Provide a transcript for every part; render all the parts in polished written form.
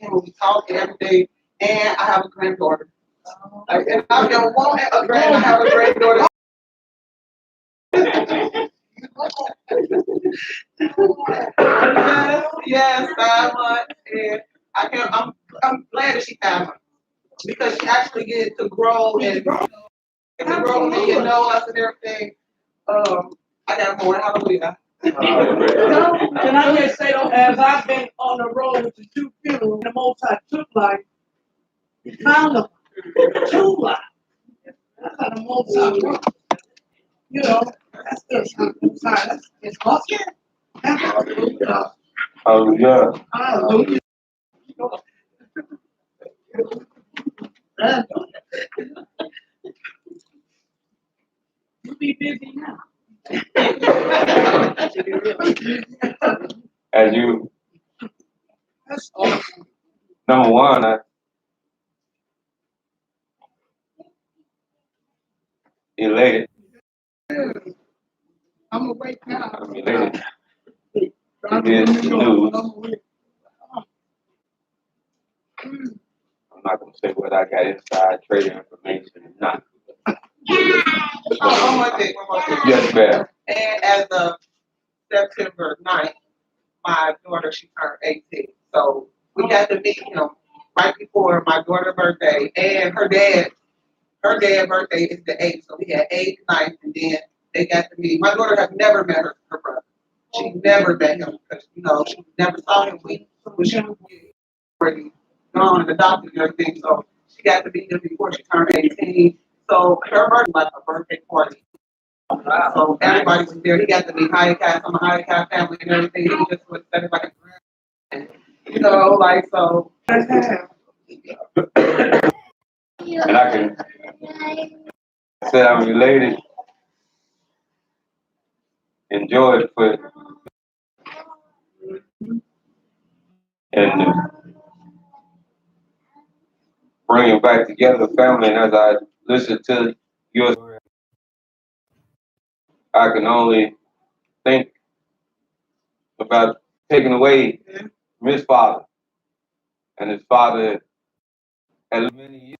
and we talk every day. And I have a granddaughter. And I've been wanting a I have a granddaughter. Yes, 5 months, and I'm glad that she 5 months because she actually get to grow and grow and get to know us and everything. I got more. Hallelujah. Can I just say though, as I've been on the road to 2 funerals, the most I took life, count of 2 lives. That's how the most I work. You know, that's the time. It's awesome. Hallelujah. Hallelujah. Hallelujah. You be busy now. As you, That's awesome. number one, I'm elated. I'm awake now. I'm elated. It is the news. I'm not going to say what I got inside trader information or not. One more thing. Yes, ma'am. And as of September 9th, my daughter, she turned 18. So we got to meet him right before my daughter's birthday. And her dad's birthday is the 8th. So we had 8th, 9th, and then they got to meet. My daughter has never met her brother. She never met him because, she never saw him when she was already gone and adopted and everything. So she got to meet him before she turned 18. So her birthday was like a birthday party. So everybody was there. He got to meet Hayakath, some of Hayakath family and everything. He just was everybody, like so. And I can say I'm elated, enjoyed for and bringing back together the family. And as I listen to your story, I can only think about taking away from his father. And his father had many years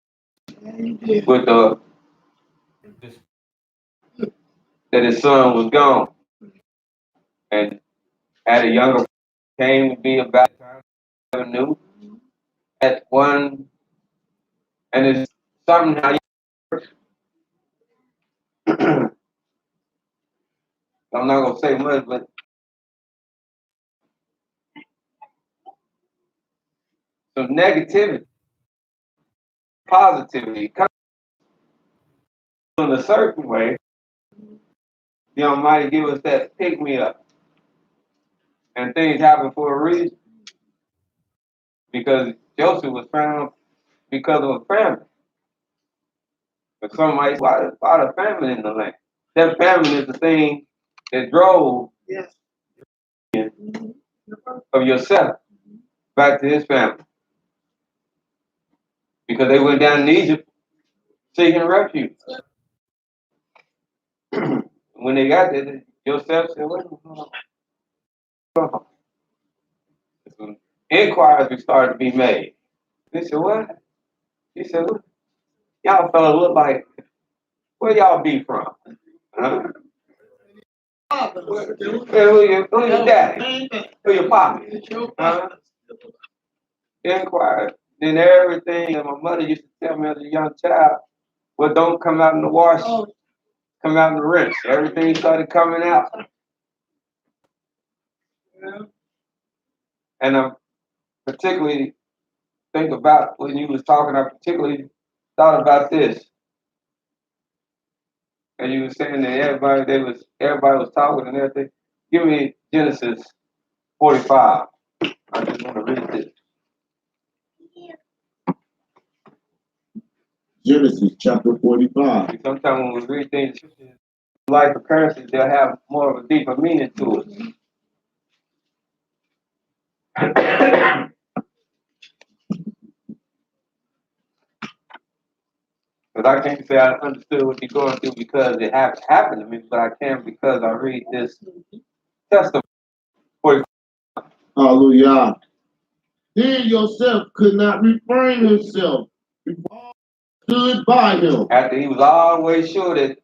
with that his son was gone. And had a younger came to be about Avenue at one, and it's something how I'm not gonna say much, but some negativity, positivity comes in a certain way. The Almighty give us that pick me up, and things happen for a reason. Because Joseph was found because of a famine. But some might say, why the famine in the land? That famine is the thing that drove of yourself back to his family. Because they went down in Egypt seeking refuge. When they got there, Joseph said, wait a minute. Some inquiries started to be made. They said, what? He said, what? Y'all fellas look like, where y'all be from? Who your daddy? Who your poppy? Inquired. Then everything that my mother used to tell me as a young child, well, don't come out in the wash, come out in the rinse. Everything started coming out. And I particularly think about when you was talking, I particularly thought about this. And you were saying that everybody was talking and everything. Give me Genesis 45. I just want to read this. Genesis chapter 45. Sometimes when we read things, life occurrences, they'll have more of a deeper meaning to it. Because I can't say I understood what you're going through because it happened to me, but I can because I read this testimony. Hallelujah. Then Joseph could not refrain himself before all stood by him. After he was always sure that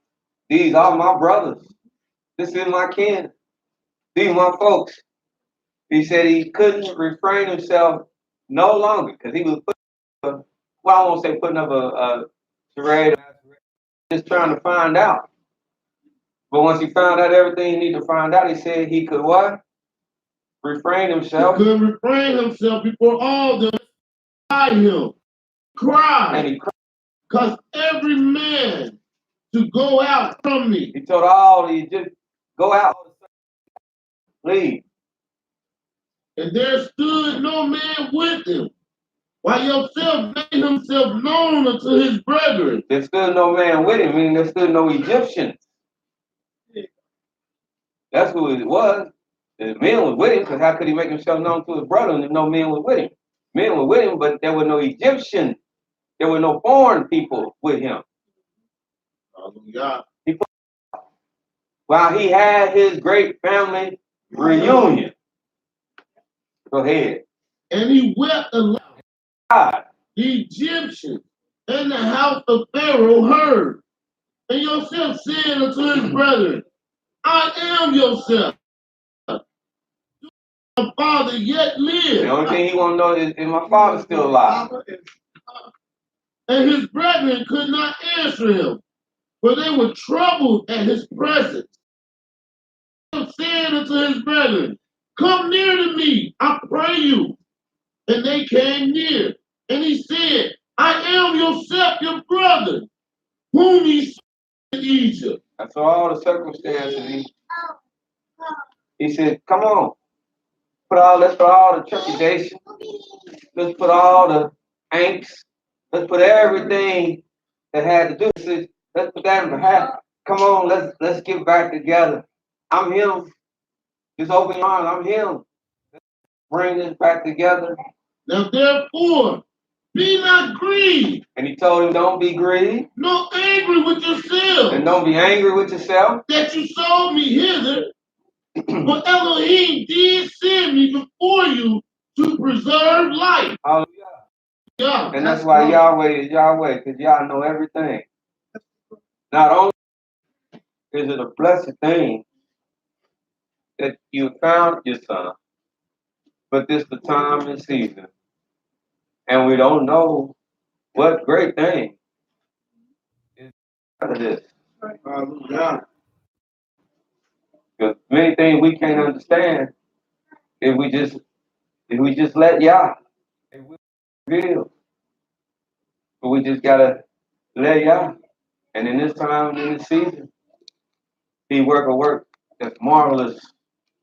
these are my brothers. This is my kin. These are my folks. He said he couldn't refrain himself no longer because he was putting, well, I won't say putting up a charade, just trying to find out. But once he found out everything he needed to find out, he said he could what? Refrain He himself. couldn't refrain himself before all them by him. And Cried, he cried. cause every man to go out from me. He told all the Egyptians, go out, leave. And there stood no man with him, while Joseph made himself known unto his brethren. There stood no man with him, meaning there stood no Egyptians. That's who it was. The men was with him, because how could he make himself known to his brother if no men was with him? Men were with him, but there were no Egyptians. There were no foreign people with him. Hallelujah. While he had his great family reunion. Go ahead. And he wept aloud. God. The Egyptians and the house of Pharaoh heard. And Joseph said unto his brethren, I am Joseph. My father yet The lives. only thing he want to know is my father still alive. And his brethren could not answer him, for they were troubled at his presence. He said unto his brethren, come near to me, I pray you. And they came near. And he said, I am Joseph, your brother, whom he sold in Egypt. After all the circumstances, he said, come on. Let's put all the trepidation. Let's put all the angst. Let's put everything that had to do with it. Let's put that in the hat. Come on, let's get back together. I'm him. Just open your arms. I'm him. Let's bring this back together. Now therefore, be not grieved, And he told him, don't be grieved. nor angry with yourselves, And don't be angry with yourself. that you sold me hither. For Elohim did send me before you to preserve life. Hallelujah. Yeah, And that's why Yahweh is Yahweh, because y'all know everything. Not only is it a blessed thing that you found your son, but this the time and season. And we don't know what great thing is out of this. Hallelujah. Because many things we can't understand if we just let Yah. It will reveal. But we just gotta let Yah. And in this time, in this season, he work a work that's marvelous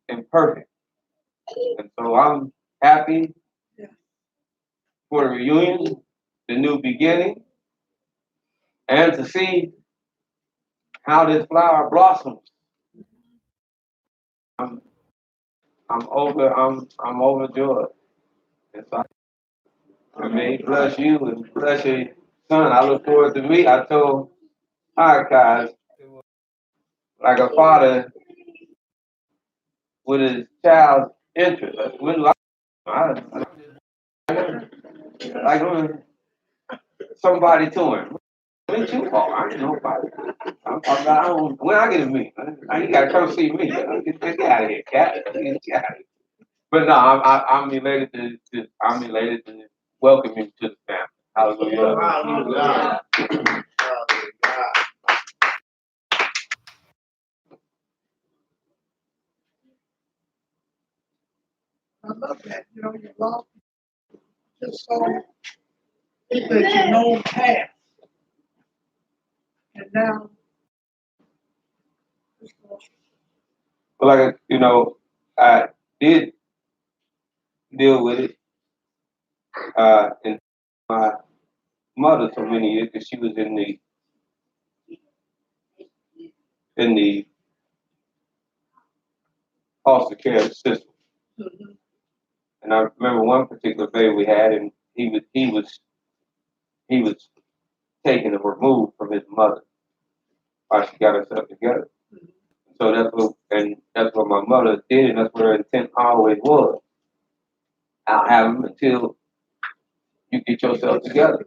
and perfect. And so I'm happy for the reunion, the new beginning, and to see how this flower blossoms. I'm overjoyed. And so I mean, bless you and bless your son. I look forward to meet. I told Haka's like a father with his child's interest. Like when somebody to him. Meet you? Oh, I ain't nobody. When I get to meet, you gotta come see me. Get out of here, cat. Get out of here. But no, I'm elated to welcome you to the family. Hallelujah. Hallelujah. I love that. You know, you love just so that you know past. And now, But like I did deal with it in my mother so many years because she was in the foster care system. And I remember one particular baby we had, and he was taken and removed from his mother while she got herself together. So that's what my mother did, and that's what her intent always was. I'll have them until you get yourself together.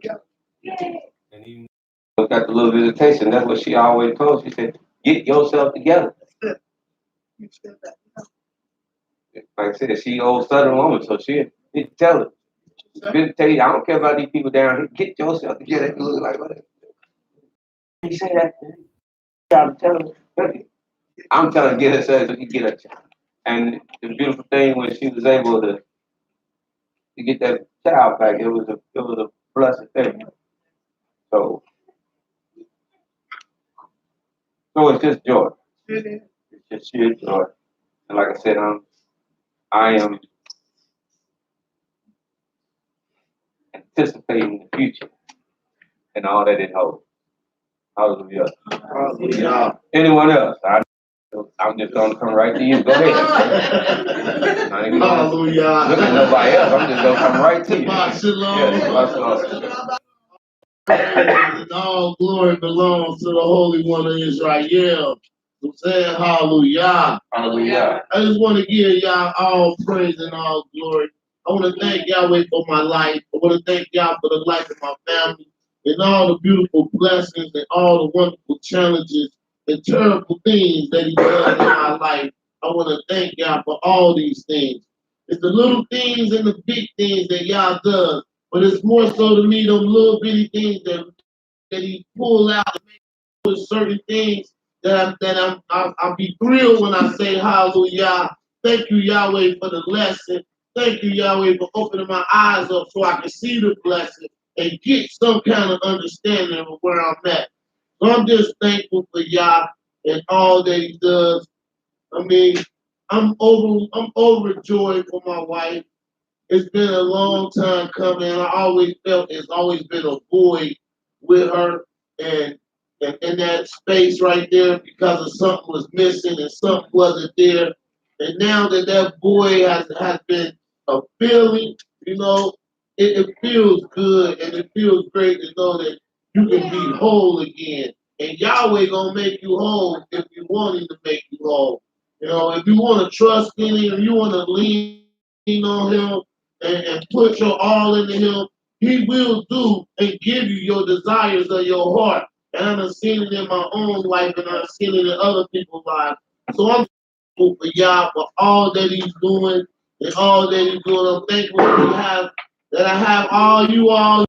And even look at the little visitation. That's what she always told. She said, "Get yourself together." Like I said, she old Southern woman, so she tell her. Visitation. I don't care about these people down here. Get yourself together. You look like what? You say that? I'm telling her. I'm telling her get herself so she get her child. And the beautiful thing when she was able to get that child back, it was a blessed thing. So it's just joy. It's just sheer joy. And like I said, I am anticipating the future and all that it holds. Hallelujah. Hallelujah. Anyone else? I'm just gonna come right to you. Go ahead. I ain't gonna look at nobody else. I'm just gonna come right to you. Shabbat shalom. Yes, And all glory belongs to the Holy One of Israel. So saying hallelujah. Hallelujah. I just want to give y'all all praise and all glory. I want to thank Yahweh for my life. I want to thank y'all for the life of my family and all the beautiful blessings and all the wonderful challenges and terrible things that He does in my life. I want to thank y'all for all these things. It's the little things and the big things that y'all does, but it's more so to me them little bitty things that He pull out with certain things I'll be thrilled when I say hallelujah. Thank you, Yahweh, for the lesson. Thank you, Yahweh, for opening my eyes up so I can see the blessing and get some kind of understanding of where I'm at. So I'm just thankful for Yah and all that He does. I mean, I'm overjoyed for my wife. It's been a long time coming. I always felt there's always been a void with her, and in that space right there because of something was missing and something wasn't there. And now that that void has been a feeling, it feels good and it feels great to know that you can be whole again. And Yahweh gonna make you whole if you want Him to make you whole. If you want to trust in Him, if you want to lean on Him, and put your all into Him, He will do and give you your desires of your heart. And I've seen it in my own life and I've seen it in other people's lives. So I'm thankful for Yah for all that He's doing and all that He's doing. I'm thankful that I have all you all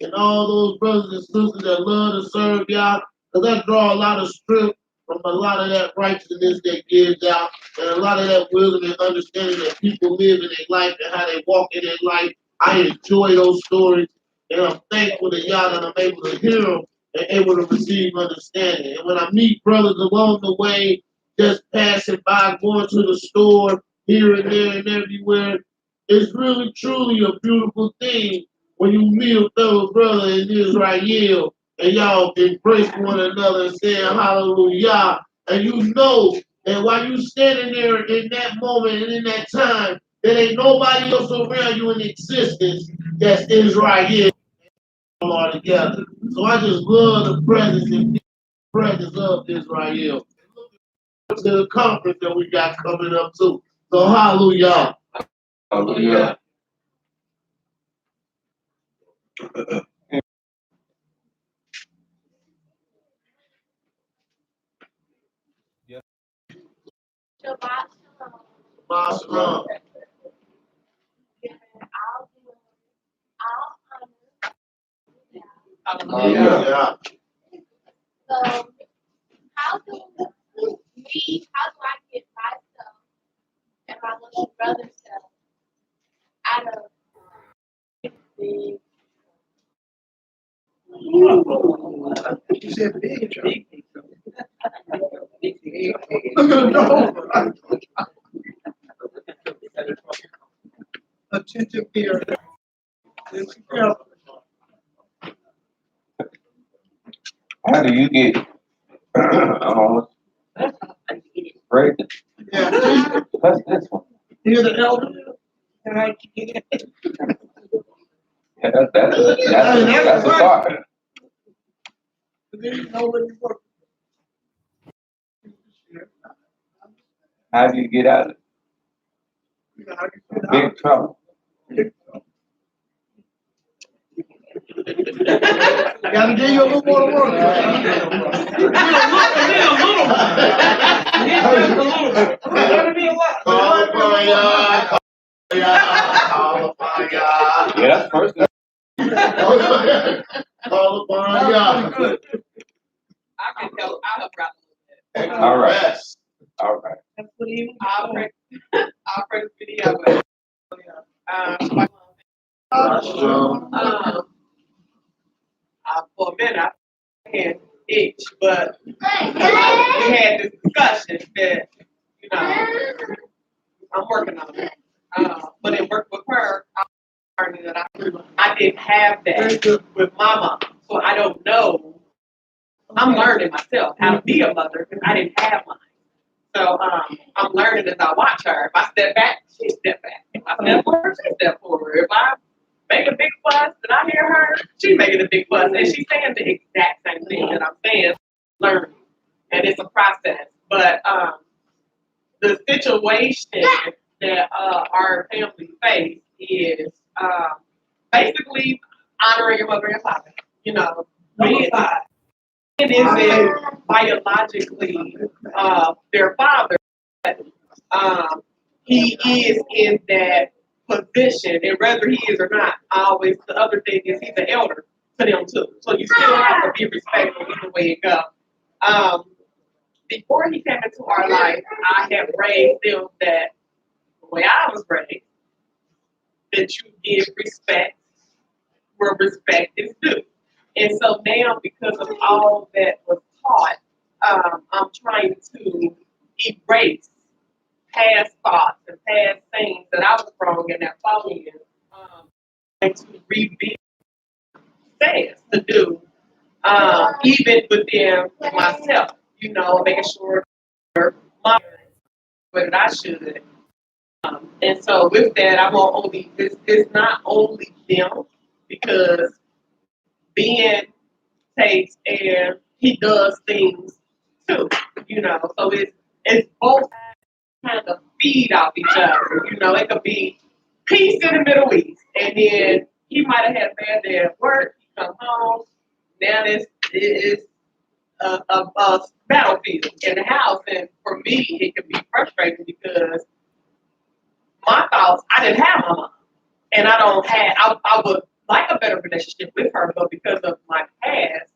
and all those brothers and sisters that love to serve Yah. Because I draw a lot of strength from a lot of that righteousness that gives out and a lot of that wisdom and understanding that people live in their life and how they walk in their life. I enjoy those stories and I'm thankful to Yah that I'm able to hear them and able to receive understanding. And when I meet brothers along the way, just passing by, going to the store, here and there and everywhere, it's really truly a beautiful thing when you meet a fellow brother in Israel and y'all embrace one another and saying hallelujah. And you know that while you standing there in that moment and in that time, there ain't nobody else around you in existence that's Israel all together. So I just love the presence of Israel. To the conference that we got coming up too. So hallelujah. Hallelujah. Shabbat Shabbat shalom. Giving all glory, all honor. Hallelujah. So, how do I get myself and my little brother self out of the Attentive here. How do you get almost great? Yeah. That's this one. You're the elder. And I get it. Yeah, that's a part. Then you know where you work. How do you get out of You know how you feel. big trouble? Gotta give you a little more to work with. Call upon y'all. Call upon y'all. Yeah, that's first. Call upon y'all. I can help, I'll help out. All right. All right. That's what he was I'll doing. pray, I'll pray the video. For a minute, I had itch, but we had this discussion that, you know, I'm working on it. But in work with her, I learned that I didn't have that with my mom, so I don't know. I'm learning myself how to be a mother because I didn't have mine. So I'm learning as I watch her. If I step back, she step back. If I step forward, she step forward. If I make a big fuss and I hear her, she making a big fuss. And she's saying the exact same thing that I'm saying, learning. And it's a process. But the situation that our family face is basically honoring your mother and father. You know, being it isn't biologically their father. He is in that position, and whether he is or not, always the other thing is he's an elder to them too. So you still have to be respectful either way it goes. Before he came into our life, I had raised them that the way I was raised, that you give respect where respect is due. And so now, because of all that was taught, I'm trying to erase past thoughts and past things that I was wrong in that following year, and to rebuild says to do, even within myself, you know, making sure my what I should. And so with that, I won't only it's not only them because Ben takes and he does things too, you know. So it's both kind of feed off each other. You know, it could be peace in the Middle East, and then he might have had a bad day at work. He come home, now it's a battlefield in the house, and for me, it can be frustrating because my thoughts, I didn't have my mom, and I don't have. I would like a better relationship with her, but because of my past,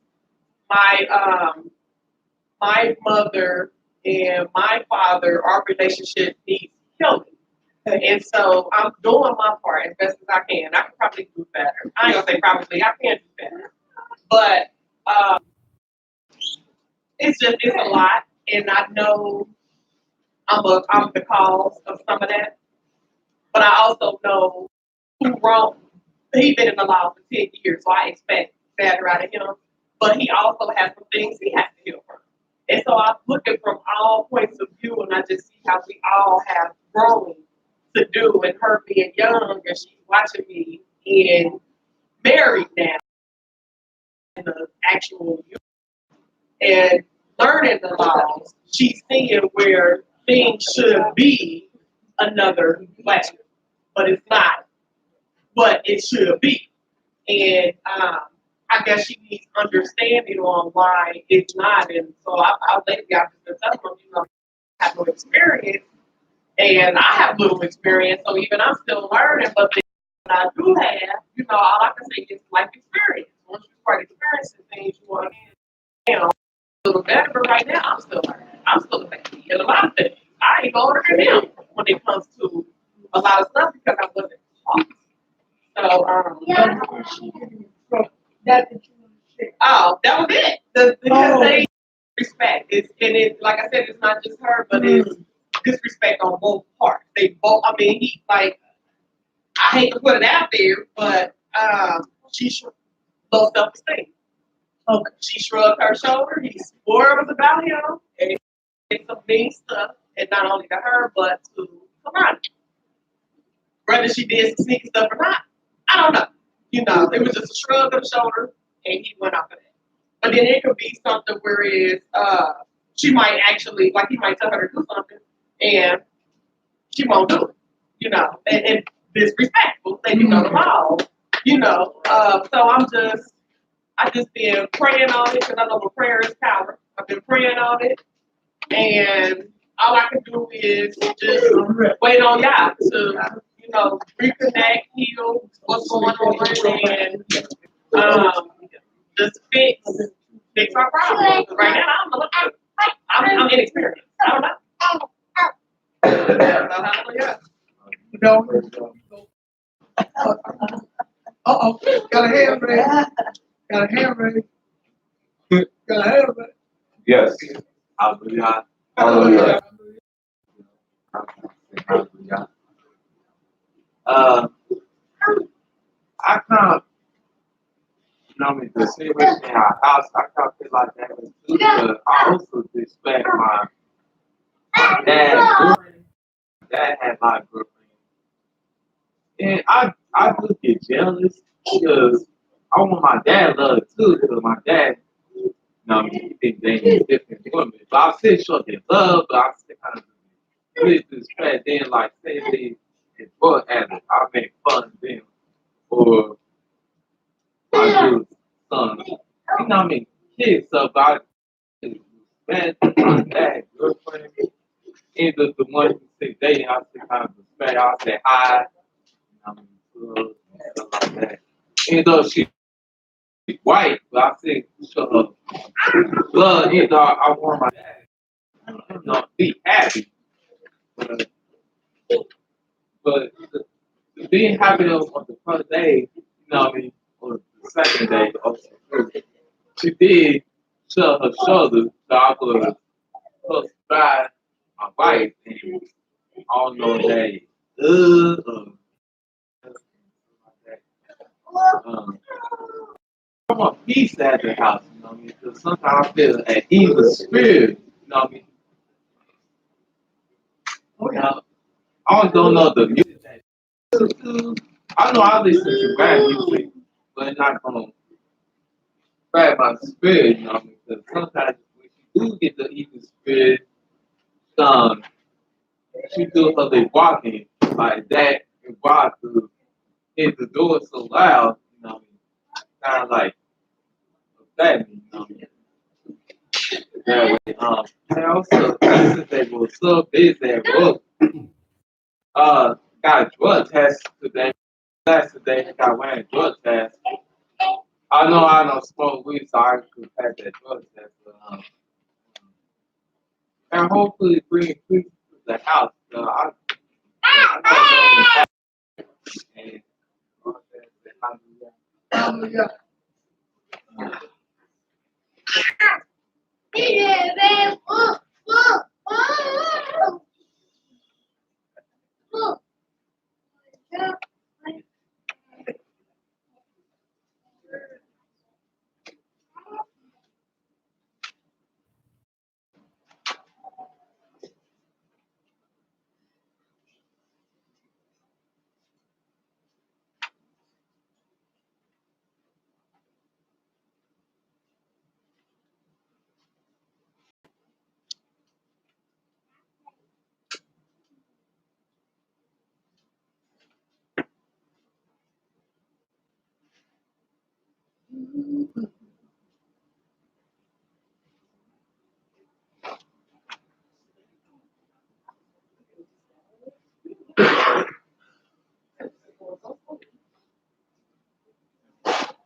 my mother and my father, our relationship needs healing. And so I'm doing my part as best as I can. I could probably do better. I ain't gonna say probably, I can do better. But it's a lot, and I know I'm the cause of some of that. But I also know who wrong. He's been in the law for 10 years, so I expect better out of him. But he also has some things he has to heal from. And so I'm looking from all points of view, and I just see how we all have grown to do. And her being young, and she's watching me and married now, in the actual youth, and learning the laws. She's seeing where things should be another way, but it's not what it should be. And I guess she needs understanding on why it's not. And so I'll lately I've just been telling them, you know, I have no experience, and I have little experience, so even I'm still learning. But the I do have, you know, all I can say is life experience. Once you start experiencing things, you want to, you know, a little better. But right now, I'm still learning. I'm still a baby in a lot of things. I ain't older than him when it comes to a lot of stuff because I wasn't taught. So, That's what you want to share. oh, that was it. Because they respect. It's like I said, it's not just her, but it's disrespect on both parts. They both. I mean, he like. I hate to put it out there, but she low self-esteem. Okay. She shrugged her shoulder. He swore it was about him, and he did some mean stuff, and not only to her, but to somebody. Whether she did some sneaky stuff or not, I don't know. You know, it was just a shrug of the shoulder, and he went off of that. But then it could be something where she might actually, like he might tell her to do something, and she won't do it. You know, and disrespectful, they can go to law, so I just been praying on it because I know the prayer is power. I've been praying on it, and all I can do is just wait on y'all to, reconnect, heal what's going on, and just fix our problems. Right now, I'm inexperienced. I don't know. Hallelujah. Uh-oh, got a hand raised. Got a hand raised. Got a hand raised. Yes. Hallelujah. Hallelujah. Hallelujah. I kind of, the situation in our house, I kind of feel like that was too, but I also respect my dad. Dad had my girlfriend. And I do get jealous because I want my dad love too, because my dad, he thinks they need different women. But I still show them love, but I still kind of disrespect them, like say they is drug addicts. I make fun of them. Or I do some, kids stuff, but I respect my dad, girlfriend, and the one who say dating, I still kind of respect. I say hi, stuff like that. Even though she's white, but I say show her love, even though I want my dad, be happy. But being happy on the first day, or the second day, she did show her shoulder, so I was close by my wife, and I don't know that, I'm a peace at the house, because sometimes I feel an evil spirit, I don't know the music that I listen to. I know I listen to rap music, but it's not gonna grab my spirit, because sometimes when you do get the evil spirit, she feels her they walking like that and walk to hit the door so loud, kind of like upset me, That way, and also, since they were so busy at work, got a drug test today. Yesterday, I got wearing a drug test. I know I don't smoke weed, so I could pass that drug test. But, and hopefully bring peace to the house. I know and Hallelujah.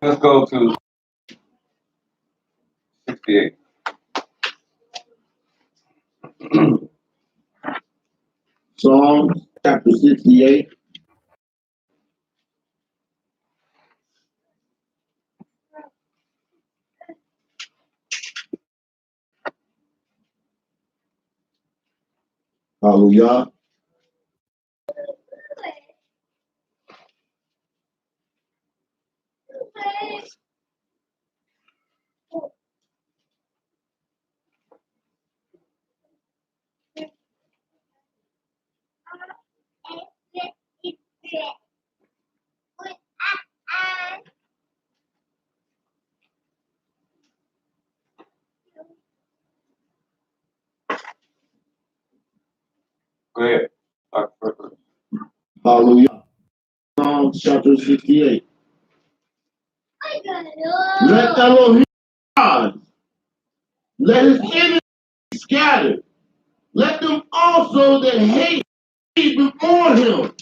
Let's go to 68. Psalms chapter 68. Hallelujah. Go ahead. Hallelujah. chapter 68. Let Elohim rise. Let his enemies be scattered. Let them also that hate be before him.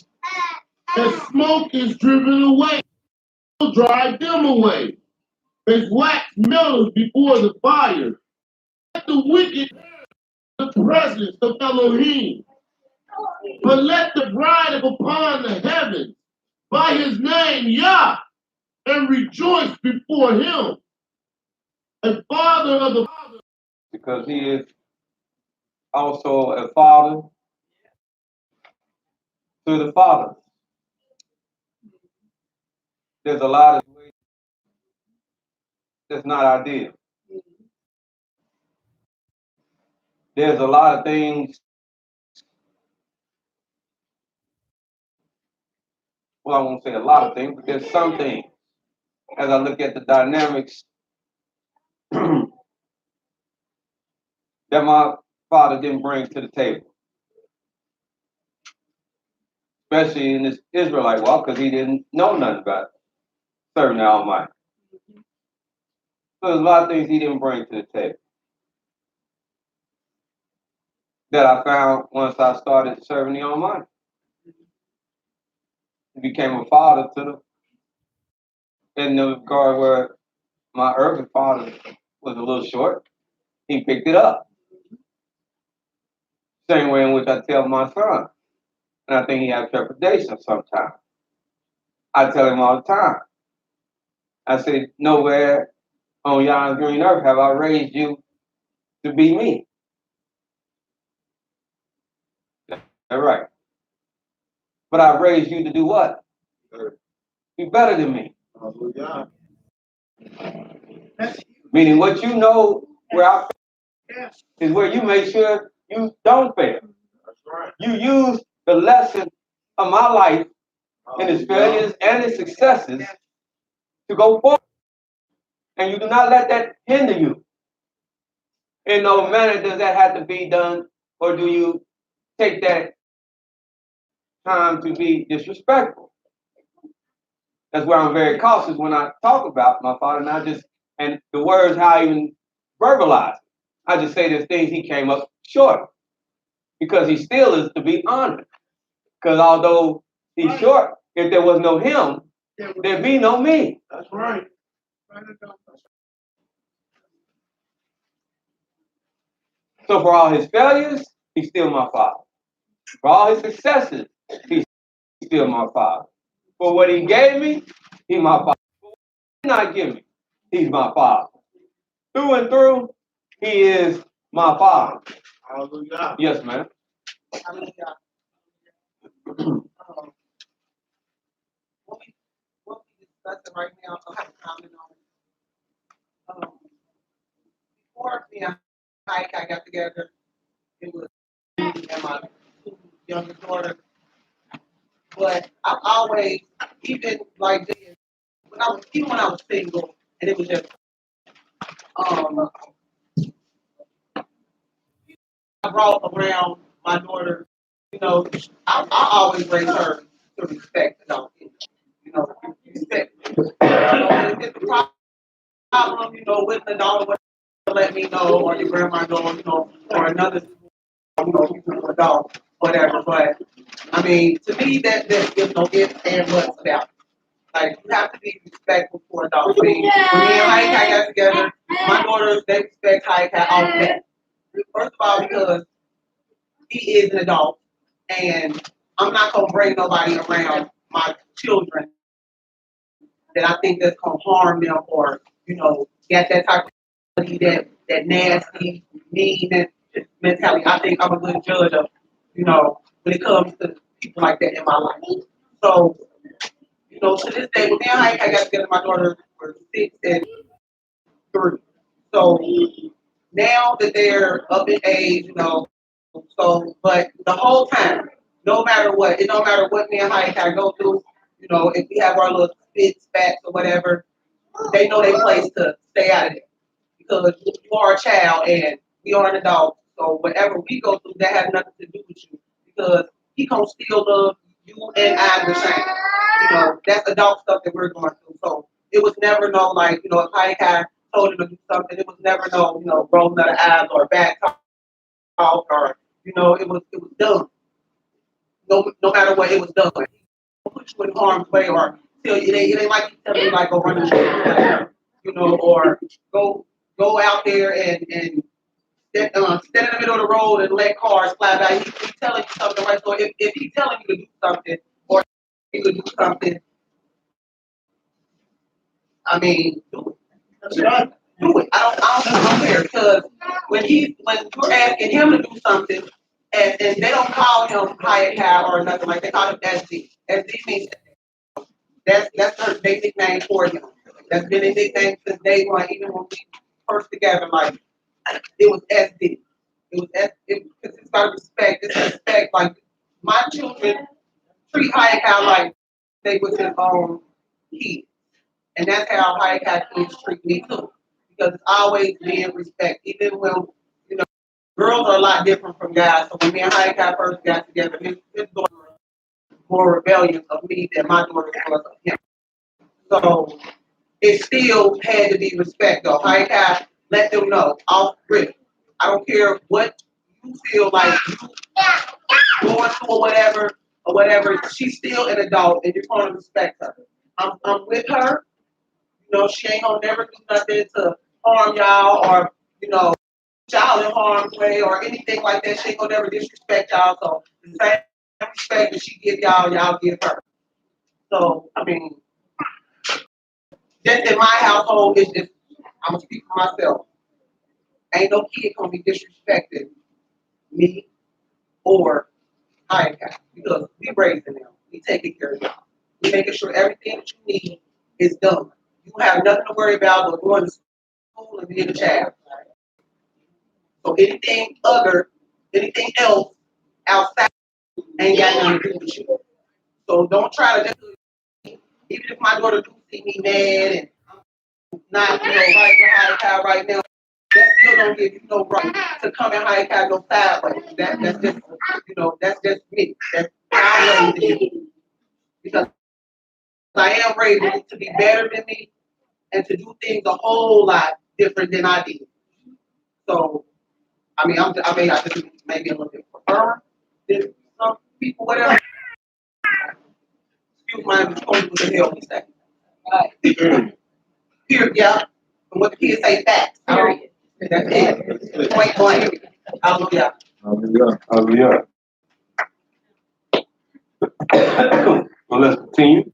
As smoke is driven away, will drive them away. As wax melts before the fire. Let the wicked the presence of Elohim. But let the bride upon the heavens by his name, Yah, and rejoice before him. A father of the father. Because he is also a father to the fathers. There's a lot of ways that's not ideal. There's a lot of things, well, I won't say a lot of things, but there's some things, as I look at the dynamics that my father didn't bring to the table. Especially in this Israelite walk, because he didn't know nothing about serving the Almighty. So there's a lot of things he didn't bring to the table that I found once I started serving the Almighty. He became a father to them in the regard where my earthly father was a little short. He picked it up. Same way in which I tell my son. And I think he has trepidation sometimes. I tell him all the time. I say, nowhere on yon green earth have I raised you to be me. That's right. But I raised you to do what? Be better than me. Meaning what you know where I fail is where you make sure you don't fail. That's right. You use the lesson of my life and its failures and its successes to go forward. And you do not let that hinder you. In no manner does that have to be done, or do you take that time to be disrespectful. That's where I'm very cautious when I talk about my father, and the words how I even verbalize it. I just say there's things he came up short because he still is to be honored. Because although he's short, if there was no him, there'd be no me. That's right. So for all his failures, he's still my father. For all his successes, he's still my father. For what he gave me, he's my father. For what he did not give me, he's my father. Through and through, he is my father. Hallelujah. Yes, ma'am. Hallelujah. What we discussing right now, I have a comment on it. Before me and Mike, I got together, it was me and my two youngest daughters. But I always, even like this, when I was single, and it was just, I brought around my daughter, I always raised her to respect, respect. If it's a problem, with the daughter, let me know, or your grandma know, or another, adult, whatever. But I mean, to me, there's no ifs and buts about it. Like, you have to be respectful for adults. When me and Haika got together, my daughters, they respect Haika off that. First of all, because he is an adult, and I'm not gonna bring nobody around my children that I think that's gonna harm them, or get that type of that nasty, mean mentality. I think I'm a good judge of, when it comes to people like that in my life. So, to this day, when me and I got together, my daughters were 6 and 3. So now that they're up in age, but the whole time, no matter what, it don't matter what me and Hayek go through, if we have our little spits, spats, or whatever, they know their place to stay out of it. Because you are a child and we are an adult. So whatever we go through, that has nothing to do with you. Because he gonna still love you and I the same. that's adult stuff that we're going through. So it was never no like, if Haykai told him to do something, it was never no, rolling of the eyes or bad talk or, it was done. No matter what, it was done. Put you in harm's way or tell you it ain't like you tell me like go run the street, or go out there and stand in the middle of the road and let cars fly by. He's telling you something, right? So if he's telling you to do something or you could do something, I mean, do it. That's right. Do it. I don't care because when you're asking him to do something and they don't call him Hayaka or nothing like they call him SD. SD means that's her basic name for him. That's been a nickname since day one, even when we first together. Like it was SD. It was because it's about respect. It's respect. Like my children treat Hayaka like they was his own kid. And that's how Hayaka kids treat me too. Because it's always being respect. Even when, girls are a lot different from guys. So when me and Hayaka first got together, his daughter was more rebellious of me than my daughter was of him. So it still had to be respect though. Hayaka let them know off rip. I don't care what you feel like you going through or whatever, she's still an adult and you're going to respect her. I'm with her. She ain't gonna never do nothing to harm y'all or, y'all in harm's way or anything like that. She ain't gonna never disrespect y'all. So the same respect that she give y'all give her. So, I mean, just in my household, it's just, I'm gonna speak for myself. Ain't no kid gonna be disrespecting me or Hayaka because we raising them. We taking care of y'all. We making sure everything that you need is done. You have nothing to worry about but going to school and being a child. So anything else outside ain't got nothing to do with you. So don't try to just, even if my daughter do see me mad and I'm not, right with Hayaka right now, that still don't give you no right to come and Hayaka no sideways. That's just, that's just me. That's how I'm raising you. Because I am raising to be better than me and to do things a whole lot different than I did. So, I mean, I may have to be maybe a little bit prefer than some people, whatever. Excuse my language, what the hell we say. Right. Period, yeah. And what the kids say, facts. Period. That's it. Point blank. Hallelujah. Hallelujah. Well, let's continue.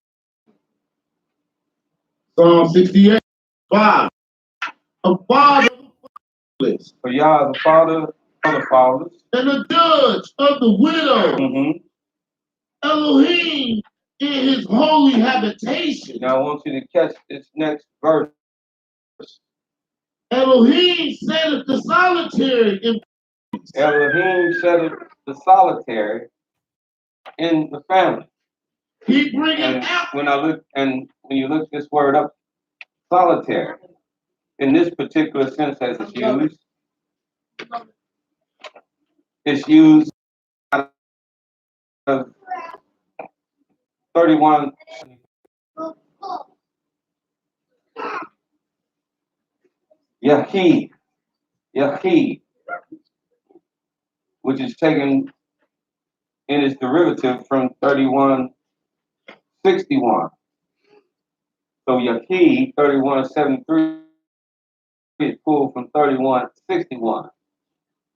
Psalm 68, 5. A father For Yah the Father of the fathers. and a judge of the widow. Mm-hmm. Elohim in his holy habitation. Now I want you to catch this next verse. Elohim setteth the solitary in Elohim set the solitary in the family. he bringeth And out. when you look this word up, solitary, in this particular sense as it's used out of 31. Yahid, which is taken in its derivative from 3161. So Yahid 3173 is pulled from 3161.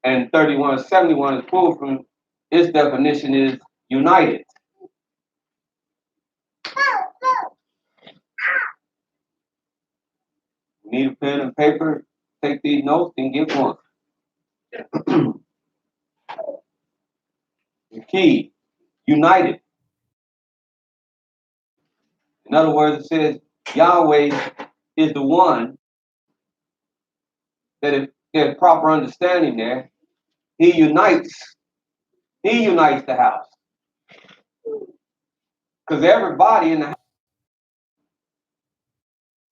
And 3171 is pulled from its definition is united. Need a pen and paper, take these notes and get one. The key, united. In other words, it says Yahweh is the one that if there's proper understanding there, he unites the house. Because everybody in the house,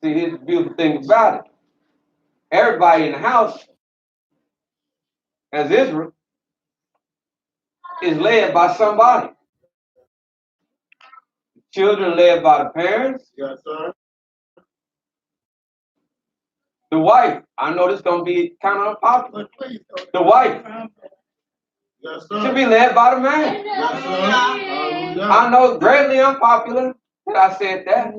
see, here's the beautiful thing about it. Everybody in the house, as Israel, is led by somebody. Children led by the parents. Yes, sir. The wife. I know this is going to be kind of unpopular. But please, The wife yes, should sir. be led by the man. Yes, sir. Hallelujah. I know it's greatly unpopular that I said that.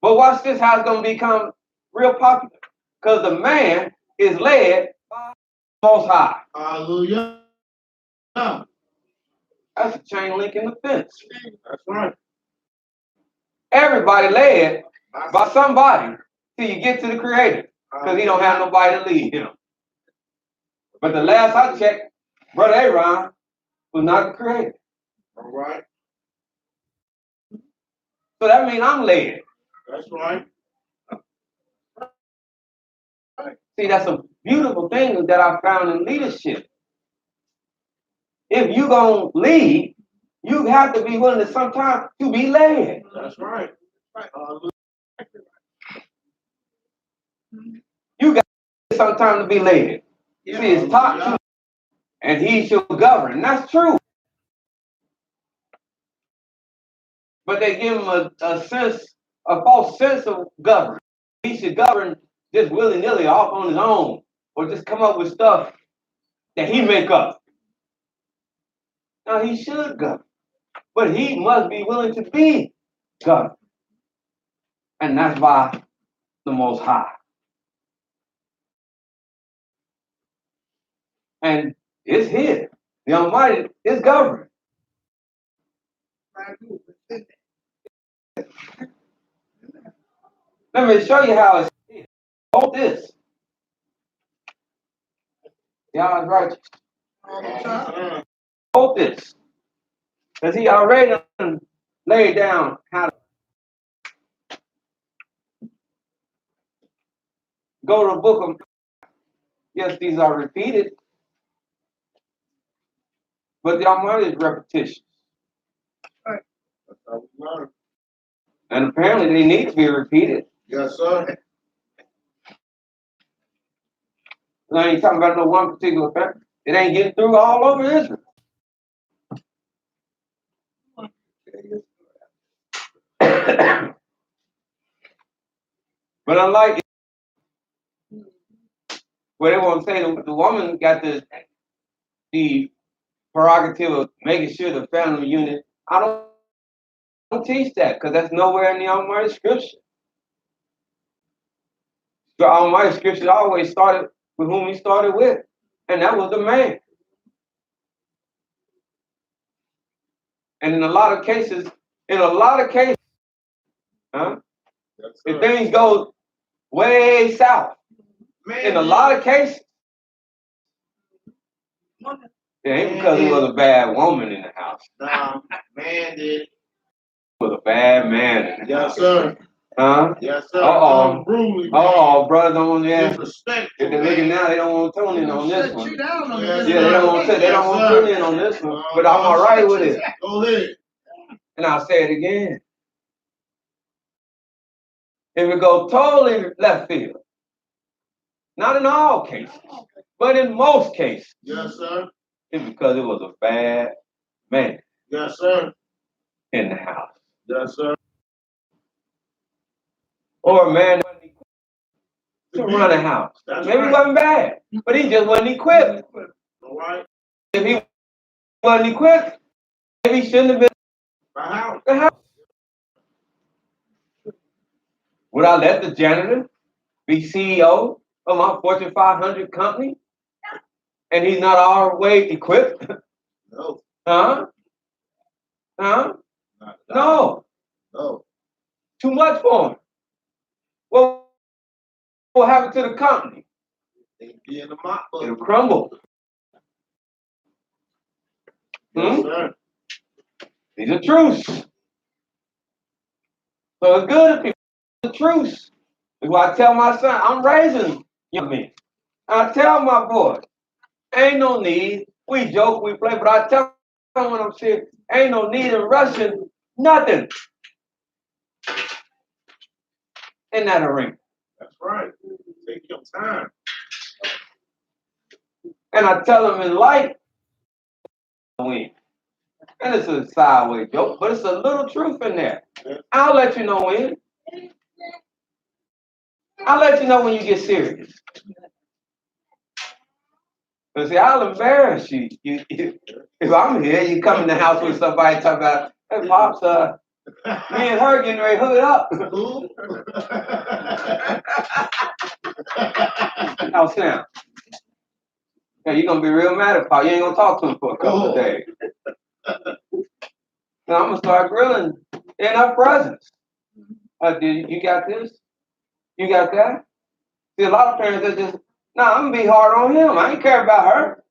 But watch this, how it's going to become real popular. Because the man is led by the Most High. Hallelujah. That's a chain link in the fence. That's right. Everybody led by somebody till you get to the Creator. Because he don't have nobody to lead him. But the last I checked, Brother Aaron was not the Creator. All right. So that means I'm led. That's right. See, that's a beautiful thing that I found in leadership. If you're going to lead, you have to be willing to sometimes to be led. That's right. Hallelujah. You got sometimes to be led. See, it's taught to, and he shall govern. And that's true. But they give him a false sense of government. He should govern just willy-nilly off on his own, or just come up with stuff that he make up. Now, he should govern, but he must be willing to be governed. And that's by the Most High. And it's his. The Almighty is governed. Let me show you how it's. Hold this. Y'all is righteous. Hold this. Because he already laid down how to go to the book of. Yes, these are repeated. But the Almighty is repetition. That's how we learn. And apparently they need to be repeated. Yes, sir. I ain't talking about no one particular family. It ain't getting through all over Israel. But unlike where they want to say the woman got the prerogative of making sure the family unit, I don't teach that because that's nowhere in the Almighty Scripture. The Almighty Scripture always started with whom he started with, and that was the man. And in a lot of cases, huh? Yes, If sir. things go way south, Man, in a lot of cases, it ain't because it was a bad woman in the house. nah, man did. It was a bad man in the Yes, house. sir. Huh? Yes, sir. Uh-oh. Brutally, man. Oh, brother, don't want to ask. Disrespectful, If they're looking now, they don't want to tune in on this Shut one. you down on Yes, this. Yeah, they don't want to. They don't Yes, want to sir. tune in on this one. But I'm all right with it. Go ahead. And I'll say it again. If it goes totally left field, not in all cases, but in most cases, Yes, sir. it's because it was a bad man Yes, sir. in the house, Yes, sir. or a man that wasn't equipped to run a house. That's Maybe right. he wasn't bad, but he just wasn't equipped. All right. If he wasn't equipped, maybe he shouldn't have been My house. in the house. Would I let the janitor be CEO of my Fortune 500 company, and he's not all way equipped? No. Huh? Huh? Not No. No. Too much for him. What happened to the company? They be in the mop It'll bucket. crumble. Yes, sir. These are truths. So it's good if people know the truths. That's why I tell my son, I'm raising young men. I tell my boy, ain't no need. We joke, we play, but I tell them when I'm sick, ain't no need in rushing nothing in that arena. That's right. Take your time. And I tell them in life, win. And it's a sideways joke, but it's a little truth in there. I'll let you know when. I'll let you know when you get serious. But see, I'll embarrass you. If I'm here, you come in the house with somebody talking about, hey, Pops, me and her getting ready to hook it up. Who? Now, Sam. Yeah, you're going to be real mad at Pop. You ain't going to talk to him for a couple of days. Now, I'm going to start grilling in her presence. You got this? You got that? See, a lot of parents are just, I'm going to be hard on him. I ain't care about her.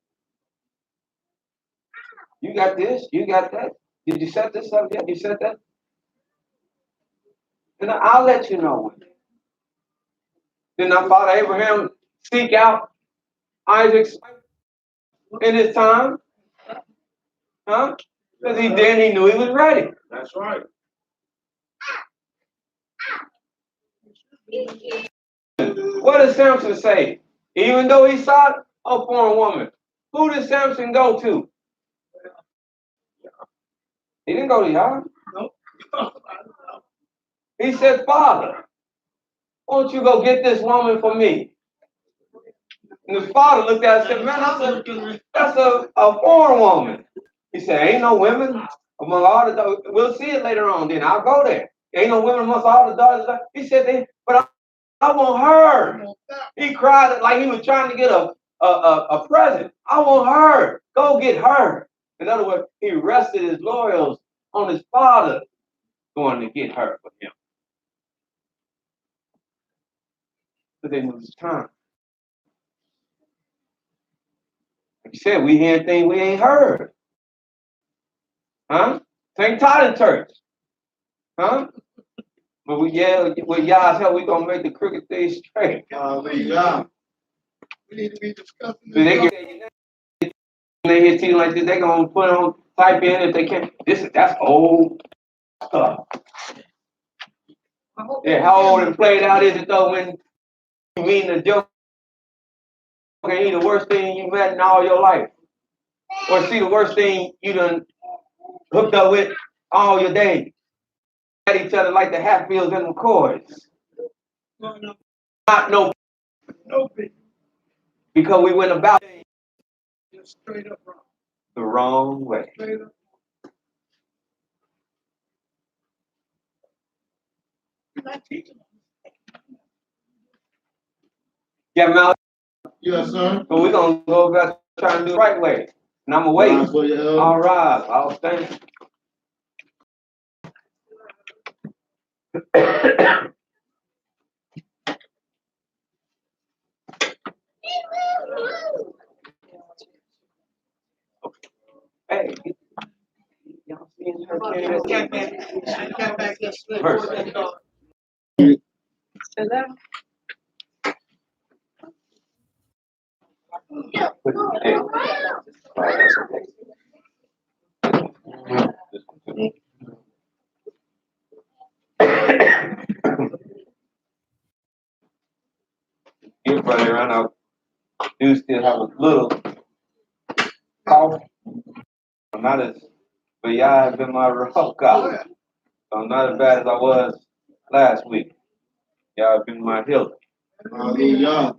You got this? You got that? Did you set this up yet? You set that? And I'll let you know when. Did our father Abraham seek out Isaac in his time? Huh? Because he knew he was ready. That's right. What does Samson say? Even though he sought a foreign woman, who did Samson go to? He didn't go to Yah. Nope. He said, Father, won't you go get this woman for me? And his father looked at it and said, man, that's a foreign woman. He said, ain't no women among all the daughters. We'll see it later on then. I'll go there. Ain't no women amongst all the daughters. He said, but I want her. He cried like he was trying to get a present. I want her. Go get her. In other words, he rested his laurels on his father going to get her for him. But then it was time. Like you said, we hearing things we ain't heard. Huh? St. Titus Church. Huh? But with Yah's help, we're going to make the crooked things straight. Hallelujah. We need to be discussing So they hear teaching like this, they're going to type in if they can. That's old stuff. Yeah, how old and played out is it though when you mean the joke and hear the worst thing you met in all your life? Or see the worst thing you done hooked up with all your days? At each other like the Hatfields and McCoys. Not no because we went about just straight up wrong. the wrong way. Straight up. You're not teaching them. Yeah, Mal. Yes, sir. So we're gonna go about trying to do the right way. And I'm gonna wait. Rise for your elder. All right, I'll stand. Hey, y'all seen her carrying She came back yesterday. Verse. Hey. That's okay. Your brother around out. Do still have a little cough. I'm not as, but y'all have been my rough guy. So I'm not as bad as I was last week. Y'all have been my healer. Hallelujah.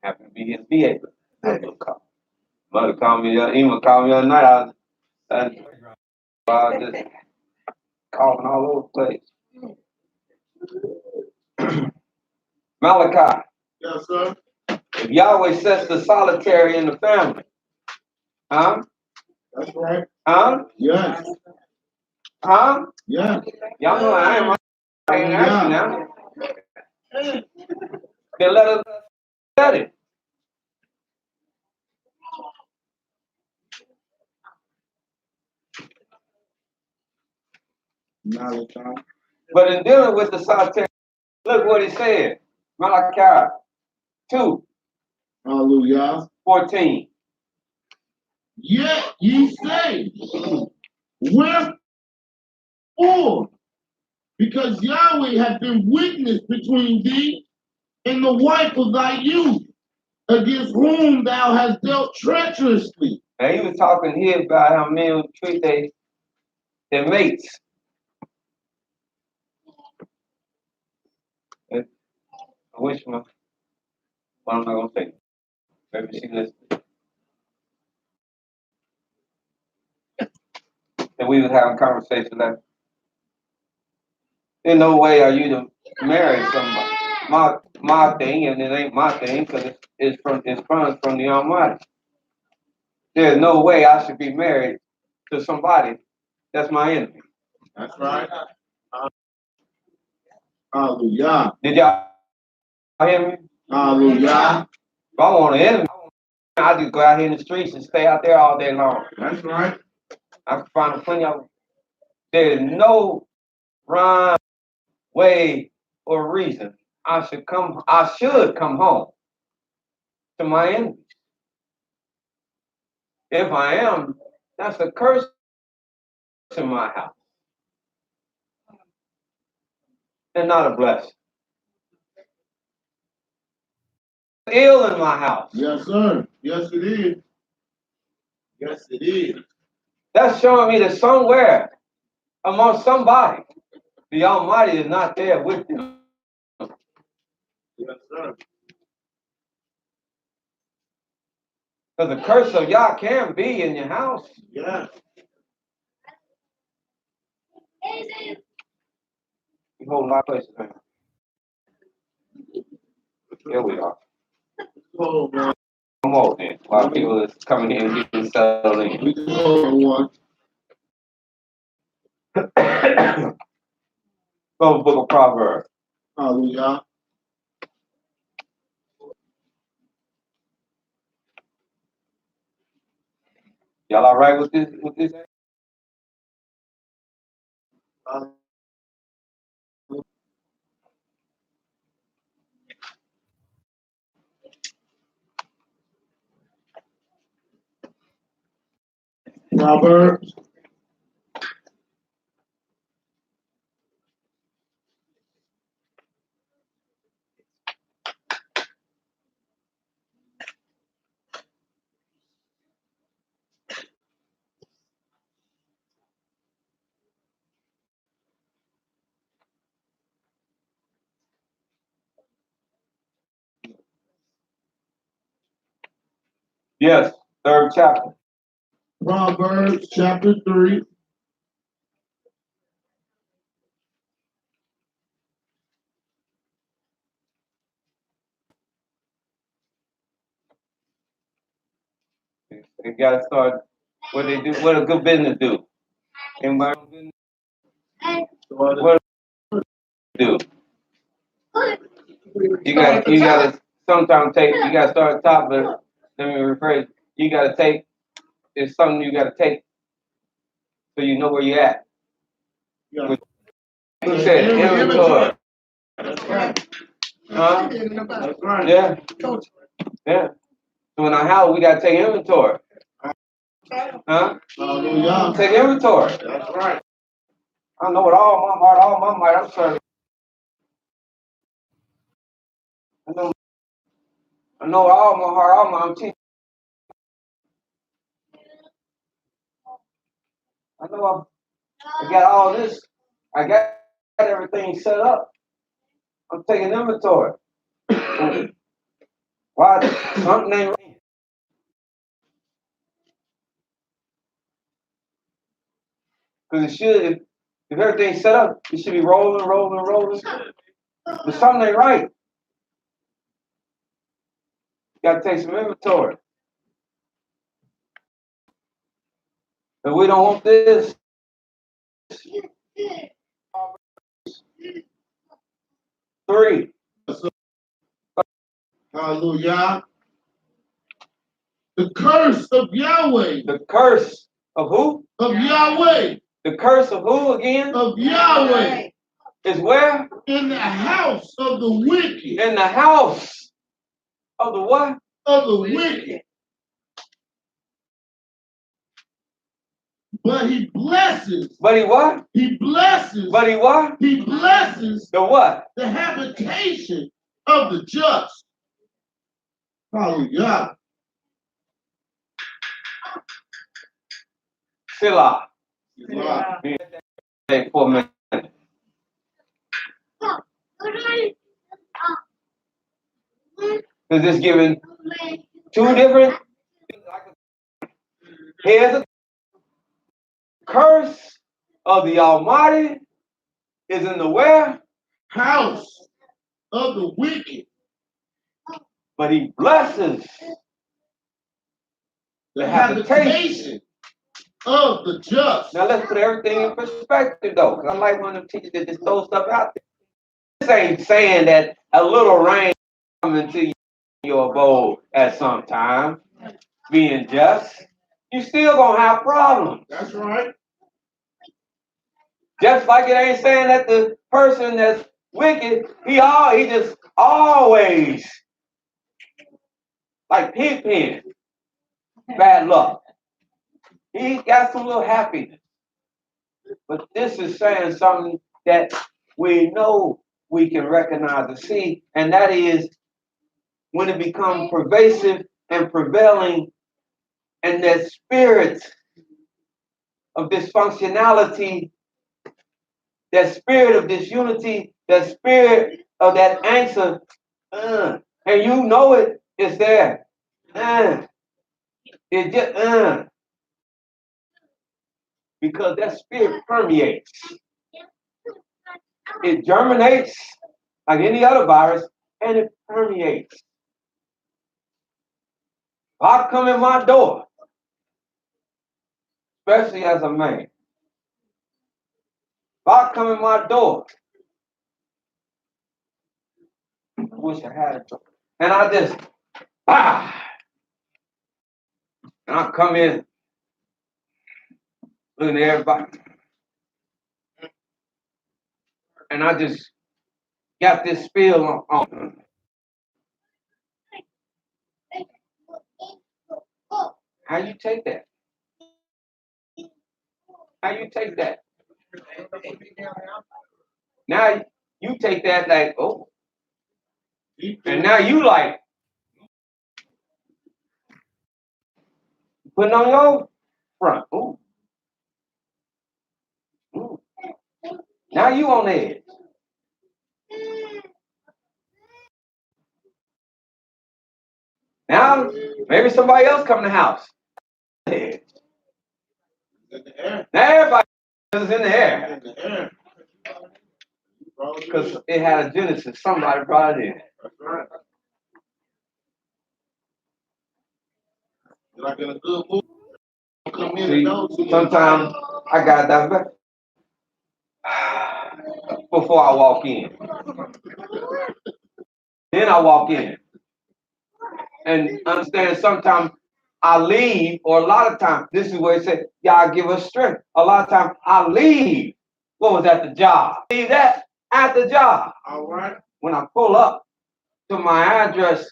Happy to be here to be able to have a little cough. Mother called me, Ema called me the other night. I was just coughing all over the place. Malachi. Yes, sir. If Yahweh sets the solitary in the family, huh? That's right. Huh? Yes. Huh? Yes. Y'all know I ain't asking now. Then let us study. Malachi. But in dealing with the solitary, look what he said. Malachi 2, Hallelujah. 14. Yet ye say, wherefore? Because Yahweh hath been witness between thee and the wife of thy youth, against whom thou hast dealt treacherously. Now he was talking here about how men treat their mates. I wish my, well, I'm not gonna say. Maybe she listened. And we was having conversation like, in no way are you to marry somebody. My thing, and it ain't my thing, because it's from the Almighty. There's no way I should be married to somebody that's my enemy. That's right. Hallelujah. Did y'all hear me? Hallelujah. If I want an enemy, I just go out here in the streets and stay out there all day long. That's right. I can find plenty of them. There's no rhyme, way, or reason I should come home to my enemies. If I am, that's a curse in my house. And not a blessing. Ill in my house. Yes, sir. Yes, it is. Yes, it is. That's showing me that somewhere among somebody, the Almighty is not there with them. Yes, sir. Because the curse of Yah can be in your house. Yes. You hold a lot of places, man. Here we are. Oh, man. Come on then. While people is coming in and getting settled in. We can hold on one. Go to the book of Proverbs. Hallelujah. Y'all all right with this? Proverbs. Yes, 3rd chapter. Proverbs chapter 3. They gotta start what they do, what a good business do. Anybody what do? You gotta sometimes you gotta start at the top, but let me rephrase. You gotta take, it's something you gotta take so you know where you're at. Yeah. Who said inventory? That's right. Huh? That's right. Yeah. Yeah. So in our house we gotta take inventory. Huh? Hallelujah. Take inventory. That's right. I know with all my heart, all my might, I'm serving. I know with all my heart, all my I'm teaching. I know I got all this. I got everything set up. I'm taking inventory. Why? Something ain't right. Because it should, if everything's set up, it should be rolling. But something ain't right. You got to take some inventory. But we don't want this. Three. Hallelujah. The curse of Yahweh. The curse of who? Of Yahweh. The curse of who again? Of Yahweh. Is where? In the house of the wicked. In the house of the what? Of the wicked. But he blesses. But he what? He blesses. But he what? He blesses the what? the habitation of the just. Hallelujah. Selah. Selah. Take 4 minutes. Because it's given two different. Here's a curse of the Almighty is in the where? House of the wicked. But he blesses The habitation of the just. Now let's put everything in perspective though. 'Cause I like when the teachers that just throw stuff out there. This ain't saying that a little rain coming into your abode at some time, being just. You still gonna have problems. That's right. Just like it ain't saying that the person that's wicked, he just always like Pigpen, bad luck. He got some little happiness. But this is saying something that we know we can recognize and see, and that is when it becomes pervasive and prevailing, and that spirit of dysfunctionality, that spirit of disunity, that spirit of that answer, and you know it's there. It just, because that spirit permeates. It germinates like any other virus, and it permeates. If I come in my door, especially as a man, if I come in my door, I wish I had a door, and I just, and I come in, looking at everybody, and I just got this spill on. How you take that? How you take that? Now you take that like, oh, and now you like putting on your front. Ooh. Ooh. Now you on edge. Now maybe somebody else come to the house. Edge. Now everybody is in the air. Because it had a genesis. Somebody brought it in. That's right. Like in a good movie. Come in See, sometimes I got that before I walk in. Then I walk in. And understand sometimes I leave, or a lot of times, this is where it said, y'all give us strength. A lot of times I leave. What was at the job? Leave that at the job. All right. When I pull up to my address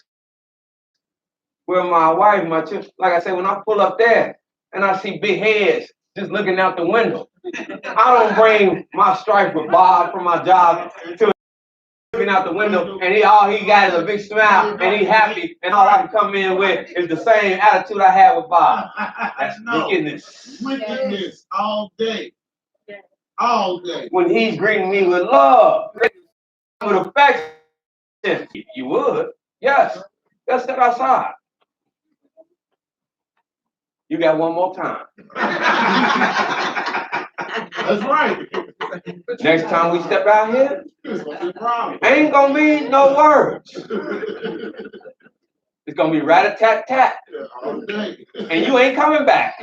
where my wife, my children, like I said, when I pull up there and I see big heads just looking out the window, I don't bring my striper Bob from my job to looking out the window and all he got is a big smile and he happy and all I can come in with is the same attitude I had with Bob. That's wickedness. Wickedness all day. All day. When he's greeting me with love, with affection, you would. Yes. Let's step outside. You got one more time. That's right. Next time we step out here, It's gonna be a problem. ain't gonna be no words. It's gonna be rat-a-tat-tat. All day. And you ain't coming back.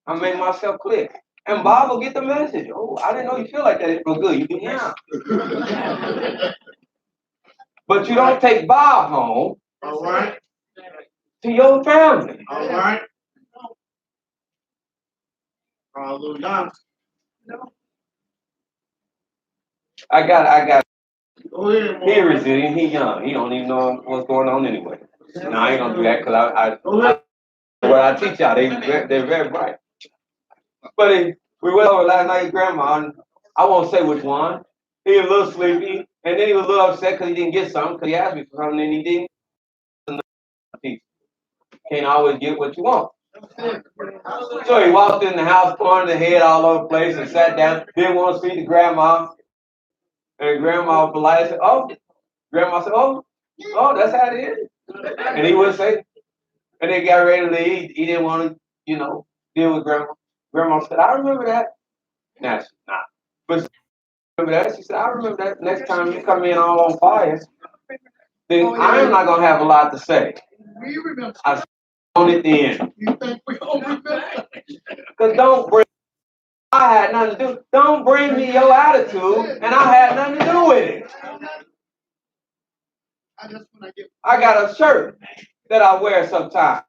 I made myself clear. And Bob will get the message. Oh, I didn't know you feel like that. It's real good. You do now. But you don't take Bob home. All right. To your family. All right. Hallelujah. I got Go ahead, Mark. he resilient, he young. He don't even know what's going on anyway. No, I ain't gonna do that because what I teach y'all, they're very bright. But we went over last night with grandma, and I won't say which one. He a little sleepy, And then he was a little upset because he didn't get something, because he asked me for something and he didn't. Can't always get what you want. So he walked in the house, pointed the head all over the place and sat down, didn't want to speak to grandma. And grandma polite said, oh, grandma said, oh, that's how it is. And he wouldn't say, and they got ready to leave. He didn't want to, deal with grandma. Grandma said, I remember that. Nah, she not. But she remember that. She said, I remember that. Next time you come in all on fire, then I'm not going to have a lot to say. I said, on it then. Because I had nothing to do. Don't bring me your attitude, and I had nothing to do with it. I got a shirt that I wear sometimes,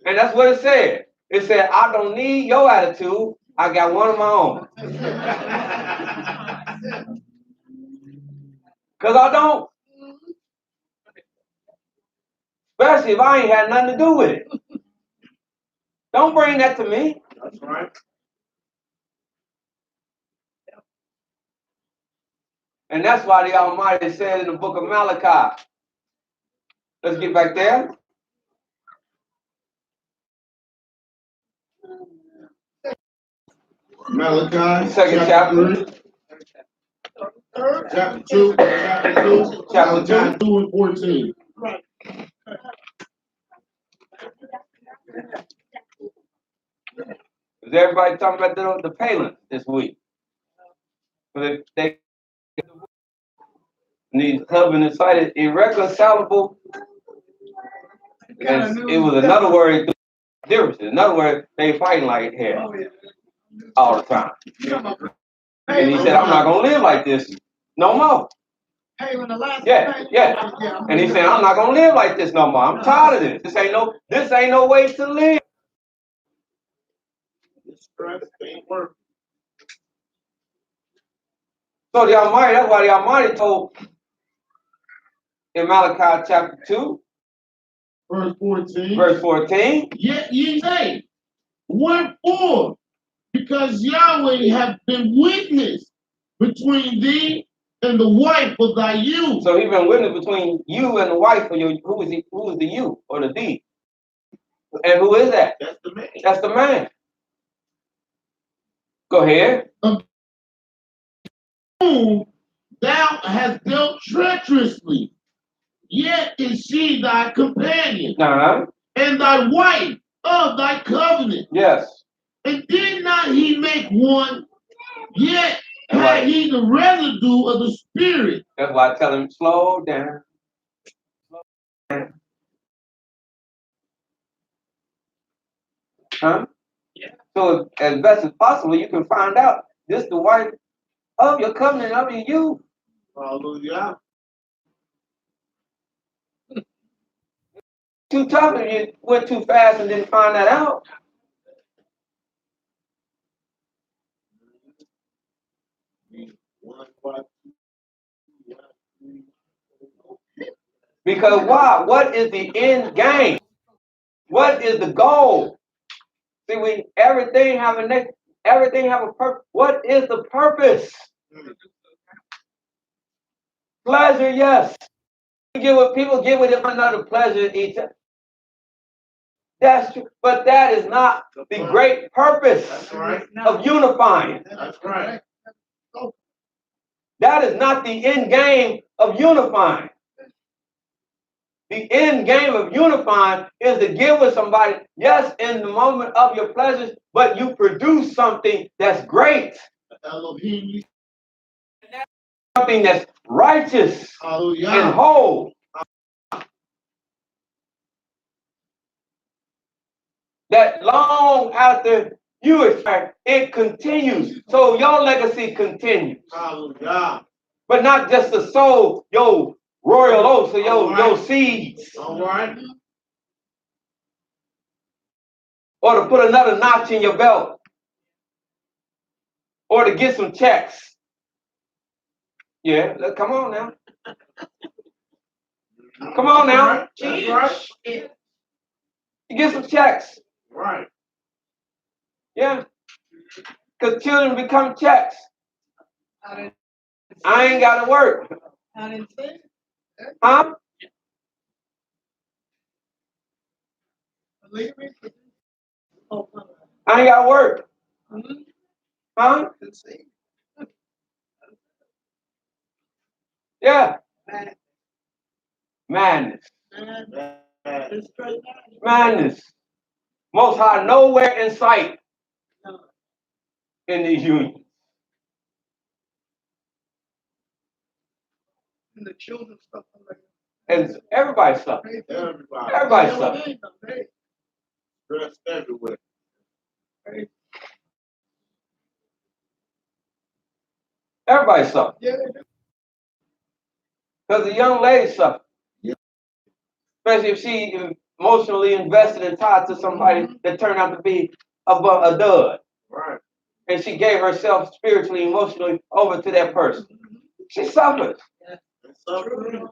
and that's what it said. It said, I don't need your attitude. I got one of my own. Because I don't. Especially if I ain't had nothing to do with it. Don't bring that to me. That's right. And that's why the Almighty said in the book of Malachi. Let's get back there. Malachi, Second chapter. Chapter 2. Malachi 2 and 14. Is everybody talking about the Palin this week? They these husband and cited irreconcilable. It was another word difference. In other words, they fighting like hell all the time. And he said, I'm not gonna live like this no more. Yeah. And he said, I'm not gonna live like this no more. I'm tired of this. This ain't no way to live. So the Almighty, that's why the Almighty told in Malachi chapter 2, verse 14. Yet ye say, wherefore? Because Yahweh hath been witness between thee and the wife of thy youth. So he's been witness between you and the wife of your. Who is the you or the thee? And who is that? That's the man. That's the man. Go ahead. Whom thou hast dealt treacherously, yet is she thy companion, and thy wife of thy covenant. Yes. And did not he make one, yet had he the residue of the spirit. That's why I tell him, slow down. Slow down. Huh? Yeah. So as best as possible, you can find out this the wife of your covenant of your youth. Hallelujah. Too tough if you went too fast and didn't find that out. Because why? What is the end game? What is the goal? See, everything have a purpose. What is the purpose? Pleasure, yes. People get with one another pleasure each other. That's true, but that is not the great purpose of unifying. That's right. That is not the end game of unifying. The end game of unifying is to get with somebody, yes, in the moment of your pleasures, but you produce something that's great. Elohim. Something that's righteous and whole. That long after you expire, it continues. So your legacy continues. Hallelujah. But not just the soul, your royal oaths or your seeds. All right. Or to put another notch in your belt. Or to get some checks. Yeah, come on now. Come on now. That's right. You get some checks. Right. Yeah. Because children become checks. I ain't got to work. I didn't say it. Huh? Believe me. Oh, I ain't got to work. mhm. Huh? See. Yeah. Man, Madness. it's straight down. Madness. Most High nowhere in sight No. in these unions. And the children stuff like And everybody suffering. Everybody. Everybody suffering. Stress everywhere. Everybody suffering. Yeah, Because the young lady suffering. Yeah. Especially if she emotionally invested and tied to somebody that turned out to be a dud. Right. And she gave herself spiritually, emotionally over to that person. She suffers. That's so true.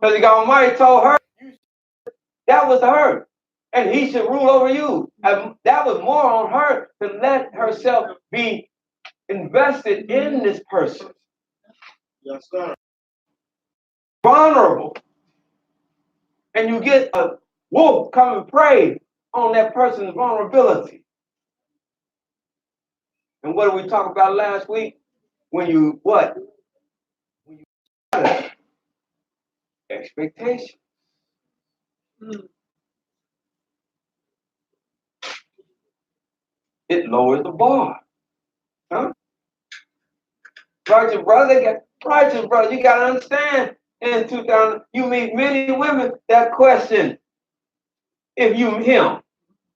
Because the Almighty told her that was her. And he should rule over you. And that was more on her to let herself be invested in this person. Yes, sir. Vulnerable. And you get a wolf come and prey on that person's vulnerability. And what did we talk about last week? When you what? When you expectation. It lowers the bar. Huh? Righteous brother, you gotta understand in 2000, you meet many women that question if you him.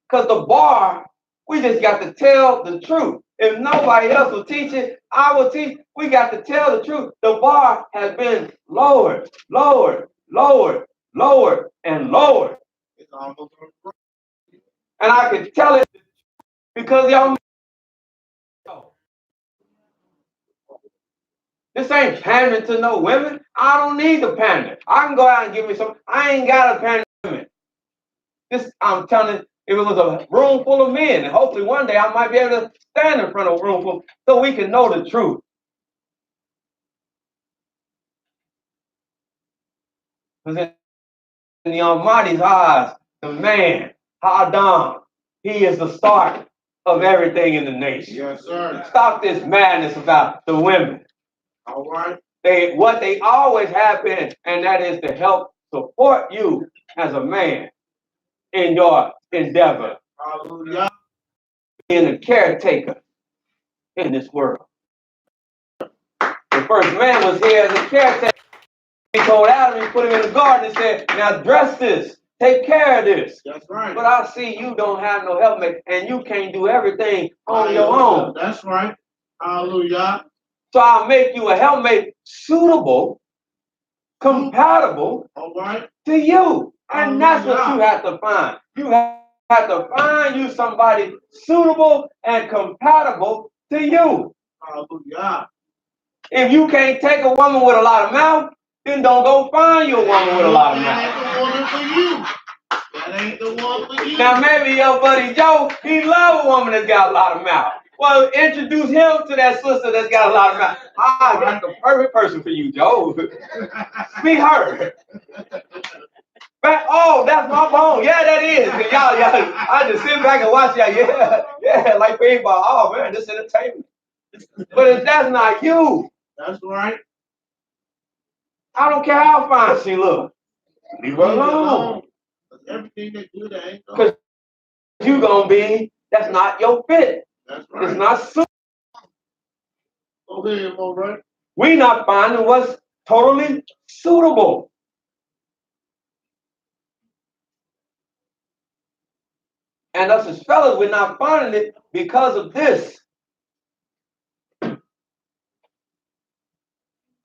Because the bar, we just got to tell the truth. If nobody else will teach it, I will teach. We got to tell the truth. The bar has been lowered, lowered, lowered, lowered, and lowered. It's almost And I can tell it because y'all. This ain't pandering to no women. I don't need to pander. I can go out and give me some. I ain't got to pander to women. This, I'm telling you, if it was a room full of men, and hopefully one day I might be able to stand in front of a room full so we can know the truth. Because in the Almighty's eyes, the man, Adam, he is the start of everything in the nation. Yes, sir. Stop this madness about the women. All right. What they always have been, and that is to help support you as a man in your endeavor, Hallelujah. being a caretaker in this world. The first man was here as a caretaker. He told Adam, he put him in the garden and said, now dress this, take care of this. That's right. But I see you don't have no helpmate and you can't do everything on your own. That's right. Hallelujah. So I'll make you a helpmate suitable, compatible All right. to you. And that's what you have to find. You have to find you somebody suitable and compatible to you. Hallelujah. If you can't take a woman with a lot of mouth, then don't go find you a woman with a lot of mouth. That ain't the woman for you. That ain't the one for you. Now maybe your buddy Joe, he love a woman that's got a lot of mouth. Well, introduce him to that sister that's got a lot of mouth. I got the perfect person for you, Joe. Meet her. Oh, that's my bone. Yeah, that is. Y'all, I just sit back and watch y'all. Yeah, like baseball. Oh man, this entertainment. But if that's not you, That's right. I don't care how fine she look. Leave her alone. Everything they do, that ain't no. Because you gonna be, that's not your fit. That's right. It's not suitable. Go ahead, all right. We not finding what's totally suitable. And us as fellas, we're not finding it because of this.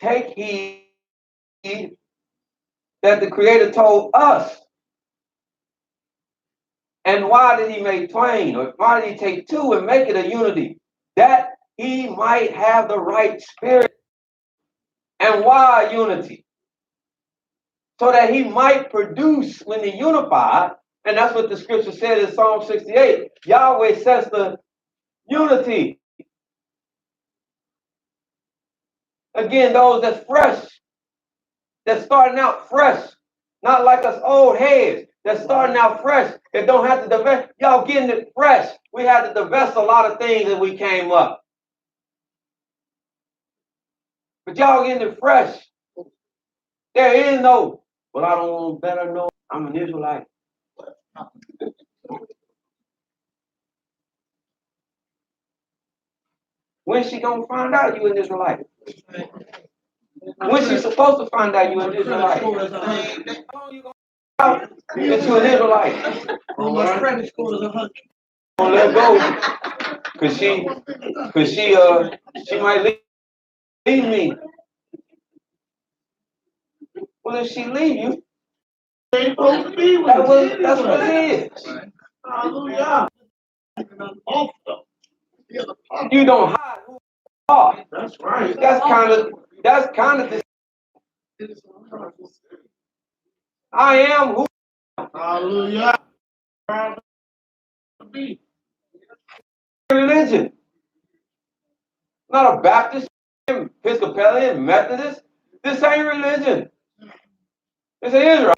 Take heed that the Creator told us. And why did he make twain? Or why did he take two and make it a unity? That he might have the right spirit. And why unity? So that he might produce when he unified. And that's what the scripture said in Psalm 68. Yahweh says the unity. Again, those that's fresh, that's starting out fresh, not like us old heads that's starting out fresh, that don't have to divest. Y'all getting it fresh. We had to divest a lot of things as we came up. But y'all getting it fresh. There is no, well, I don't better know I'm an Israelite. When's she gonna find out you an Israelite? When's she supposed to find out you an Israelite? That you an Israelite. My credit score is 100. Don't let go. Cause she might leave me. Well, if she leave you, Ain't supposed to be with that's what it is. Hallelujah. Also, You don't hide who you are. that's right. That's kind of this. I am who Hallelujah. religion. Not a Baptist, Episcopalian, Methodist. This ain't religion. It's an Israel.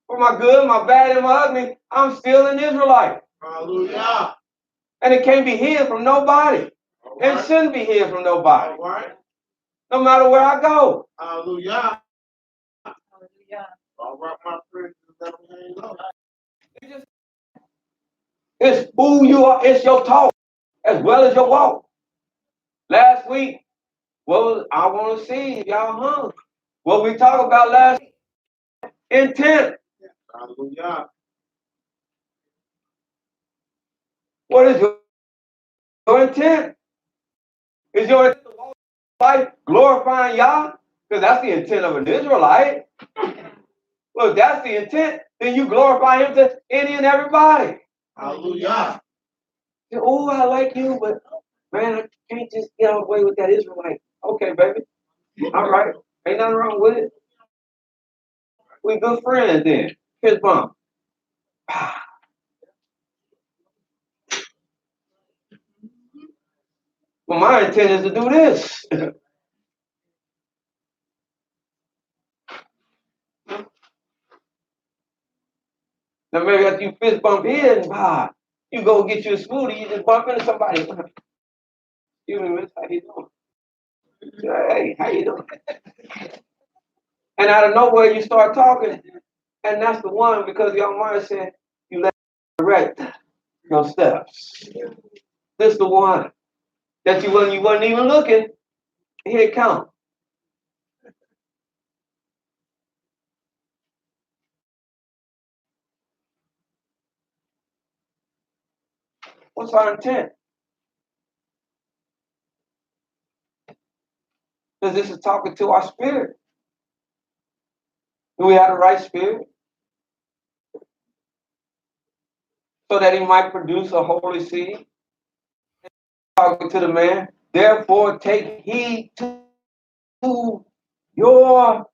For my good, my bad, and my ugly, I'm still an Israelite. Hallelujah. And it can't be hid from nobody. It shouldn't be hid from nobody. All right. No matter where I go. Hallelujah. All right, my friends. It's who you are. It's your talk as well as your walk. Last week, I want to see if y'all hung. What we talked about last week, intent. Hallelujah. What is your intent? Is your intent to walk life glorifying Yah? Because that's the intent of an Israelite. Well, if that's the intent, then you glorify him to any and everybody. Hallelujah. Oh, I like you, but man, I can't just get away with that Israelite. Okay, baby. All right. Ain't nothing wrong with it. We good friends then. Fist bump. Well, my intent is to do this. Now maybe after you fist bump here and you go get you a smoothie, you just bump into somebody. Excuse me, miss, how you doing? Hey, how you doing? And out of nowhere you start talking, and that's the one because your mind said you let direct your steps. This the one that you wasn't even looking. Here it comes. What's our intent? Because this is talking to our spirit. Do we have the right spirit? So that he might produce a holy seed. Talking to the man. Therefore, take heed to your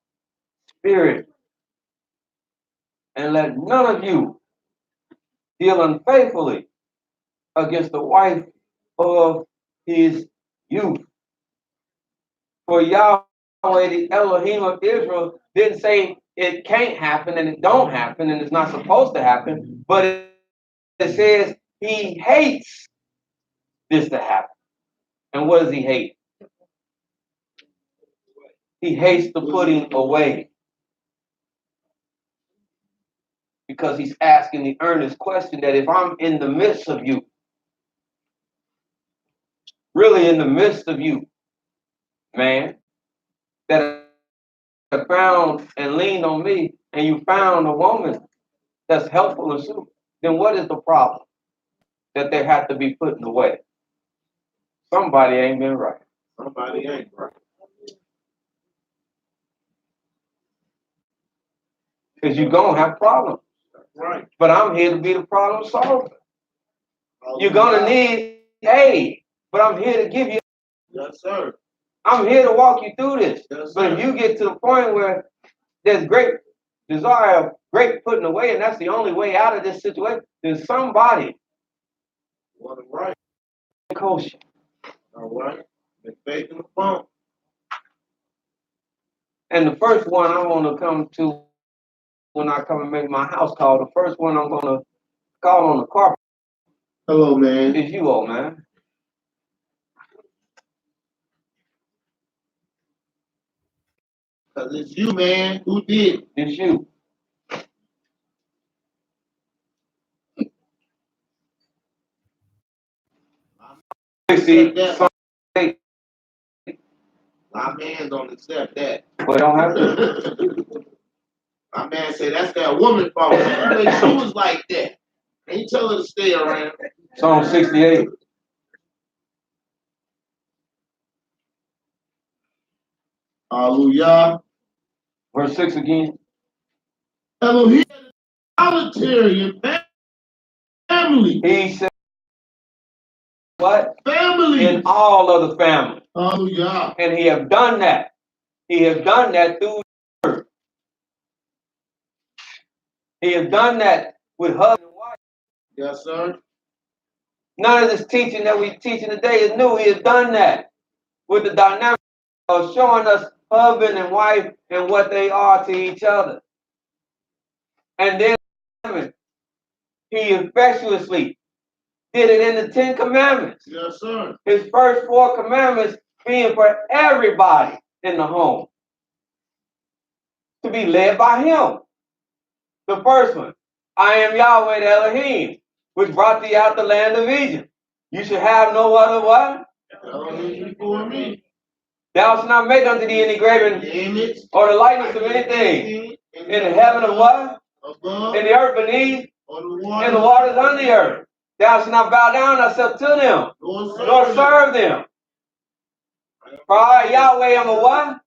spirit. And let none of you deal unfaithfully against the wife of his youth. For Yahweh, the Elohim of Israel, didn't say it can't happen and it don't happen and it's not supposed to happen, but it says he hates this to happen. And what does he hate? He hates the putting away. Because he's asking the earnest question that if I'm in the midst of you, really in the midst of you, man, that have found and leaned on me, and you found a woman that's helpful and suitable, then what is the problem that they have to be putting away? Somebody ain't been right. Somebody ain't right. Because you're going to have problems. Right. But I'm here to be the problem solver. You're going to need aid, but I'm here to give you. Yes, sir. I'm here to walk you through this. Yes, but if you get to the point where there's great desire of great putting away, and that's the only way out of this situation, then somebody What right. kosher. All right. Been faking the phone. And the first one I'm gonna come to when I come and make my house call, the first one I'm gonna call on the carpet Hello, man. is you, old man. Because it's you, man. Who did? It's you. See, some say, My man don't accept that. but don't have to. My man said that's that woman fault. Like, she was like that. And you tell her to stay around. Psalm 68. Hallelujah. Verse 6 again. Elohim, solitary and family. He said, what? Family. In all of the family. Hallelujah. And he have done that. He have done that through the word. He have done that with husband and wife. Yes, sir. None of this teaching that we teaching today is new. He has done that with the dynamic of showing us husband and wife and what they are to each other. And then he effectuously did it in the 10 Commandments. Yes, sir. His first 4 commandments being for everybody in the home to be led by him. The first one, I am Yahweh the Elohim, which brought thee out the land of Egypt. You should have no other what? Elohim before me. Thou shalt not make unto thee any graven Image. or the likeness of anything in the heaven of what? Above. In the earth beneath, On the in water. the waters under the earth. Thou shalt not bow down thyself to them, nor serve them. For I, Yahweh, am a what?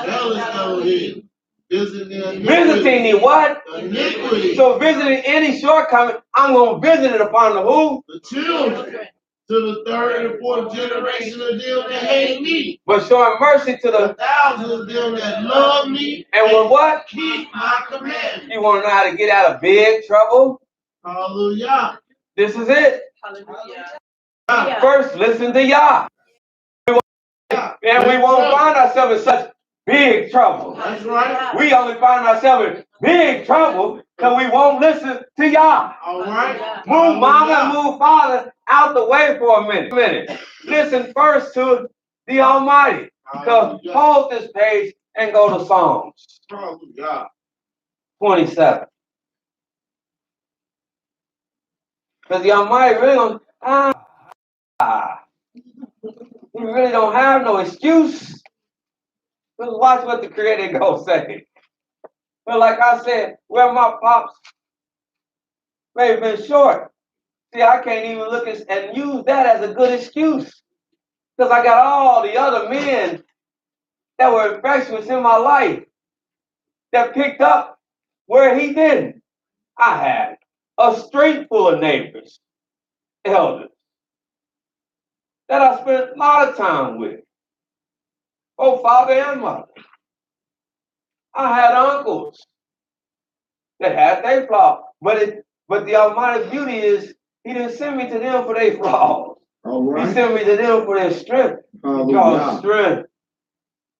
Jealous Elohim. Visiting Visiting the what? iniquity. So visiting any shortcoming, I'm going to visit it upon the who? The children. To the third and fourth generation of them that hate me. But showing mercy to the thousands of them that love me. and will what? Keep my commandments. You want to know how to get out of big trouble? Hallelujah. This is it. Hallelujah. First, listen to Yah. And we won't find ourselves in such big trouble. That's right. We only find ourselves in big trouble because we won't listen to Yah. All right. Move mama and move father out the way for a minute. Listen first to the Almighty. So hold this page and go to Psalms Hallelujah. 27. Because the Almighty really don't, we really don't have no excuse. Just watch what the Creator gonna say. But like I said, where my pops may have been short. See, I can't even look at and use that as a good excuse. Because I got all the other men that were infectious in my life that picked up where he didn't. I had a street full of neighbors, elders, that I spent a lot of time with, both father and mother. I had uncles that had their flaws, but the almighty beauty is he didn't send me to them for their flaws. All right. He sent me to them for their strength. Because strength,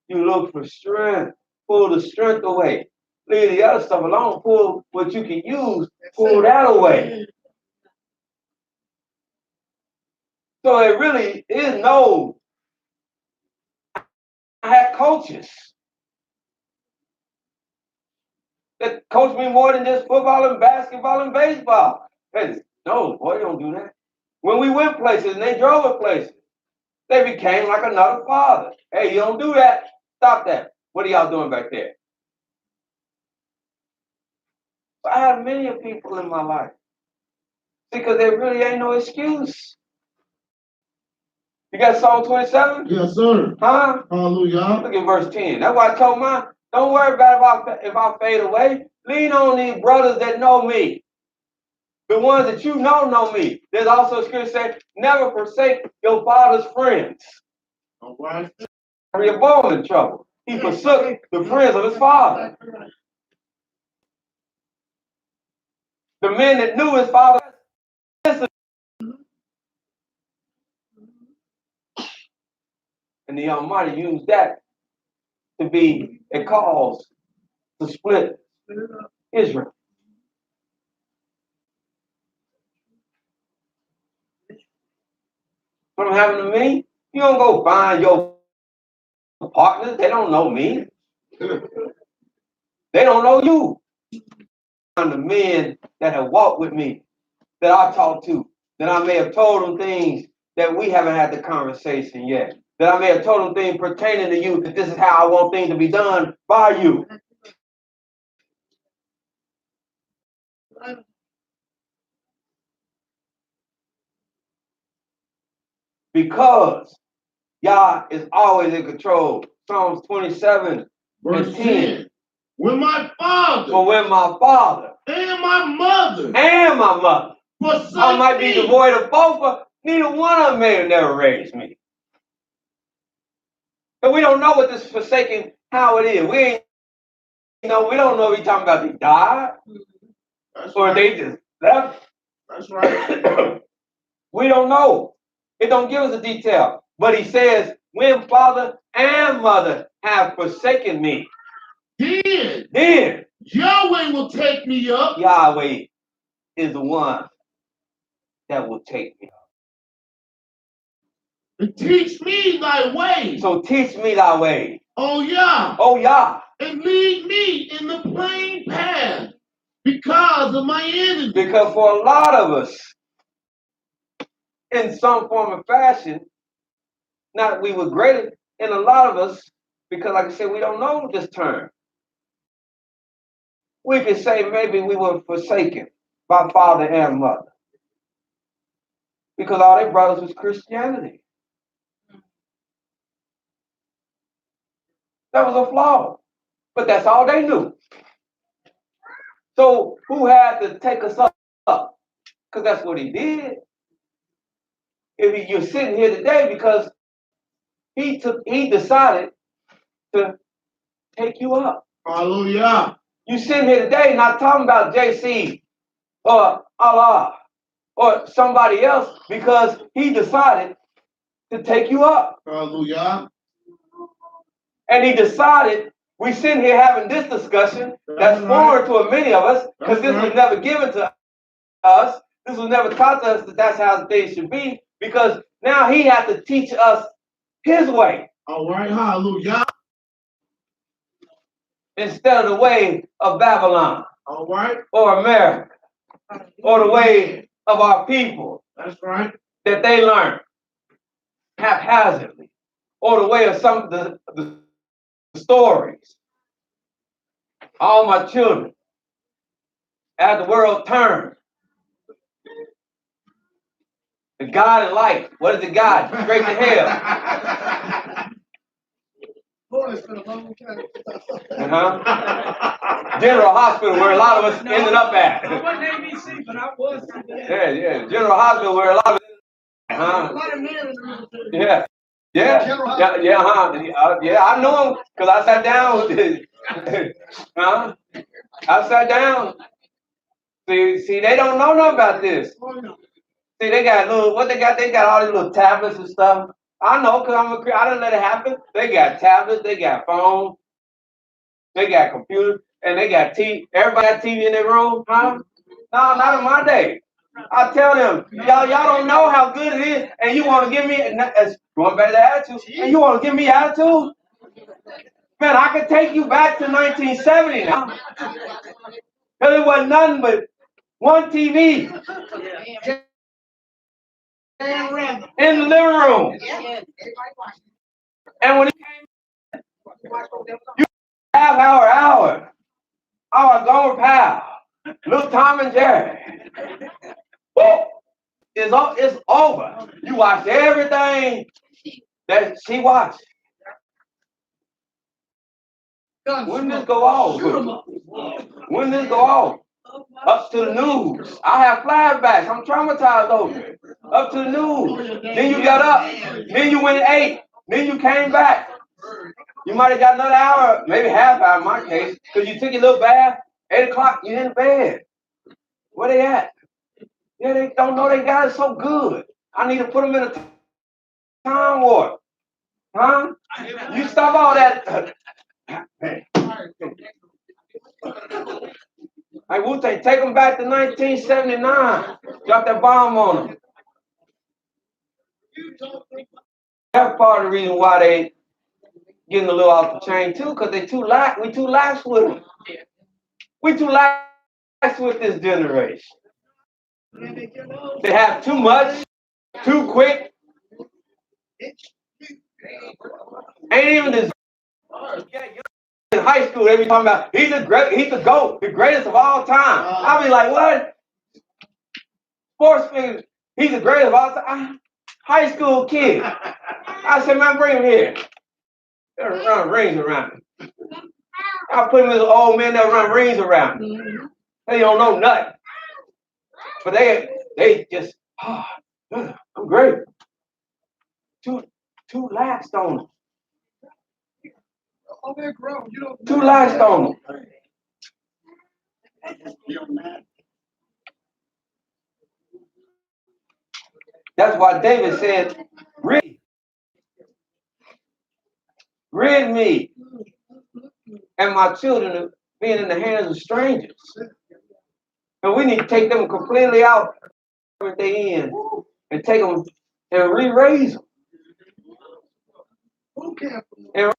you look for strength, pull the strength away. Leave the other stuff alone, pull what you can use, pull that away. So it really is no, I had coaches that coached me more than just football and basketball and baseball. Hey, no, boy, don't do that. When we went places and they drove us places, they became like another father. Hey, you don't do that. Stop that. What are y'all doing back there? So I had many people in my life. Because there really ain't no excuse. You got Psalm 27? Yes, sir. Huh? Hallelujah. Look at verse 10. That's why I told mine, don't worry about if I fade away. Lean on these brothers that know me. The ones that you know me. There's also a scripture saying, never forsake your father's friends. All right. Rehoboam in trouble. He forsook the friends of his father. The men that knew his father. And the Almighty used that to be it caused to split Israel. From having to me, you don't go find your partners. They don't know me. They don't know you. Find the men that have walked with me, that I talked to, that I may have told them things that we haven't had the conversation yet. That I may have told them things pertaining to you, that this is how I want things to be done by you. Because Yah is always in control. Psalms 27, Verse 10. 10. When my father For when my father and my mother and my mother, forsake I might be me, devoid of both, but neither one of them may have never raised me. But we don't know what this forsaking, how it is. We don't know if he's talking about they died That's or right. they just left. That's right. We don't know. It don't give us a detail. But he says, when father and mother have forsaken me, Then Yahweh will take me up Yahweh is the one that will take me up. and teach me thy way. So teach me thy way. Oh Yah, Oh Yah. and lead me in the plain path because of my enemies. Because for a lot of us, in some form or fashion, not we regret it, and a lot of us, because like I said, we don't know this term. We could say maybe we were forsaken by father and mother. Because all they brought us was Christianity. That was a flaw. But that's all they knew. So who had to take us up? Because that's what he did. You're sitting here today because he decided to take you up. Hallelujah. You sitting here today not talking about JC or Allah or somebody else because he decided to take you up. Hallelujah. And he decided, we sitting here having this discussion that's foreign to many of us because this was never given to us. This was never taught to us that that's how things should be, because now he has to teach us his way. All right, hallelujah. Instead of the way of Babylon. All right. Or America. Or the way of our people. That's right. That they learn haphazardly. Or the way of some of the stories. All my children. As the world turns. The God in life. What is the God? Straight to hell. General Hospital, where a lot of us ended up at. I wasn't ABC, but I was. Yeah. General Hospital, where a lot of Yeah. Yeah, I know him because I sat down with it. I sat down. See, they don't know nothing about this. See, they got they got all these little tablets and stuff. I know because I didn't let it happen. They got tablets, they got phones, they got computers, and they got TV. Everybody got TV in their room, huh? No, not in my day. I tell them, y'all don't know how good it is, and you want to give me, going back to attitude, and you want to give me attitude? Man, I could take you back to 1970 now. Because it wasn't nothing but one TV in the living room. And when it came, you half hour, our Gomer Pal, Little Tom and Jerry. It's over. You watched everything that she watched. When this go off? When this go off? Up to the news. I have flashbacks. I'm traumatized over it. Up to the news. Then you got up. Then you went and ate. Then you came back. You might have got another hour, maybe half hour in my case, because you took your little bath. 8 o'clock, you're in bed. Where they at? Yeah, they don't know they got it so good. I need to put them in a time warp. Huh? You stop all that Hey, Wu-Tang, take them back to 1979. Drop that bomb on them. That's part of the reason why they getting a little off the chain too, because we too lax with them. We too lax with this generation. They have too much, too quick. Ain't even this. In high school, they be talking about he's the GOAT, the greatest of all time. I be like, what? Sports figures, he's the greatest of all time. High school kid. I said, man, bring him here. They'll run rings around him. I put him as an old man that run rings around him. They don't know nothing. But they just, I'm great. Too laxed on them. Too laxed on them. That's why David said, rid me and my children of being in the hands of strangers. And we need to take them completely out of they in and take them and re-raise them. And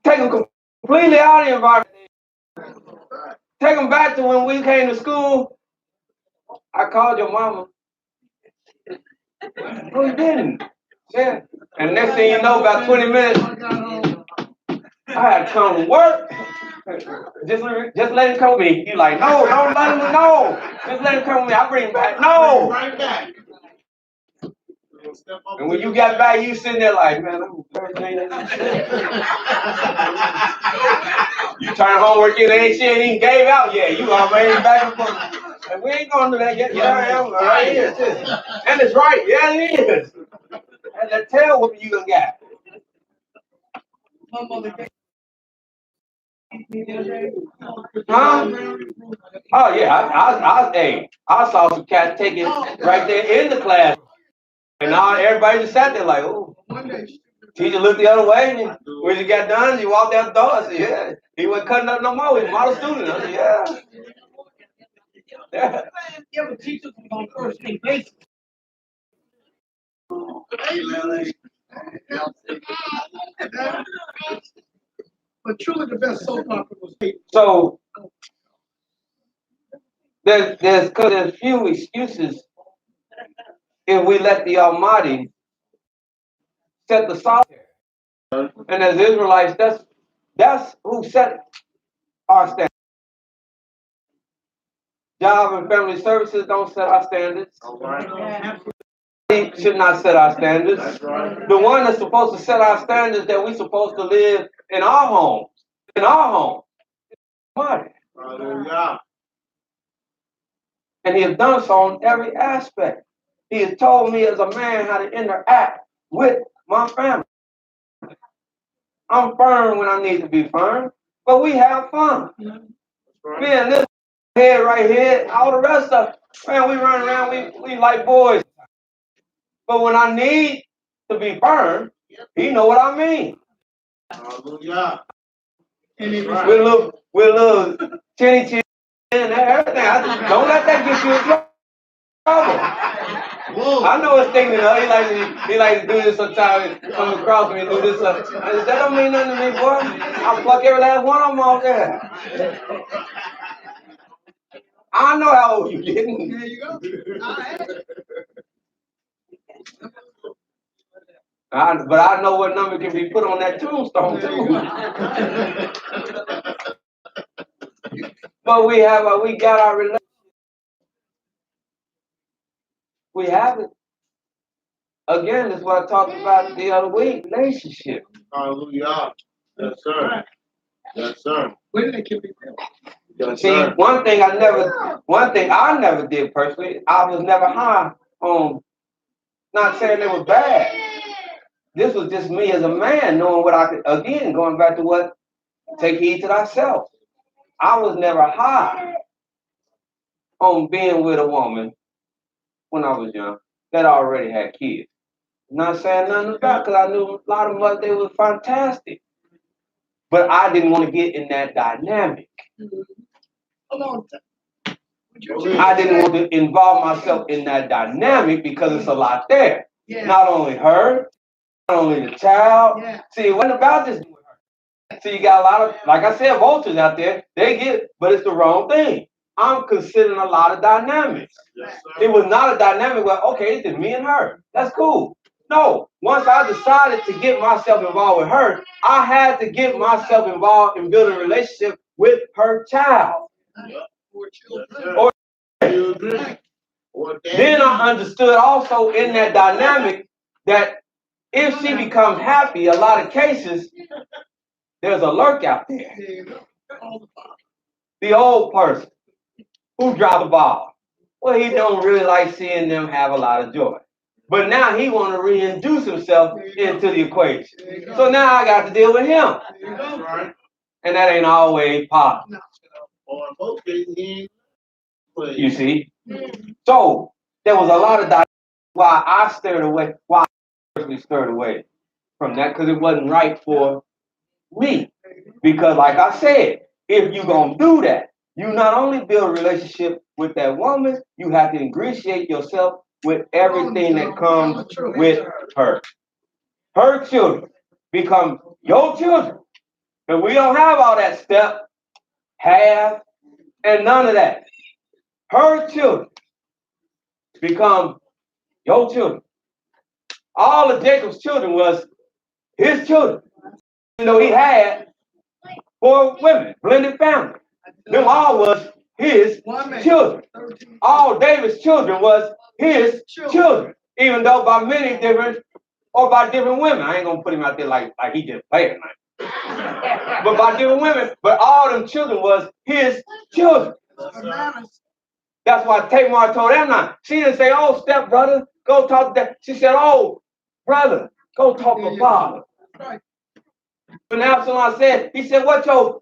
take them completely out of the environment. Take them back to when we came to school. I called your mama. No, you didn't. Yeah. And next thing you know, about 20 minutes, I had to come to work. Just let him come with me. He like, no, don't let him know. Just let him come with me. I'll bring him back. No. Right back. And when you got back, you sitting there like, man, I'm you turn homework in, ain't shit even gave out yet. You already back and forth. And we ain't gonna do that yet. Yeah, I am right here. And it's right. Yeah, it is. And the tail whooping you done got. Huh? Oh yeah, I saw some cats take it right there in the class. And now everybody just sat there like, oh. Teacher looked the other way, and when he got done, he walked out the door. I said, yeah. He wasn't cutting up no more. He was a model student. I said, yeah. Yeah. You ever teach us on first name basis? But truly the best soap opera was So there's few excuses if we let the Almighty set the solid. And as Israelites, that's who set our standards. Job and family services don't set our standards. We should not set our standards. The one that's supposed to set our standards that we're supposed to live in our homes. In our home. Hallelujah. And he has done so on every aspect. He has told me as a man how to interact with my family. I'm firm when I need to be firm, but we have fun. Man, this head right here, all the rest of man, we run around, we like boys. But when I need to be firm, he know what I mean. Hallelujah. With little chinny and everything. Don't let that get you in trouble. I know it's thinking he likes to do this sometimes. Come across me and do this. That don't mean nothing to me, boy. I'll pluck every last one of them off there. I know how old you getting. There you go. But I know what number can be put on that tombstone too. But we got our relationship. We have it. Again, that's what I talked about the other week. Relationship. Hallelujah. Yes, sir. Yes, sir. Where they can be built. Yes, See, sir. one thing I never did personally, I was never high on, not saying it was bad. This was just me as a man knowing what I could, again, going back to what, take heed to thyself. I was never high on being with a woman when I was young that already had kids. Not saying nothing about because I knew a lot of them, they were fantastic. but I didn't want to get in that dynamic. Hold on. I didn't want to involve myself in that dynamic because it's a lot there. Yeah. Not only her, not only the child. Yeah. See, it wasn't about this. See, you got a lot of, like I said, vultures out there. They get it, but it's the wrong thing. I'm considering a lot of dynamics. Yes, It sir. was not a dynamic where, okay, it's just me and her. That's cool. No, once I decided to get myself involved with her, I had to get myself involved in building a relationship with her child. For children. Or Children. Or then I understood also in that dynamic that if she becomes happy, a lot of cases, there's a lurk out there. The old person who dropped the ball. Well, he don't really like seeing them have a lot of joy. But now he want to reintroduce himself into the equation. So now I got to deal with him. That's right. And that ain't always possible, Or in most cases, he ain't playing. you see. So there was a lot of dynamics why I stirred away, why I personally stirred away from that, because it wasn't right for me. Because like I said, if you're going to do that, you not only build a relationship with that woman, you have to ingratiate yourself with everything that comes with her. Her children become your children. And we don't have all that step, have, and none of that. Her children become your children. All of Jacob's children was his children. Even though he had 4 women, blended family. Them all was his children. All David's children was his children. Even though by many different, or by different women. I ain't gonna put him out there like he just played tonight. But by different women, but all them children was his children. That's why Tamar told Amnon. She didn't say, "Oh, step brother, go talk to that." She said, "Oh, brother, go talk to father." When Absalom said, he said,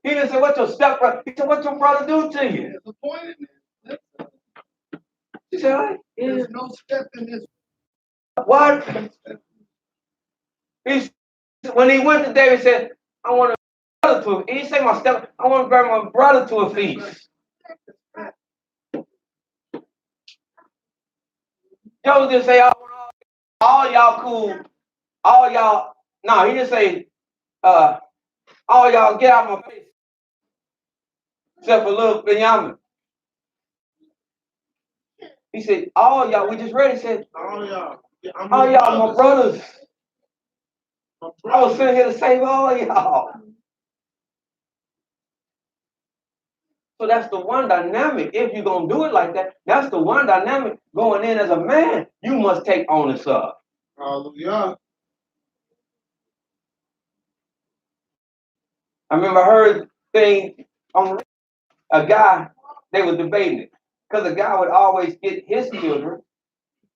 he didn't say, "What your step brother?" He said, "What your brother do to you?" She said, "What? There's no step in this. What?" When he went to David, he said, "I want to brother to." He didn't say my step. I want to bring my brother to a feast. Joe didn't say, all y'all cool. All y'all. No, he didn't say, all y'all get out my face. Except for little Benjamin. He said, all y'all, we just read, he said, All y'all. all y'all, my brothers. I was sitting here to save all y'all. So that's the one dynamic. If you're going to do it like that, that's the one dynamic going in as a man, you must take onus of. Hallelujah. I remember I heard thing on a guy, they were debating it. Because a guy would always get his children,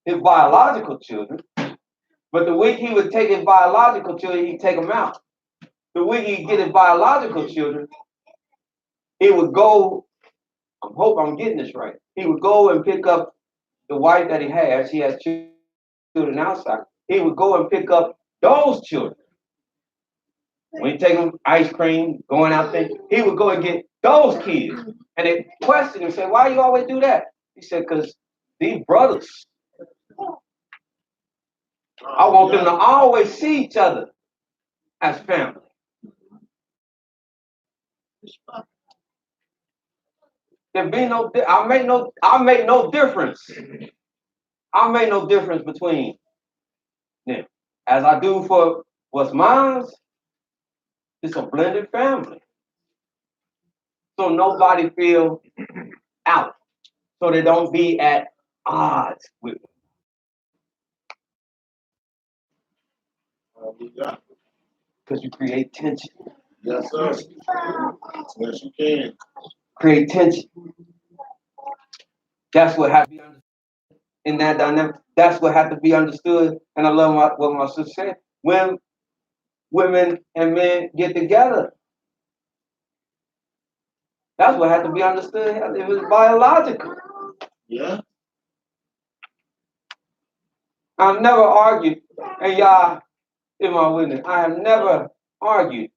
his biological children, but the week he would take his biological children, he'd take them out. The week he'd get his biological children, he would go, I hope I'm getting this right. He would go and pick up the wife that he has. He has children outside. He would go and pick up those children. When he take them ice cream, going out there, he would go and get those kids. And they questioned him, said, "Why you always do that?" He said, "Because these brothers, I want them to always see each other as family." There be no, I make no difference. I make no difference between them. As I do for what's mine, it's a blended family. So nobody feel out. So they don't be at odds with them. Hallelujah. Because you create tension. Yes, sir. Yes, you can. Create tension. That's what has to be understood in that dynamic. That's what has to be understood. And I love what my sister said. When women and men get together, that's what has to be understood. It was biological. Yeah. I've never argued, and y'all, in my witness, I have never argued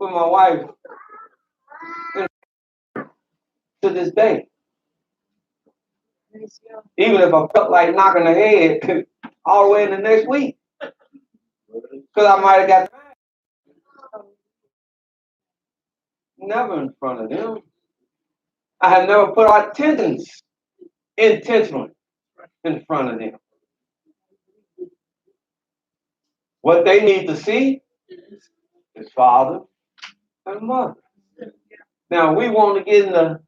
with my wife to this day. Even if I felt like knocking her head all the way in the next week. Because I might have got never in front of them. I have never put our attendance intentionally in front of them. What they need to see is father and mother. Now we want to get in the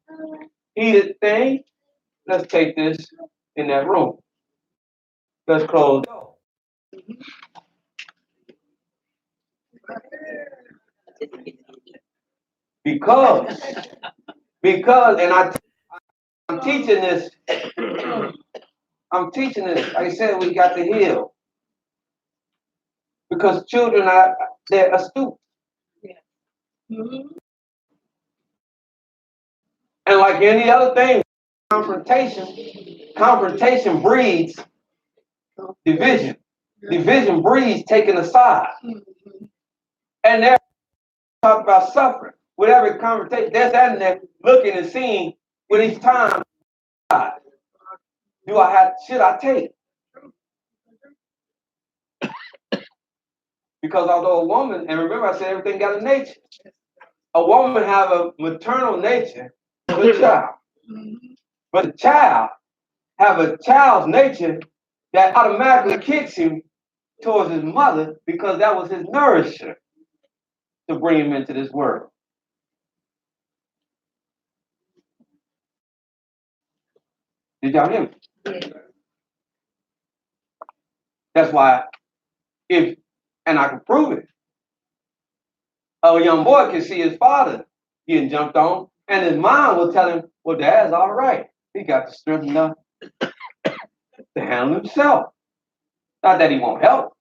heated thing. Let's take this in that room. Let's close the door. Because, and I'm teaching this. Like I said, we got to heal. Because children they're astute. And like any other thing, confrontation breeds division. Division breeds taking a side. And they're talking about suffering. With every conversation, there's that in there looking and seeing with each time, should I take? Because although a woman, and remember I said everything got a nature. A woman have a maternal nature for the child. But the child have a child's nature that automatically kicks him towards his mother because that was his nourisher to bring him into this world. Did y'all hear me? Yeah. That's why and I can prove it, a young boy can see his father getting jumped on, and his mom will tell him, well, Dad's all right. He got the strength enough to handle himself. Not that he won't help,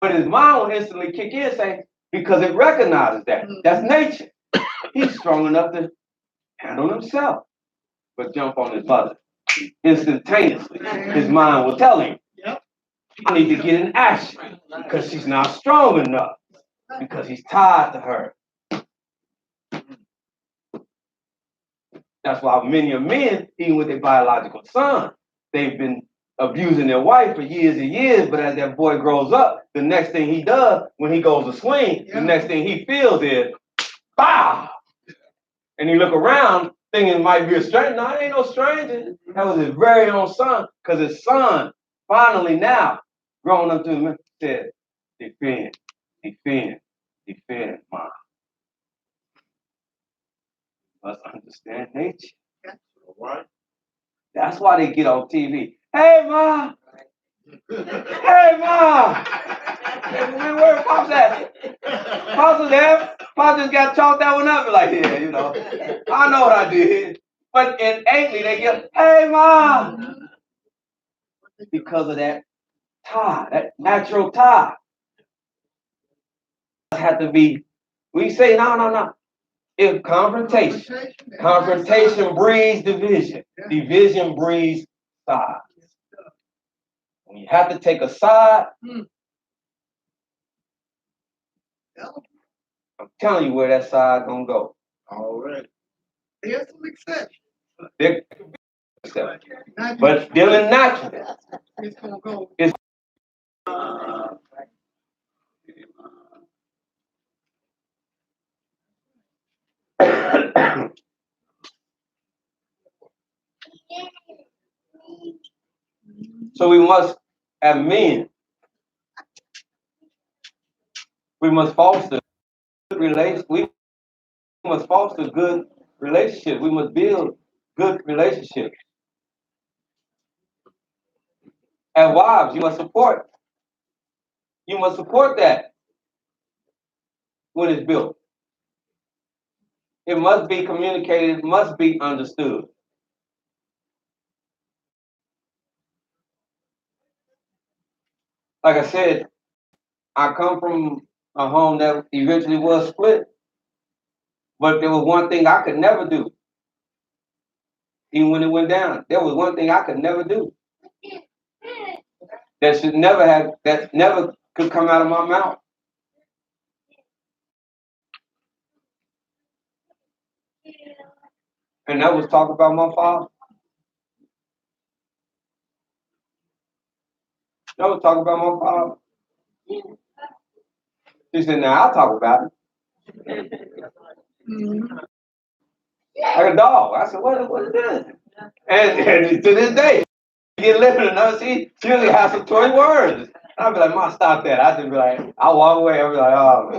but his mom will instantly kick in and say, because it recognizes that. That's nature. He's strong enough to handle himself, but jump on his mother. Instantaneously, his mind will tell him, I need to get in action because she's not strong enough, because he's tied to her. That's why many of men, even with their biological son, they've been abusing their wife for years and years, but as that boy grows up, the next thing he does when he goes to swing, the next thing he feels is, bow! And he look around thinking it might be a stranger. No, it ain't no stranger. That was his very own son, because his son finally now, grown up to him, said, defend, mom. Must understand nature. Right? That's why they get on TV. Hey, Ma! Hey, Ma! Where Pop's at? Pop's was there. Pop just got chalked that one up. Like, yeah, you know. I know what I did. But innately, they get, hey, Ma! Because of that tie, that natural tie. Have to be, we say, no. If confrontation breeds division. Division breeds side. When you have to take a side, I'm telling you where that side gonna go. All right. There's some exceptions. But dealing naturally. It's gonna go. So we must, as men, we must foster good relations. We must foster good relationships. We must build good relationships. As wives, you must support. You must support that when it's built. It must be communicated. It must be understood. Like I said, I come from a home that eventually was split. But there was one thing I could never do. Even when it went down, there was one thing I could never do. That never could come out of my mouth. And that was talking about my father. That was talking about my father. She said, now I'll talk about it. Like a dog. I said, what is that? And to this day, you get living enough, she usually has some choice words. I'll be like, Mom, stop that. I just be like, I'll walk away. I'll be like, oh.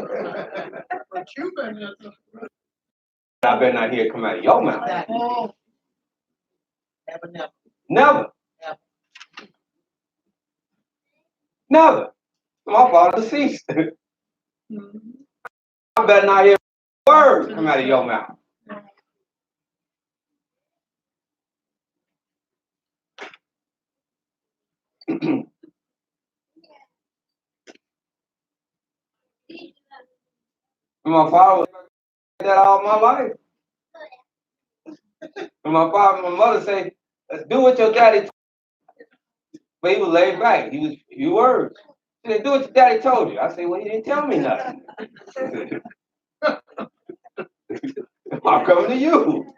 But you better I better not hear it come out of your mouth. Oh, Never. Never. Never. My father deceased. I better not hear words come out of your mouth. My father was like that all my life. And my father and my mother say, do what your daddy told you. But he was laid back. He was few words. He said, do what your daddy told you. I said, well, he didn't tell me nothing. I'm coming to you.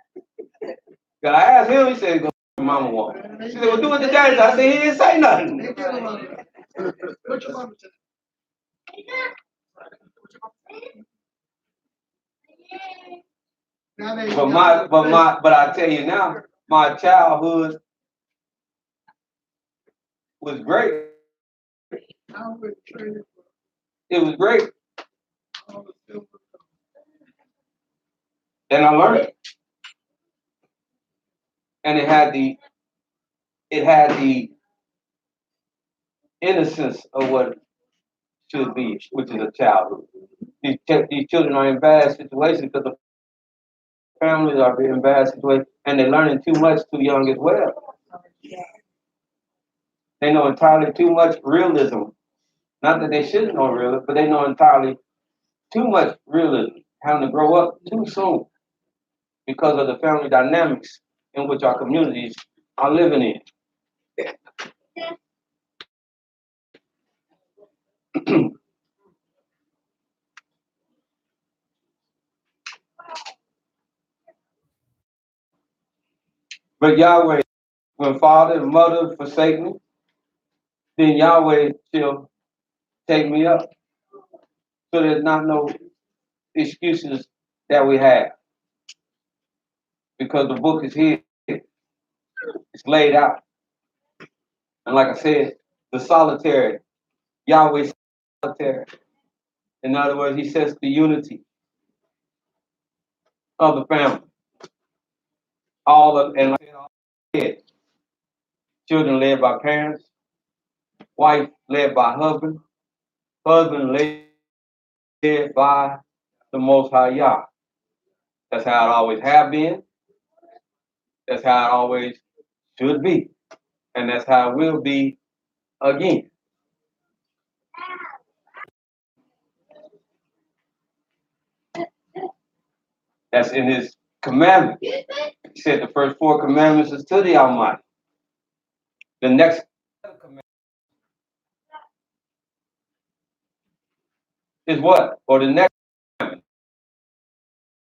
Cause I asked him, he said, go to mama walk. She said, well, do what the daddy told you. I said, he didn't say nothing. What your mama said? But I tell you now, my childhood was great. It was great. And I learned it. And it had the innocence of what it should be, which is a childhood. These children are in bad situations because the families are in bad situations, and they're learning too much too young as well. They know entirely too much realism. Not that they shouldn't know realism, but they know entirely too much realism, having to grow up too soon because of the family dynamics in which our communities are living in. But Yahweh, when father and mother forsake me, then Yahweh shall take me up. So there's not no excuses that we have. Because the book is here. It's laid out. And like I said, the solitary, Yahweh solitary. In other words, he sets the unity of the family. And like I said, children led by parents, wife led by husband, husband led by the Most High Yah. That's how it always have been. That's how it always should be. And that's how it will be again. That's in his commandments. He said the first 4 commandments is to the Almighty. The next commandment is what? Or the next commandment.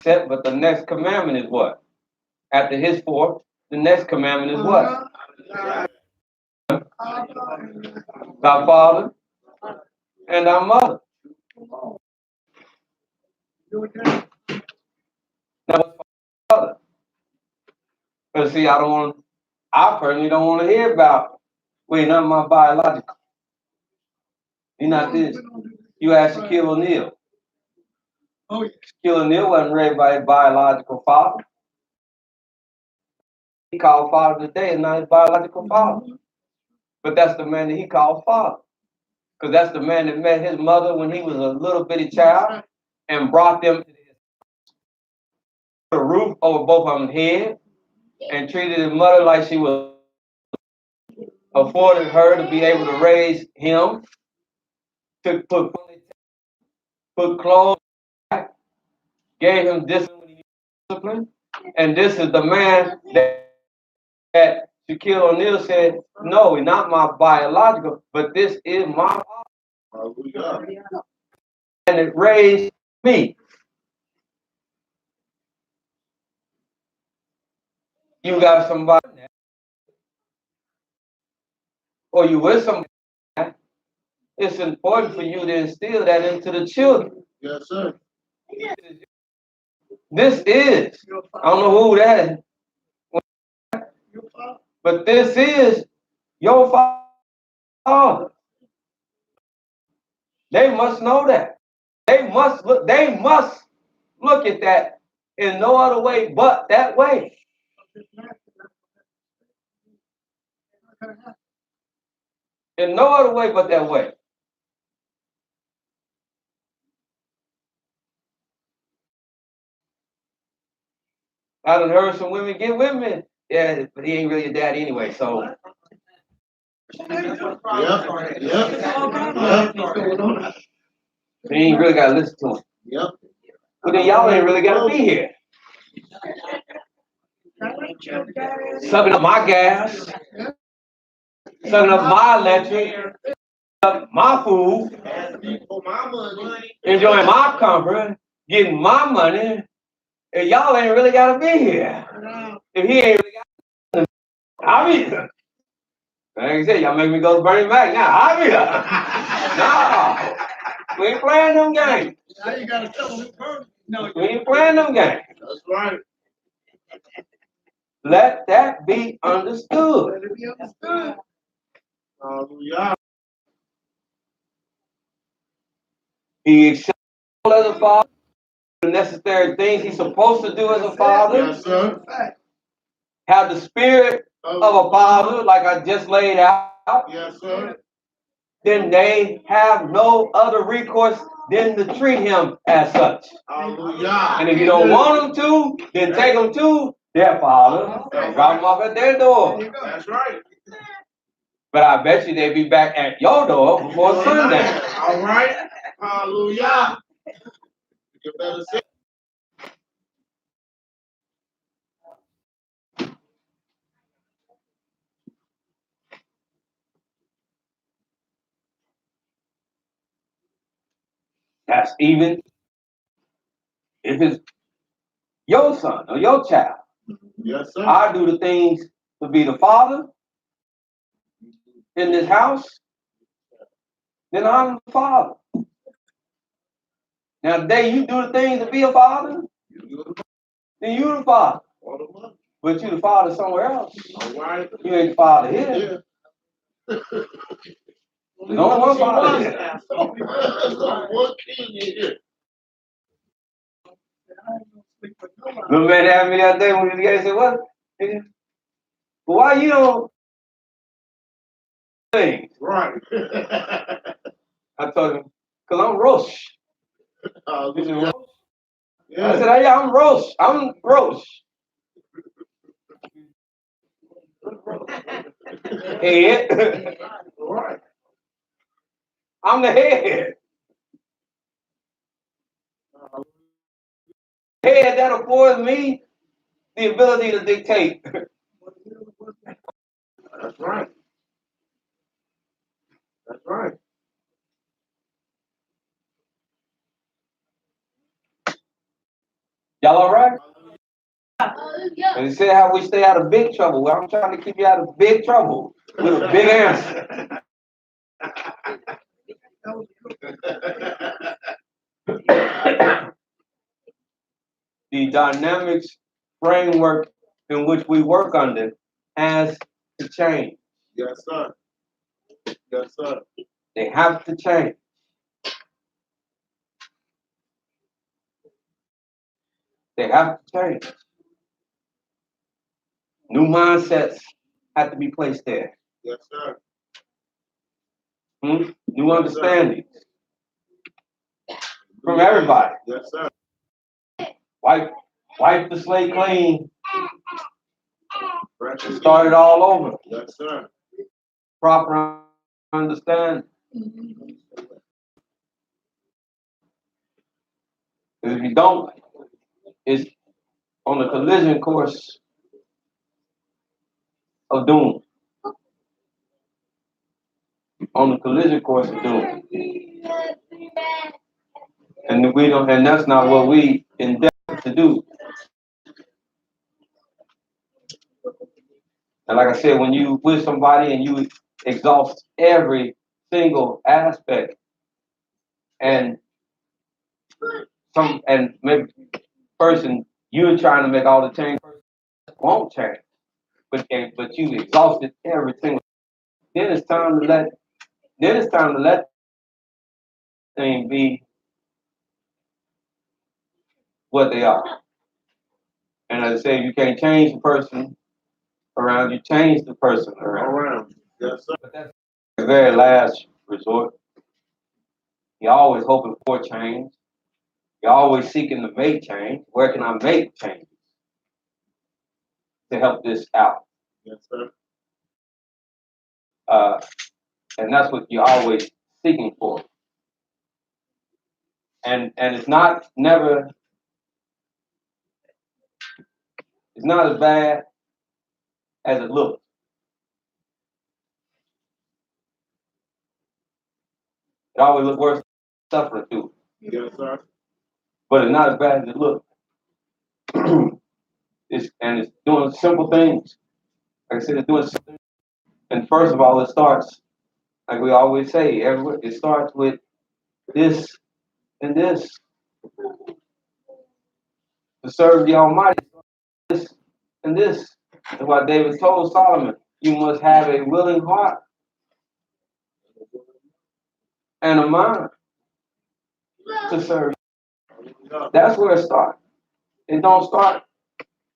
But the next commandment is what? After his 4, the next commandment is what? Thy father and thy mother. That was father. Because see, I personally don't want to hear about, wait, not my biological. You're not this. You ask Shaquille O'Neal. Oh, yeah. Shaquille O'Neal wasn't raised by his biological father. He called father today and not his biological father. But that's the man that he called father. Because that's the man that met his mother when he was a little bitty child and brought them to the roof over both of them head and treated his mother like she was afforded her to be able to raise him, to put clothes, gave him discipline. And this is the man that Shaquille O'Neal said, no, not my biological, but this is my father. And it raised me. you got somebody, or you with somebody, it's important for you to instill that into the children. Yes, sir. This is, I don't know who that is, but this is your father. They must know that. They must look at that in no other way but that way. In no other way but that way. I done heard some women get with me. Yeah, but he ain't really your dad anyway, so. Yep. He ain't really got to listen to him. Yep. But then y'all ain't really got to be here. Sucking up my gas, sucking up my electric, sucking up my food, For my money. enjoying my comfort, getting my money, and y'all ain't really got to be here. If he ain't really got to, I'll be here. Like I said, y'all make me go to Bernie Mac now. I'll be here. No, we ain't playing them games. Now you gotta tell them first. No, We ain't playing them games. That's right. Let that be understood. let it be understood. Hallelujah. He excels as a father, the necessary things he's supposed to do as a father. Yes, sir. Have the spirit of a father, like I just laid out. Yes, sir. Then they have no other recourse than to treat him as such. Hallelujah. And if you don't want them to, then take them to their father and drop them off at their door. That's right. But I bet you they'll be back at your door before sundown. All right. Hallelujah. You better say. That's even if it's your son or your child. Yes, sir. I do the things to be the father in this house, then I'm the father. Now, the day you do the things to be a father, then you the father. But you the father somewhere else. All right. You ain't the father here. Yeah. There's only one father here. One king in here. Little man asked me the other day when we together, he said, what? Nigga, why you don't things? Right. I told him, because I'm Rosh. He said, Hallelujah. Rosh? Yeah. I said, oh, yeah, I'm Rosh. I'm Rosh. Head. All right. I'm the head. Head that affords me the ability to dictate. That's right. That's right. Y'all all right? Hallelujah. And he said how we stay out of big trouble. Well, I'm trying to keep you out of big trouble with a big answer. The dynamics framework in which we work under has to change. Yes, sir. Yes, sir. They have to change. They have to change. New mindsets have to be placed there. Yes, sir. New understandings from everybody. Yes, sir. Wipe the slate clean. Fresh again. Start it all over. Yes, sir. Proper understanding. If you don't, it's on the collision course of doom. On the collision course of doom. And we don't, and that's not what we endeavor to do. like I said, when you with somebody and you exhaust every single aspect, and maybe person you're trying to make all the change won't change, but you exhausted every single. Then it's time to let things be what they are. And as I say, you can't change the person around you, change the person around. Yes, sir. But that's the very last resort. You're always hoping for change. You're always seeking to make change. Where can I make changes to help this out? Yes, sir. And that's what you're always seeking for. And it's not as bad as it looks. It always looks worse than suffering through. Yes, sir. But it's not as bad as it looks. It's doing simple things. Like I said, it's doing simple things. And first of all, it starts, like we always say, it starts with this and this. To serve the Almighty, this and this. That's why David told Solomon, you must have a willing heart and a mind to serve. That's where it starts. It don't start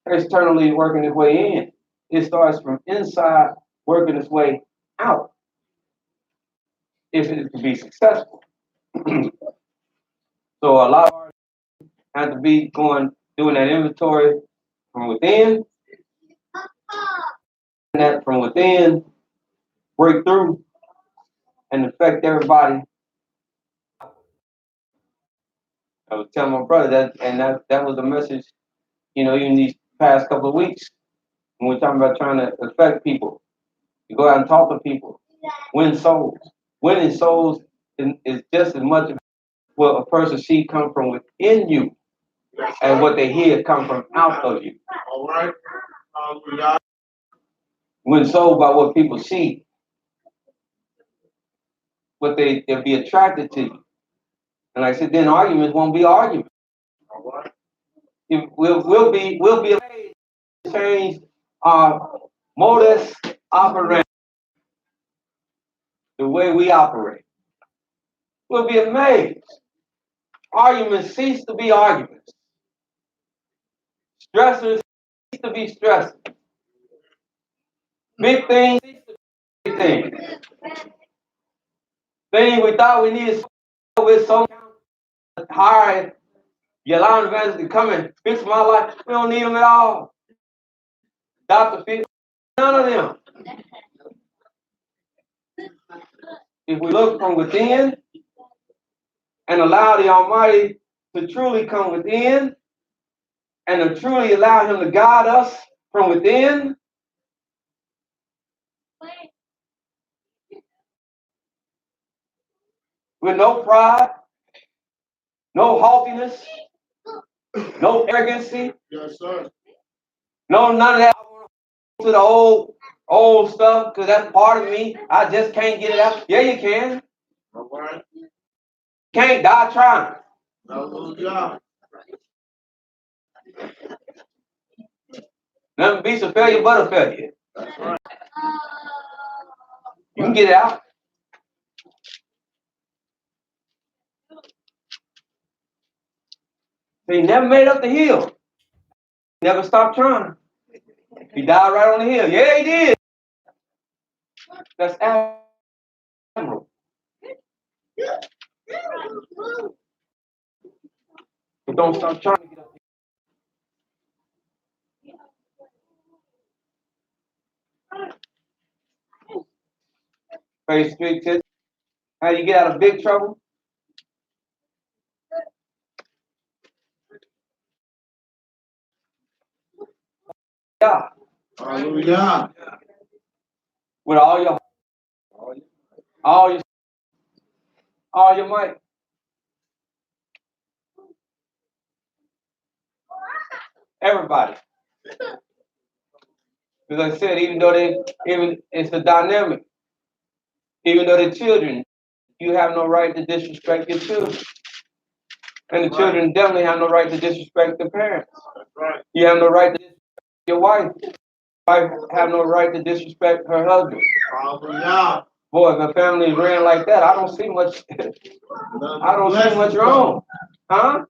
externally working its way in. It starts from inside working its way out. If it is to be successful. So a lot of artists have to be doing that inventory from within, and that from within break through and affect everybody. I was telling my brother that was the message, even these past couple of weeks when we're talking about trying to affect people. You go out and talk to people, win souls. Winning souls is just as much what a person sees come from within you as what they hear come from out of you. All right. Hallelujah. Win souls by what people see, what they'll be attracted to you. And like I said, then arguments won't be arguments. All right. We'll be amazed to change our modus operandi, the way we operate. We'll be amazed. Arguments cease to be arguments. Stressors cease to be stressors. Big things cease to be big things. Things we thought we needed with so hard. Yolanda Evangelist to come and fix my life. We don't need them at all. Dr. Fix, none of them. If we look from within and allow the Almighty to truly come within and to truly allow Him to guide us from within, with no pride, no haughtiness, no arrogancy, Yes, sir. no none of that. To the old stuff because that's part of me. I just can't get it out. Yeah, you can. All right. Can't die trying. Hallelujah. Nothing beats a failure but a failure. That's right. You can get it out. He never made up the hill. Never stopped trying. He died right on the hill. Yeah, he did. That's admirable. But don't stop trying to get up. Phase 3 tips. How you get out of big trouble? Yeah. Hallelujah. With all your might. Everybody. Because I said, it's a dynamic. Even though they're children, you have no right to disrespect your children. And the children definitely have no right to disrespect their parents. Right. You have no right to disrespect your wife. Wife have no right to disrespect her husband. Hallelujah. Boy, if a family is ran like that, I don't see much. I don't see much wrong, huh?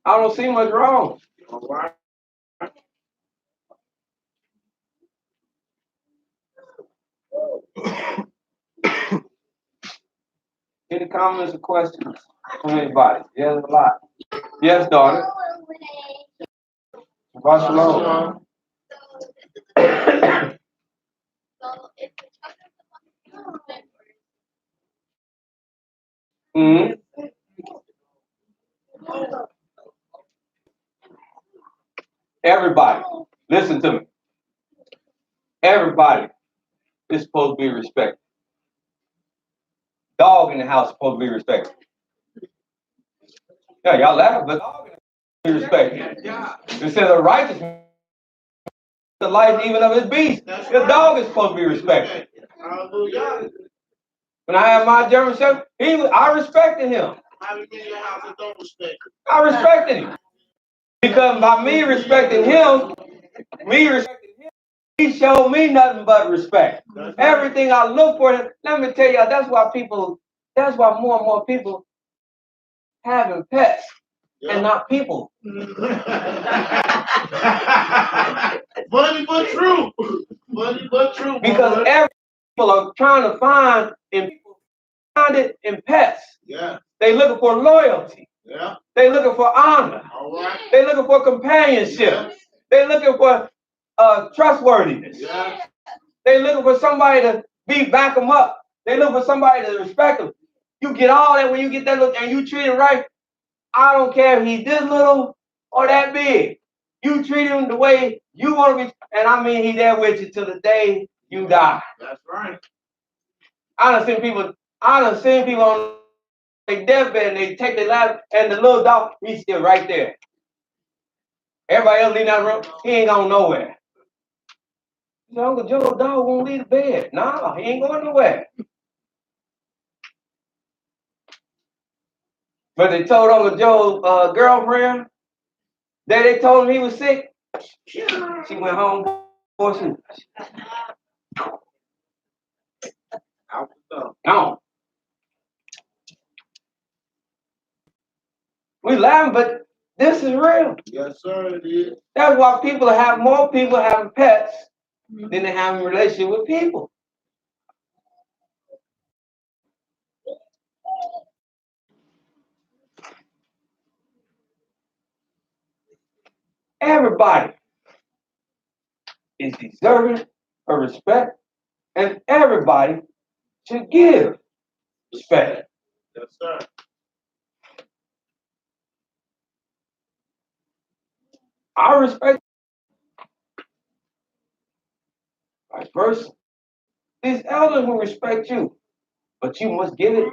I don't see much wrong. All right. Any comments or questions from anybody? Yes, a lot. Yes, daughter. Shabbat shalom. Hmm. Everybody, listen to me. Everybody is supposed to be respected. Dog in the house is supposed to be respected. Yeah, y'all laugh, but dog in the house is supposed to be respected. It says a righteous man, the life even of his beast. The dog is supposed to be respected. Hallelujah. When I had my German Shepherd, I respected him. How many in your house that don't respect you? I respected him. Because by me respecting him, he showed me nothing but respect. Everything I look for, let me tell y'all, that's why more and more people having pets and not people. Funny but true. Funny but true. Because every people are trying to find it in pets. Yeah. They looking for loyalty. Yeah. They looking for honor. All right. They looking for companionship. Yeah. They looking for trustworthiness. Yeah. They looking for somebody to back them up. They looking for somebody to respect them. You get all that when you get that look and you treat him right. I don't care if he's this little or that big. You treat him the way you want to be, and I mean he there with you till the day you die. That's right. I done seen people on their deathbed and they take their last and the little dog, he's still right there. Everybody else leaving that room, he ain't going nowhere. Uncle Joe's dog won't leave the bed. No, he ain't going nowhere. But they told Uncle Joe's girlfriend that they told him he was sick. She went home for she gone. We laughing, but this is real. Yes, sir, it is. That's why more people having pets than they have a relationship with people. Everybody is deserving of respect, and everybody should give respect. Yes, sir. I respect vice versa. These elders will respect you, but you must give it.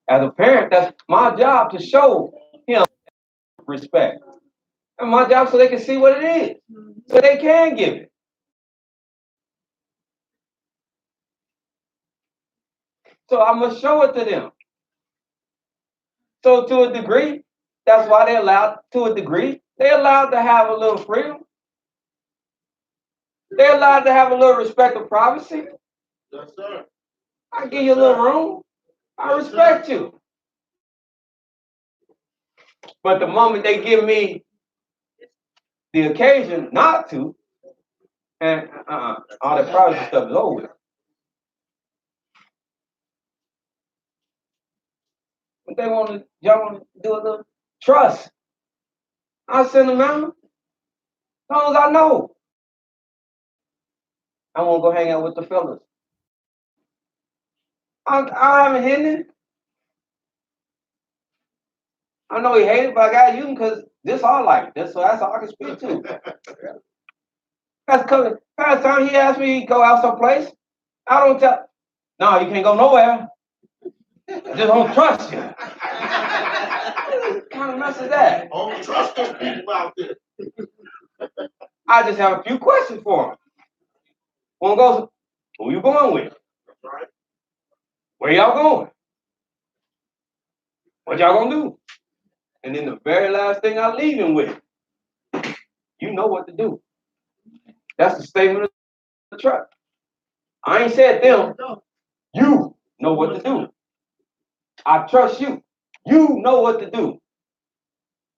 As a parent, that's my job to show him respect. And my job so they can see what it is. So they can give it. So I must show it to them. So to a degree, that's why they're allowed to have a little freedom. They're allowed to have a little respect of privacy. Yes, sir. I give you a little room. I respect you. But the moment they give me the occasion not to, and all that privacy stuff is over with. But y'all want to do a little trust. I send them out. As long as I know. I won't go hang out with the fellas. I haven't hidden it. I know he hated, but I got you because this all like this, so that's all I can speak to. That's coming. Last time he asked me to go out someplace, I don't tell. No, you can't go nowhere. I just don't trust you. What kind of mess is that? Don't trust those people out there. I just have a few questions for him. One goes, who you going with? That's right. Where y'all going? What y'all gonna do? And then the very last thing I leave him with, you know what to do. That's the statement of the trust. I ain't said them. You know what to do. I trust you. You know what to do.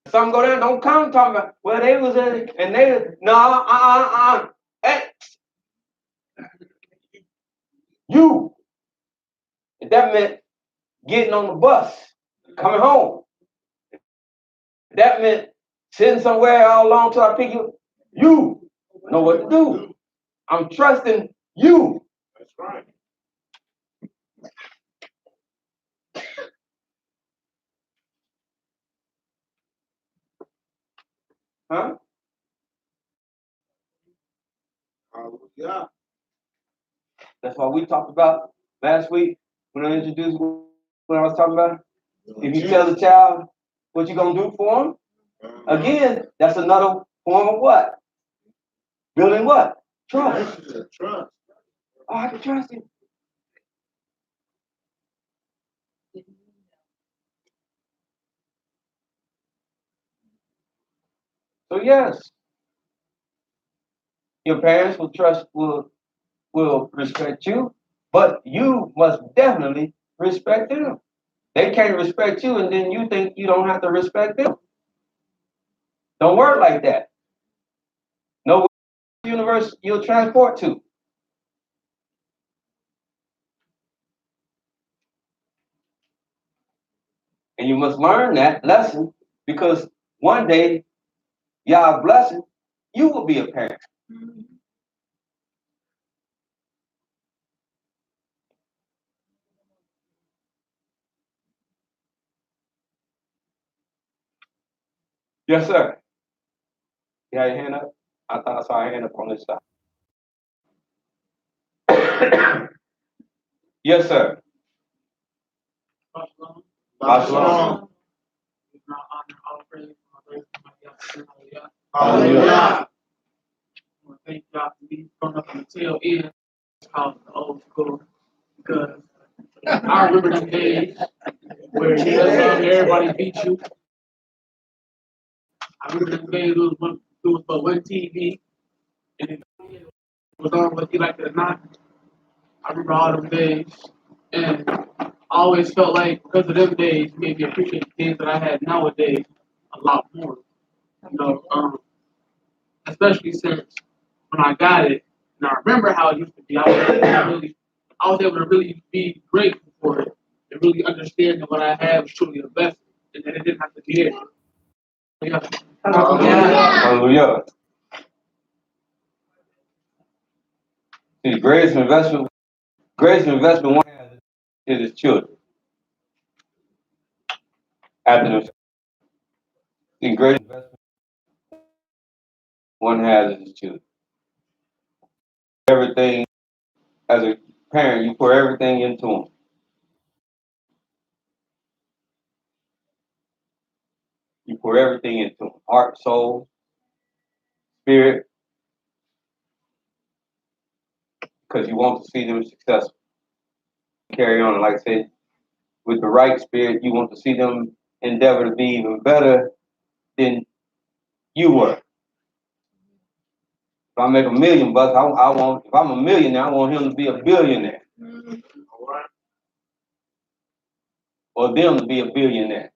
Some go down, don't come talking about, well, they was in, and they, no, Hey, you. If that meant getting on the bus, coming home. If that meant sitting somewhere all along till I pick you. You know what to do. I'm trusting you. That's right. Huh? Hallelujah. That's what we talked about last week when I introduced what I was talking about. If you tell the child what you're gonna do for him, again, that's another form of what? Building what? Trust. Trust. Oh, I can trust him. So yes, your parents will respect you, but you must definitely respect them. They can't respect you, and then you think you don't have to respect them. Don't work like that. No universe you'll transport to. And you must learn that lesson because one day, Yah blessing, you will be a parent. Yes, sir. You have your hand up? I thought I saw a hand up on this side. Yes, sir. Shalom. Hallelujah. Thank God for me coming up on the tail end. It's called the old school because I remember the days where everybody beat you. I remember the days it was but one TV and it was on whether you like it or not. I remember all them days and I always felt like because of them days made me appreciate the things that I had nowadays a lot more. You know, especially since when I got it, and I remember how it used to be, I was able to really be grateful for it and really understand that what I had was truly a blessing and that it didn't have to be there. Yeah. Hallelujah. See, greatest investment one has is his children. After them, the greatest investment one has is his children. Everything, as a parent, you pour everything into them. You pour everything into them. Heart, soul, spirit, because you want to see them successful. Carry on, like I said, with the right spirit, you want to see them endeavor to be even better than you were. If I make $1 million, I want, if I'm a millionaire, I want him to be a billionaire. All right. Or them to be a billionaire.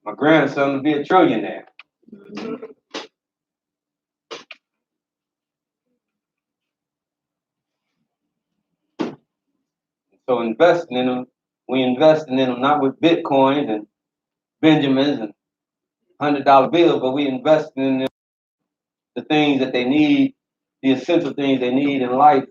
My grandson to be a trillionaire. So investing in them, we investing in them not with Bitcoins and Benjamins and $100 bills, but we investing in them, the things that they need, the essential things they need in life.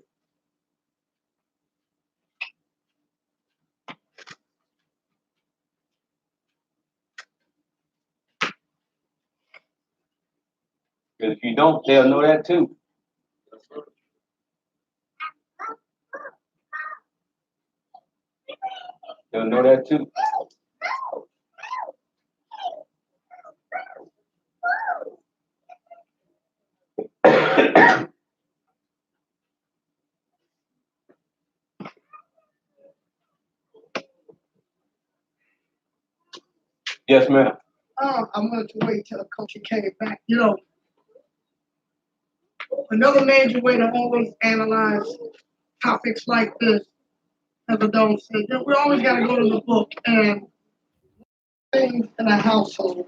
Because if you don't, they'll know that too. They'll know that too. Yes, ma'am. I wanted to wait till Coach came back. You know, another major way to always analyze topics like this, as adults say, that we always got to go to the book and things in a household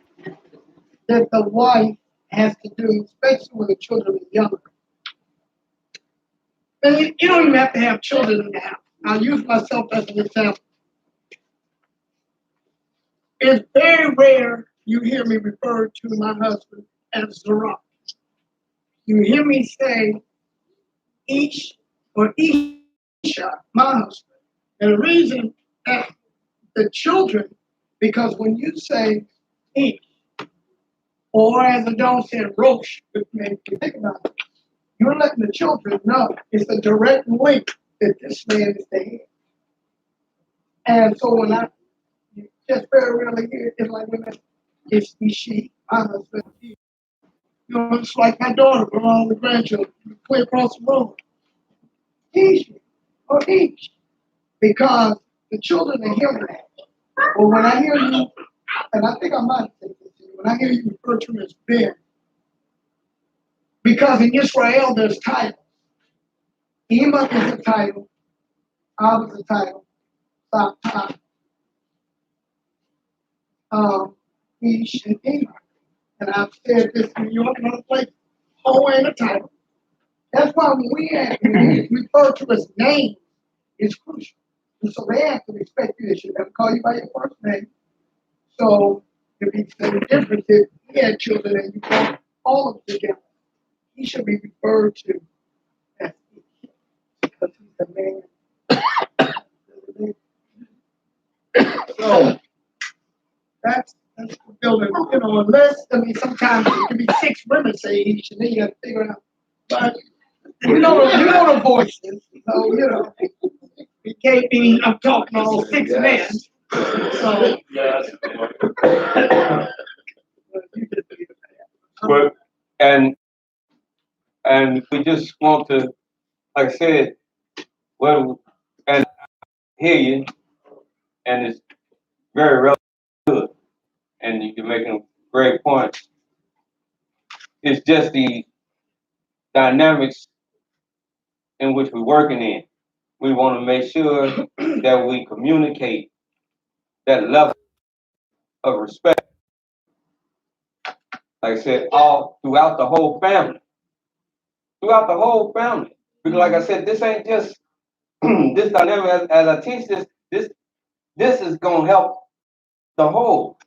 that the wife has to do, especially when the children are younger. And you don't even have to have children in the house. I'll use myself as an example. It's very rare you hear me refer to my husband as Zara. You hear me say Ish or Isha, my husband. And the reason that the children, because when you say Ish, or as Adon said, Rosh, which makes you think about it, you're letting the children know it's a direct link that this man is the head. And so when I you just very rarely hear it's like when it's she, my husband, he. You know, it's like my daughter around the grandchildren, play across the road. He's or each. Because the children are hearing that. But when I hear you, and I think I might say this to you, when I hear you refer to him as Ben, because in Israel there's titles. Ema is a title, Ab is a title, Satan, Ish, and Ema. And I've said this in New York and other places. Ho ain't a title. That's why when we refer to as names, it's crucial. And so they have to respect you. They should never call you by your first name. So if the difference is he had children and you brought all of them together, he should be referred to as Ish because he's the man. So that's the building, you know, unless, I mean, sometimes it can be 6 women say Ish, and then you have to figure it out. But you know the voices, so you know, it can't be I'm talking all 6 men. So But and we just want to, like I said, well, and hear you, and it's very relevant, good, and you're making a great point. It's just the dynamics in which we're working in. We want to make sure that we communicate that level of respect, like I said, all throughout the whole family. Throughout the whole family. Because like I said, this ain't just this dynamic as I teach this is gonna help the whole.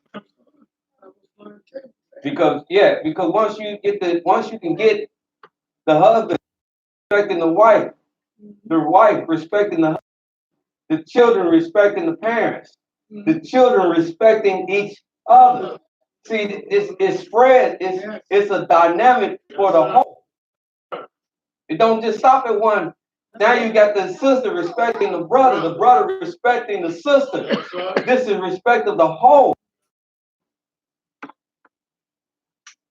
Because once you can get the husband respecting the wife respecting the children respecting the parents, the children respecting each other. See, it's spread, it's a dynamic for the whole. It don't just stop at one. Now you got the sister respecting the brother respecting the sister. This is respect of the whole.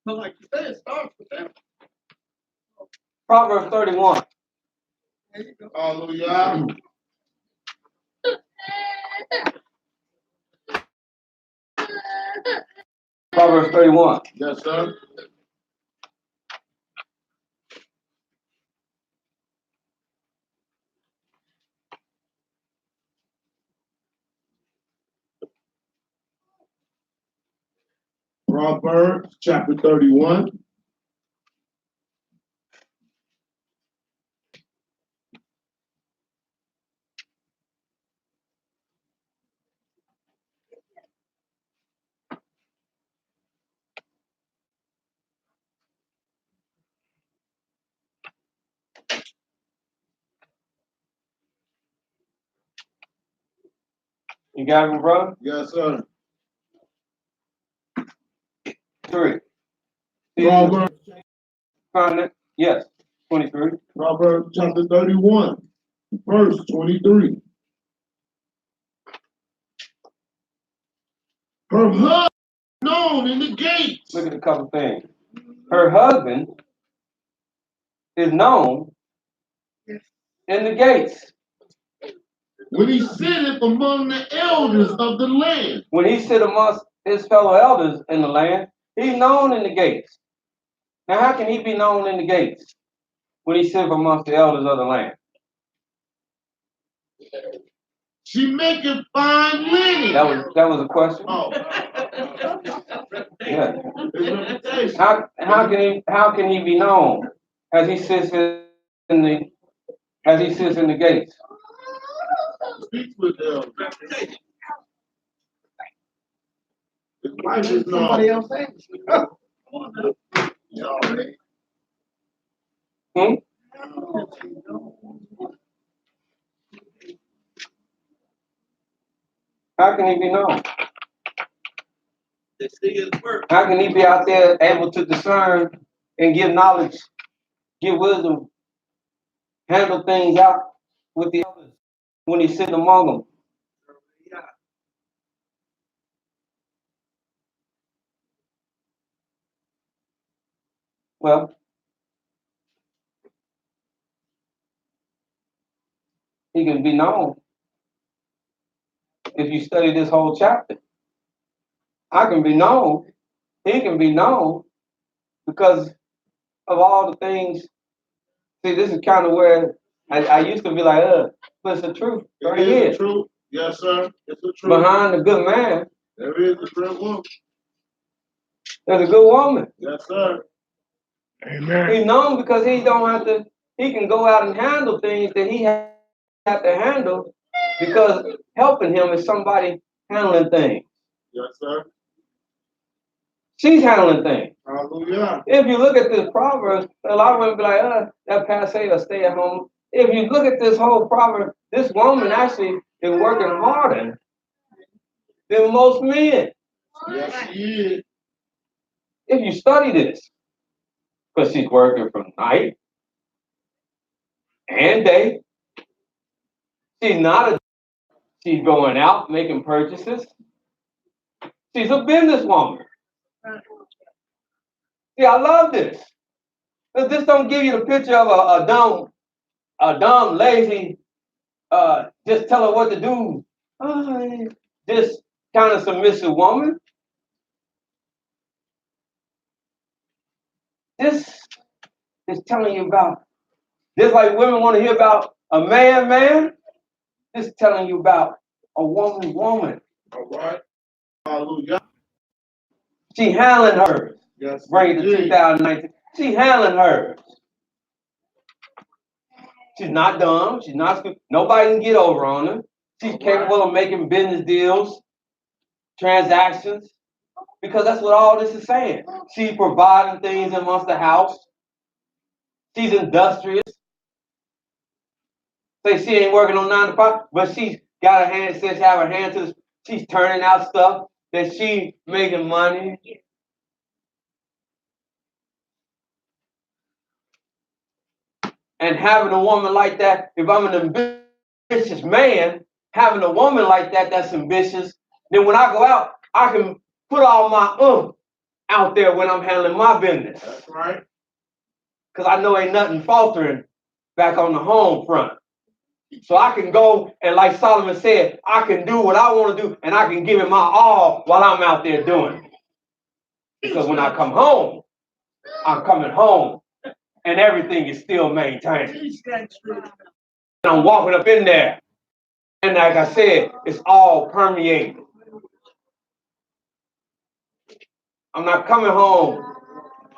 But like you said, it starts with that. Proverbs 31. There you go. Hallelujah. Proverbs 31. Yes, sir. Proverbs chapter 31. You got it, brother? Yes, sir. 3. Proverbs Find it? Yes. 23. Proverbs chapter 31, verse 23. Her husband known in the gates. Look at a couple things. Her husband is known in the gates. When he sitteth among the elders of the land. When he sit amongst his fellow elders in the land, he's known in the gates. Now, how can he be known in the gates when he sits amongst the elders of the land? She maketh fine linen. That was a question. Oh. Yeah. His reputation. How can he be known as he sits in the gates? Speaks with them. His wife is known. Somebody else say it. Y'all ready? Hmm? How can he be known? How can he be out there able to discern and give knowledge, give wisdom, handle things out with the others when he's sitting among them? Well, he can be known if you study this whole chapter. I can be known. He can be known because of all the things. See, this is kind of where I used to be like, but it's the truth right It here. is the truth. Yes, sir. It's the truth. Behind the good man, There is a good woman. there's a good woman. Yes, sir. Amen. He's known because he don't have to, he can go out and handle things that he have to handle because helping him is somebody handling things. Yes, sir. She's handling things. Hallelujah. If you look at this Proverbs, a lot of women be like, that passe or stay at home. If you look at this whole proverb, this woman actually is working harder than most men. Yes, she is. If you study this, because she's working from night and day. She's going out making purchases. She's a businesswoman. See, I love this. But this don't give you the picture of a dumb, lazy, just tell her what to do. Just kind of submissive woman. This is telling you about, just like women want to hear about a man, this is telling you about a woman. All right. Hallelujah. She handling hers. Yes. Bring it to 2019. She handling hers. She's not dumb. She's not stupid. Nobody can get over on her. She's capable of making business deals, transactions, because that's what all this is saying. She's providing things amongst the house. She's industrious. Say she ain't working on 9 to 5, but she's got her hand, says have her hand to the, she's turning out stuff that she making money. And having a woman like that, if I'm an ambitious man, having a woman like that that's ambitious, then when I go out, I can put all my out there when I'm handling my business. That's right. Because I know ain't nothing faltering back on the home front. So I can go and like Solomon said, I can do what I want to do and I can give it my all while I'm out there doing it. Because when I come home, I'm coming home and everything is still maintained. And I'm walking up in there. And like I said, it's all permeated. I'm not coming home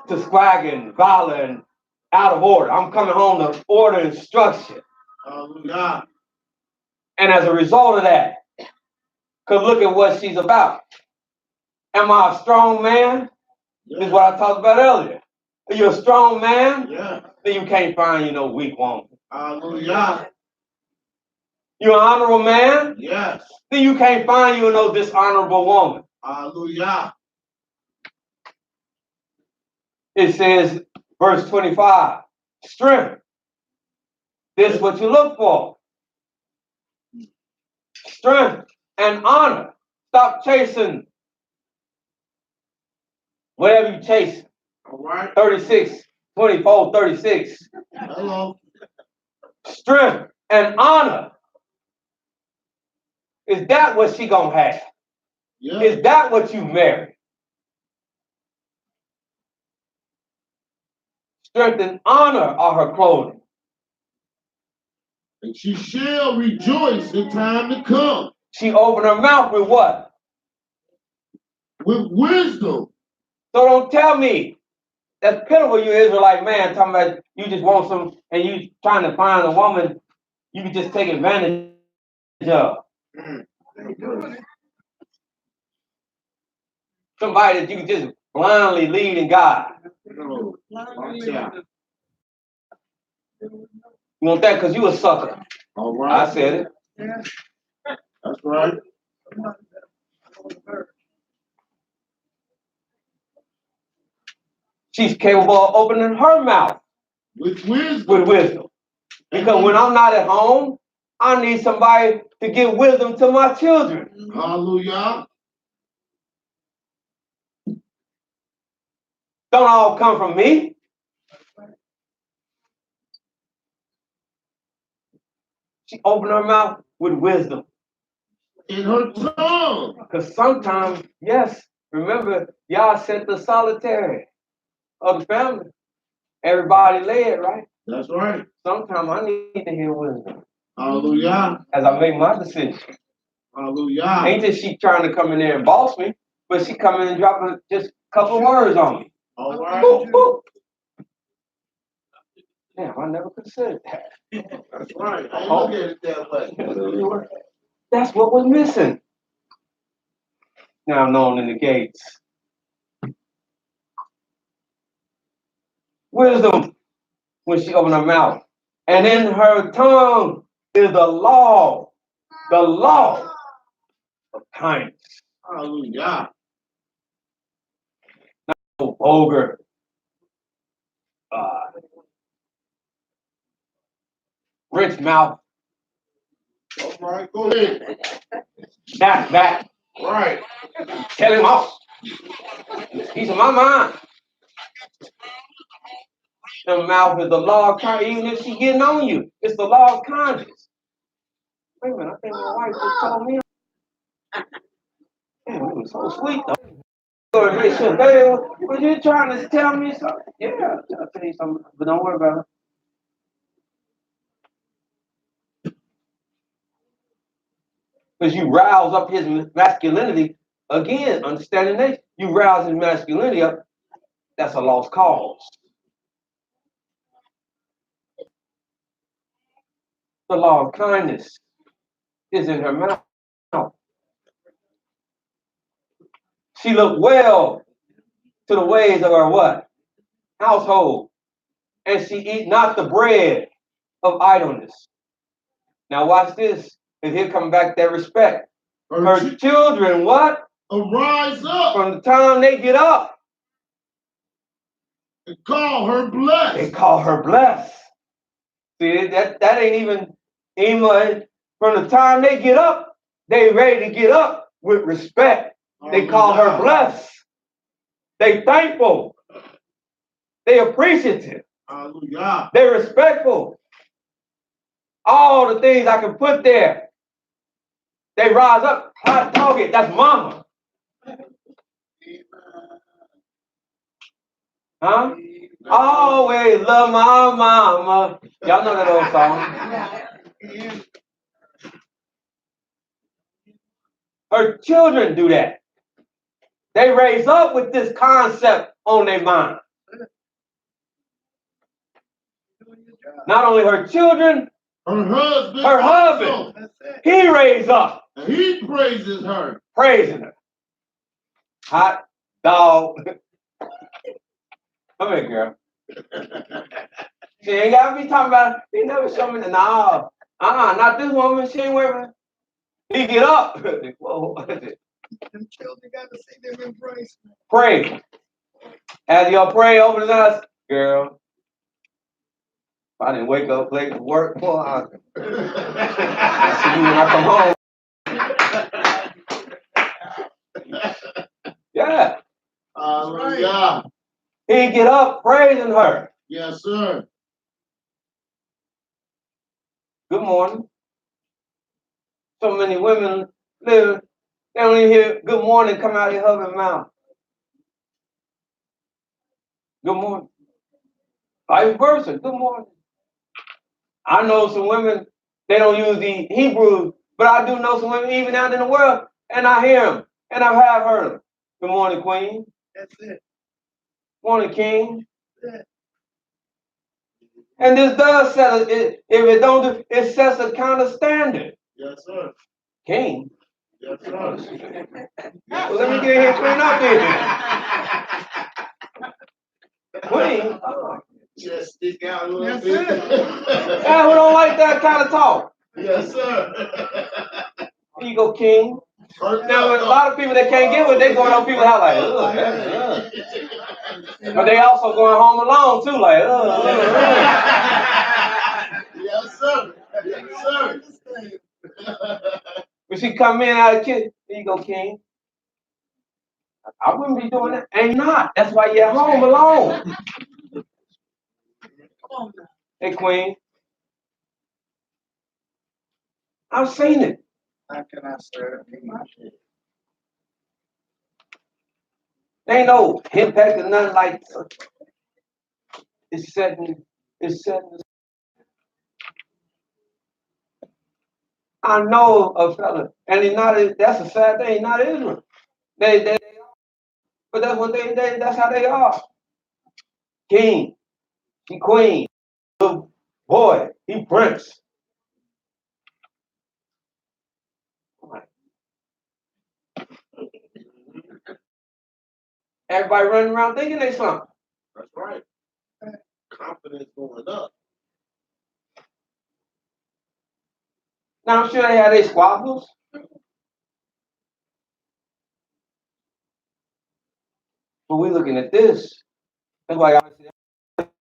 to swagging, violent, out of order. I'm coming home to order and structure. Hallelujah. And as a result of that, because look at what she's about. Am I a strong man? Yeah. This is what I talked about earlier. Are you a strong man? Yeah. Then you can't find you no weak woman. Hallelujah. You an honorable man? Yes. Then you can't find you no dishonorable woman. Hallelujah. It says Verse 25, strength. This is what you look for. Strength and honor. Stop chasing whatever you chase. All right. 36, 24, 36. Hello. Strength and honor. Is that what she gonna have? Yeah. Is that what you marry? Strength and honor are her clothing. And she shall rejoice in time to come. She opened her mouth with what? With wisdom. So don't tell me that's pitiful, you Israelite man, talking about you just want some and you trying to find a woman you can just take advantage of. Somebody that you can just blindly lead in God. No. Watch out. You want that because you a sucker. All right. I said it. That's right. She's capable of opening her mouth With wisdom. with wisdom. Because when I'm not at home, I need somebody to give wisdom to my children. Hallelujah. Don't all come from me. She opened her mouth with wisdom. In her tongue. Because sometimes, yes, remember, y'all sent the solitary of the family. Everybody led, right? That's right. Sometimes I need to hear wisdom Hallelujah. as I make my decision. Hallelujah. Ain't just she trying to come in there and boss me, but she come in and dropping just a couple words on me. All right. Boop, boop. Damn, I never considered that. That's right. I look at it that way. That's what was missing. Now known in the gates. Wisdom when she opened her mouth. And in her tongue is the law of kindness. Hallelujah. No vulgar, rich mouth. All right. Go ahead. That's that. Right. Tell him off. He's in my mind. The mouth is the law of kindness. Even if she getting on you, it's the law of kindness. Wait a minute, I think my wife just told me. Damn, it was so sweet though. Babe, was you trying to tell me something? Yeah, I'll tell you something, but don't worry about it. Because you rouse up his masculinity again, understanding that you rouse his masculinity up, that's a lost cause. The law of kindness is in her mouth. She looked well to the ways of her what? Household. And she eat not the bread of idleness. Now watch this. And here come back that respect. Her children what? Arise up. From the time they get up. And call her blessed. They call her blessed. See, that ain't even from the time they get up, they ready to get up with respect. They call her blessed. They thankful. They appreciative. Hallelujah. They respectful. All the things I can put there. They rise up. Hot target. That's mama. Huh? Always love my mama. Y'all know that old song. Her children do that. They raise up with this concept on their mind. Not only her children, her husband, he raised up. And he praises her. Praising her. Hot dog. Come here, girl. She ain't got to be talking about, he never showed me the, no. Not this woman. She ain't wearing. He get up. Whoa. Them children got to see them embrace. Pray. As y'all pray, open his eyes. Girl, if I didn't wake up late to work, boy, I see you when I come home. Yeah. Hallelujah. He get up praising her. Yes, sir. Good morning. So many women live, they don't even hear good morning come out of their husband's mouth. Good morning. Vice versa. Good morning. I know some women, they don't use the Hebrew, but I do know some women even out in the world, and I hear them, and I have heard them. Good morning, Queen. That's it. Morning, King. Yeah. And this does set it. If it don't, it sets a kind of standard. Yes, sir. King. Yes, sir. Well, let me get here clean up here. Queen. Just stick out a little Yes, bit. Yeah, we don't like that kind of talk. Yes, sir. Here you go, King. Now, a lot of people that can't get what they going on people's house like, ugh, that's ugh. But they also going home alone too, like, ugh. Yes, sir. Yes, sir. When she come in out of the kitchen, here you go, King. I wouldn't be doing that. Ain't not. That's why you're at home alone. Come on now. Hey, Queen. I've seen it. How can I serve? Ain't no impact or nothing like it's setting. I know a fella, and he's not. That's a sad thing. He's not Israel. They but that's what that's how they are. King, he queen, little boy, he prince. Everybody running around thinking they something. That's right. Confidence going up. Now I'm sure they had their squabbles. But we looking at this. That's why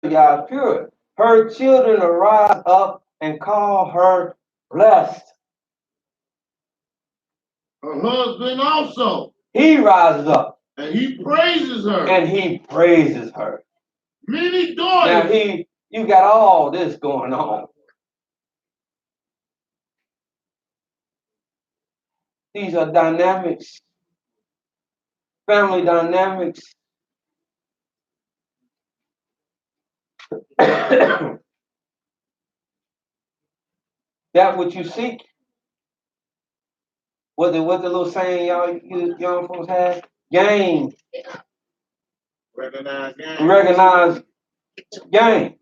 y'all pure. Her children arise up and call her blessed. Her husband also. He rises up And he praises her. and he praises her. Many Now daughters. you got all this going on. These are dynamics, family dynamics. That what you seek. What the little saying you young folks have? Gain. Recognize game. Recognize gain.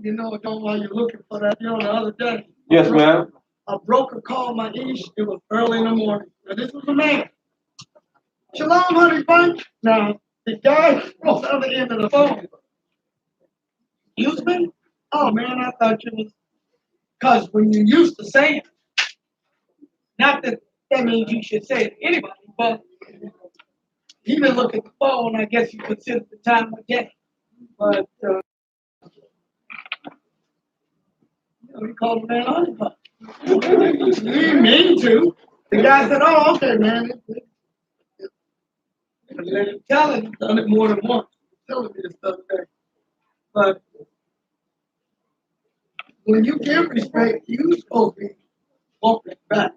You know, don't while you're looking for that, the other day. Yes, ma'am. A broker called my niece. It was early in the morning. Now, this was a man. Shalom, honey bunch. Now, the guy on the other end of the phone. Excuse me? Oh, man, I thought you was. Because when you used to say it, not that that means you should say it to anybody, but he didn't look at the phone. I guess you consider the time of day. But, we called the man honey bunch. He didn't mean to. The guy said, oh, okay, man. I let him tell it. He's done it more than once. Telling me this stuff there. But when you give respect, you're supposed to be walking back.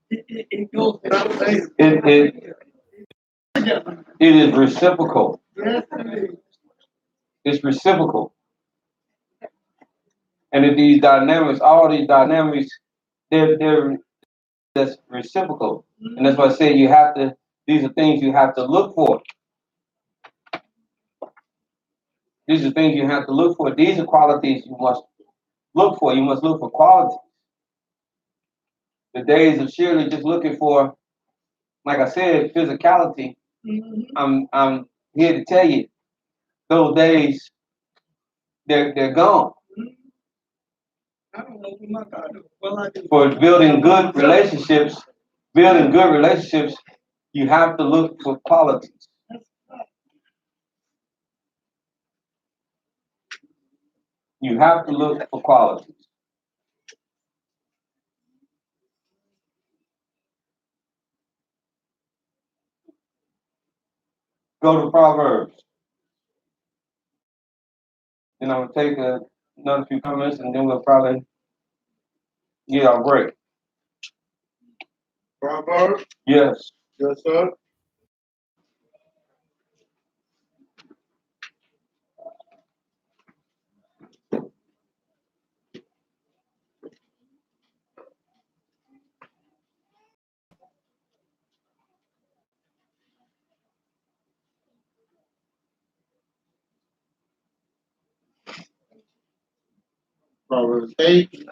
It goes without saying. It is reciprocal. Yes, it is. It's reciprocal. And if these dynamics, all these dynamics, they're that's reciprocal. And that's why I say these are things you have to look for. These are things you have to look for. These are qualities you must look for. You must look for qualities. The days of Shirley just looking for, like I said, physicality. I'm here to tell you, those days they're gone. I don't know who my God is. Well, I do. For building good relationships, you have to look for qualities. You have to look for qualities. Go to Proverbs. Then I'm gonna take another few comments, and then we'll probably get our break. Proverbs? Yes. Yes, sir. Proverbs 8.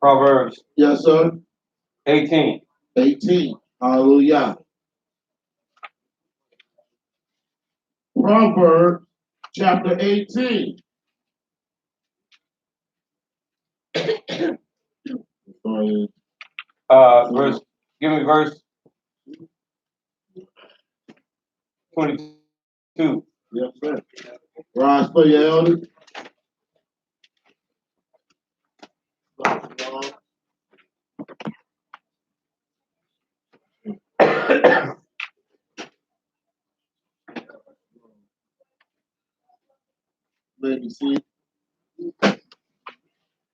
Proverbs Yes, sir. 18. 18. Hallelujah. Proverbs chapter 18. Give me verse 22. Yes, sir. Rise for your elder. Let me see.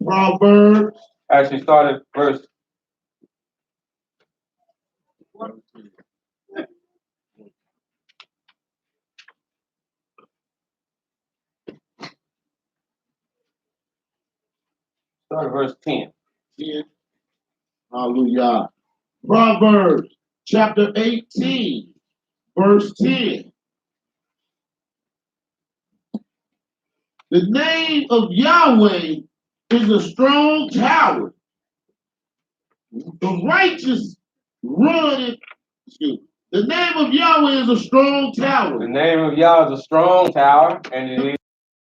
Proverbs. Actually, start at verse. Start at verse 10. 10. Hallelujah. Proverbs chapter 18, verse 10. The name of Yahweh is a strong tower. The righteous run it. The name of Yahweh is a strong tower. The name of Yah is a strong tower, and it is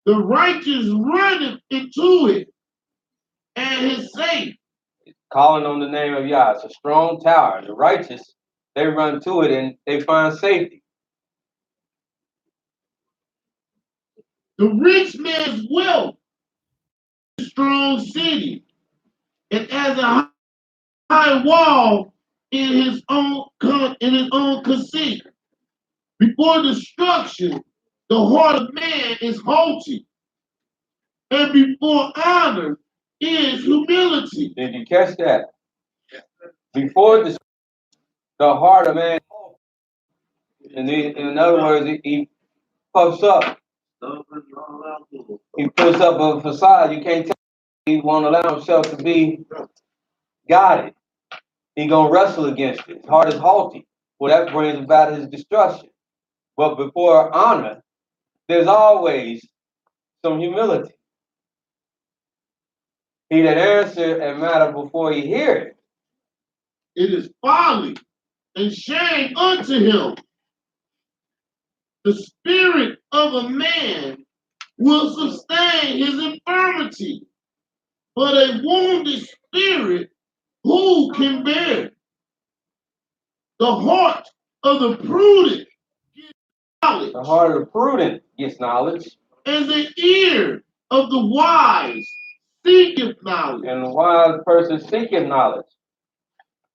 The righteous runneth into it and is safe. calling on the name of Yah. It's a strong tower. The righteous, they run to it and they find safety. The rich man's wealth is a strong city, and as a high wall in his own conceit. Before destruction, the heart of man is haughty, and before honor is humility. Did you catch that? Before the heart of man, in other words, he puffs up. He puts up a facade. You can't tell he won't allow himself to be guided. He gonna wrestle against it. His heart is haughty. Well, that brings about his destruction. But before honor, there's always some humility. He that answer a matter before he hear it. It is folly and shame unto him. The spirit of a man will sustain his infirmity, but a wounded spirit who can bear? The heart of the prudent gets knowledge. The heart of the prudent gets knowledge. And the ear of the wise seeketh knowledge. And the wise person seeketh knowledge.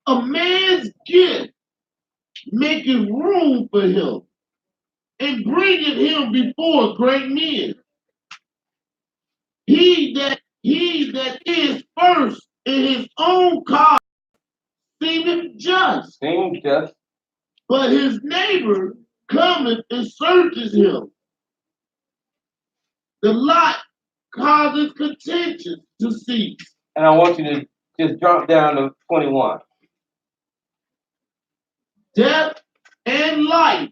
A man's gift maketh room for him, and bringeth him before great men. He that is first in his own cause seemeth just. Seems just. But his neighbor cometh and searches him. The lot causes contention to cease. And I want you to just drop down to 21. Death and life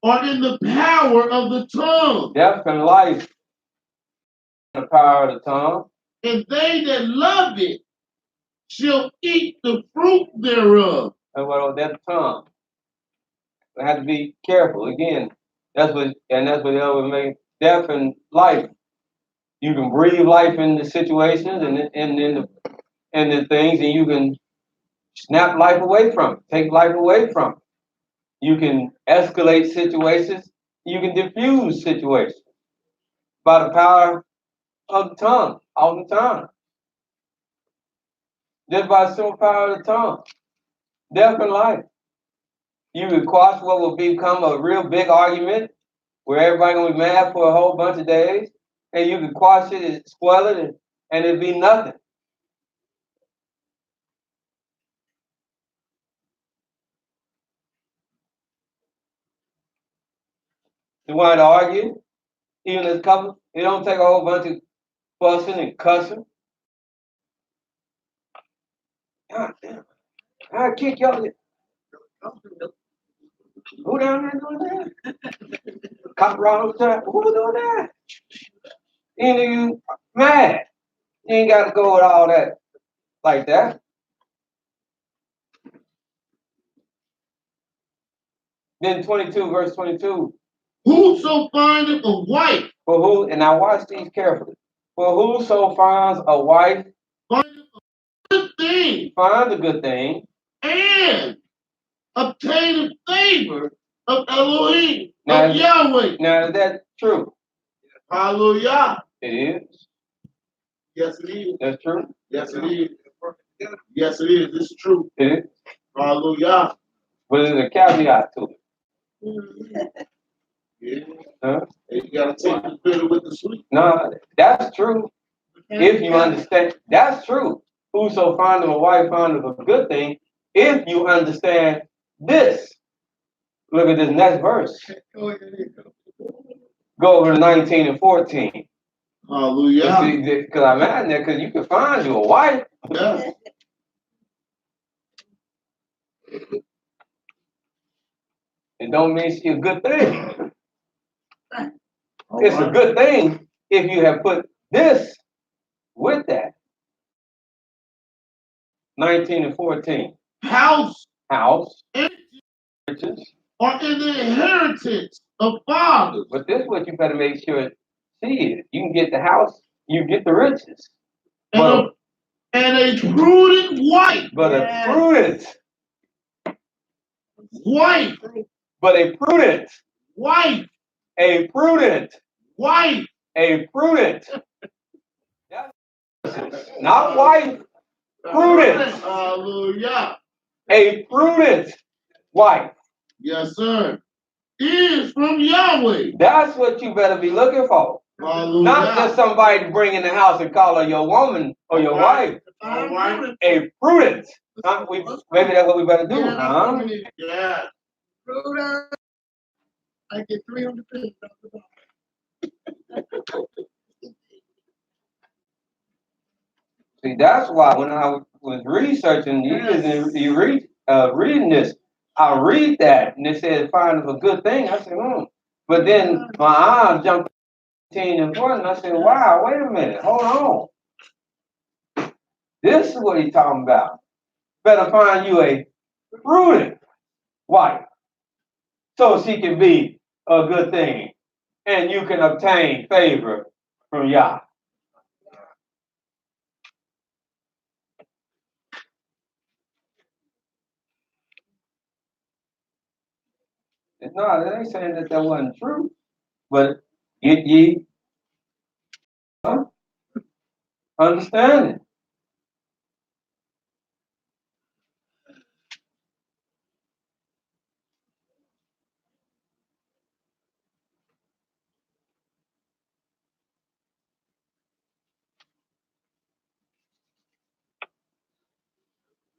are in the power of the tongue, Death and life, the power of the tongue. and they that love it shall eat the fruit thereof. And what that tongue. We have to be careful. Again, that's what the other make death and life. You can breathe life in the situations and the things, and you can snap life away from it, take life away from it. You can escalate situations. You can diffuse situations by the power of the tongue, all the time. Just by the simple power of the tongue. Death and life. You can quash what will become a real big argument where everybody gonna be mad for a whole bunch of days, and you can quash it and spoil it, and it'd be nothing. You want to argue, even as couple, it don't take a whole bunch of fussing and cussing. God damn, I kick y'all. Who down there doing that? Cop Ronald, who doing that? Either you mad. You ain't got to go with all that like that. Then 22, verse 22. Whoso findeth a wife, For who, and now watch these carefully. For whoso finds a wife, findeth a good thing, finds a good thing, and obtaineth favor of Elohim, Now, of Yahweh. now is that true? Hallelujah. It is. Yes, it is. That's true. Yes, it is. Yes, it is. It's true. It is. Hallelujah. But there's a caveat to it. Yeah. Huh? And you gotta take the bitter with the sweet. No, that's true. If you understand, that's true. Whoso findeth a wife findeth a good thing. If you understand this. Look at this next verse. Go over to 19 and 14. Hallelujah. Because I'm at there, because you can find you a wife. Yeah. It don't mean she a good thing. All It's a right. good thing if you have put this with that. 19 and 14. House House, and riches. are in the inheritance of fathers. But this is what you better make sure see it. You can get the house, you get the riches. And a prudent wife. But a prudent, Wife. but a prudent, Wife. a prudent, Wife. a prudent. Not wife, prudent. Hallelujah. A prudent wife. Yes, sir. Is from Yahweh. That's what you better be looking for. Hallelujah. Not just somebody to bring in the house and call her your woman or your wife. All right. A prudent. Maybe that's what we better do, Yeah, that's huh? what we need. Yeah. Prudent. I get 300 pages. See, that's why when I was researching, reading this, I read that and it says find a good thing. I said, But then my eyes jumped to 10 and 1 and I said, wow, wait a minute, hold on. This is what he's talking about. Better find you a prudent wife so she can be a good thing and you can obtain favor from Yah. No, it ain't saying that wasn't true, but get ye understanding.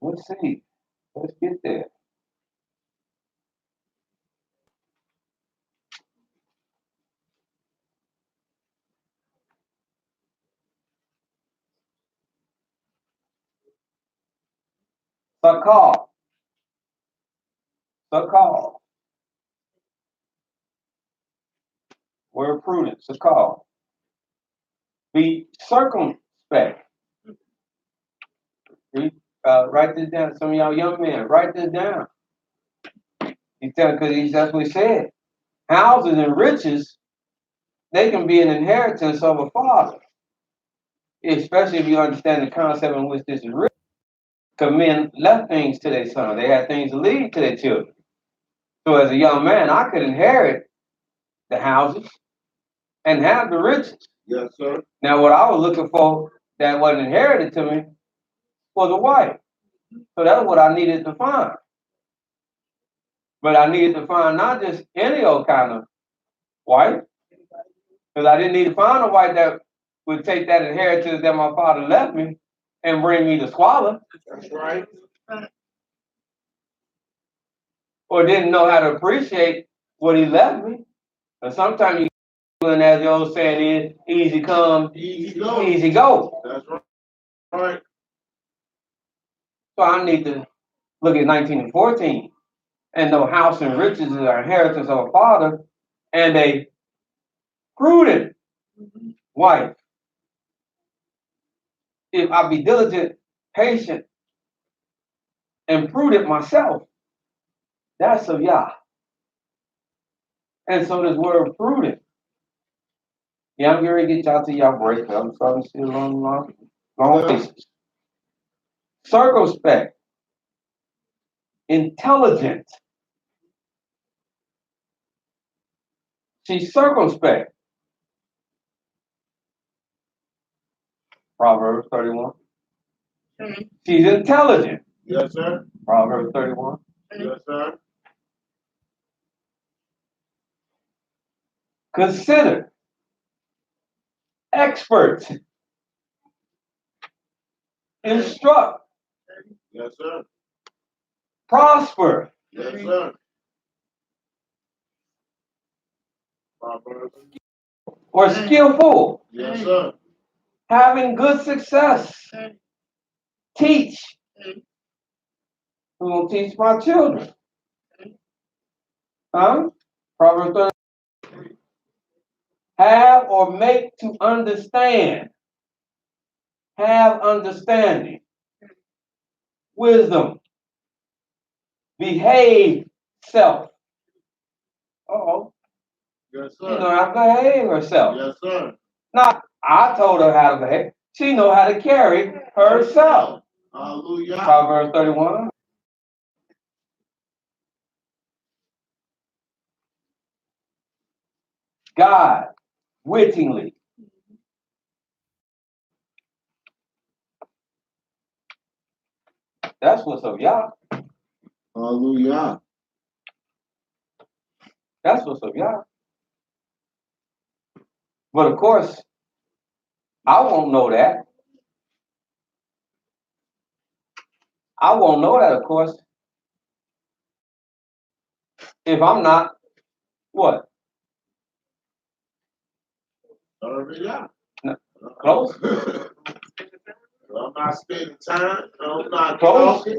Let's see. Let's get there. Sakal. Sakal. Word prudent. Sakal. Be circumspect. Write this down. Some of y'all young men, write this down. That's what he said. Houses and riches, they can be an inheritance of a father. Especially if you understand the concept in which this is written. Because men left things to their son. They had things to leave to their children. So as a young man, I could inherit the houses and have the riches. Yes, sir. Now, what I was looking for that wasn't inherited to me was a wife. So that's what I needed to find. But I needed to find not just any old kind of wife, because I didn't need to find a wife that would take that inheritance that my father left me and bring me to squalor. That's right. Or didn't know how to appreciate what he left me. And sometimes you and as the old saying is, easy come, Easy go. easy go. That's right. Right. So I need to look at 19 and 14 and know house and riches is our inheritance of a father and a prudent wife. If I be diligent, patient, and prudent myself, that's of Yah. And so this word prudent. Yeah, I'm going to get y'all to y'all break. I'm starting to see a long faces. Circumspect. Intelligent. She's circumspect. Proverbs 31. She's intelligent. Yes, sir. Proverbs 31. Yes, sir. Consider. Expert. Instruct. Yes, sir. Prosper. Yes, sir. Proverbs. Or skillful. Yes, sir. Having good success. Teach. Who will teach my children? Huh? Proverbs 30. Have or make to understand. Have understanding. Wisdom. Behave self. Uh-oh. Yes, She know sir. how to behave herself. Yes, sir. Not I told her how to behave. She know how to carry herself. Hallelujah. Proverbs 31. God, wittingly. That's what's of Yah. Hallelujah. That's what's of Yah. But of course, I won't know that. I won't know that, of course, if I'm not what? Hallelujah. Close? I'm not spending time. I'm not Close. talking.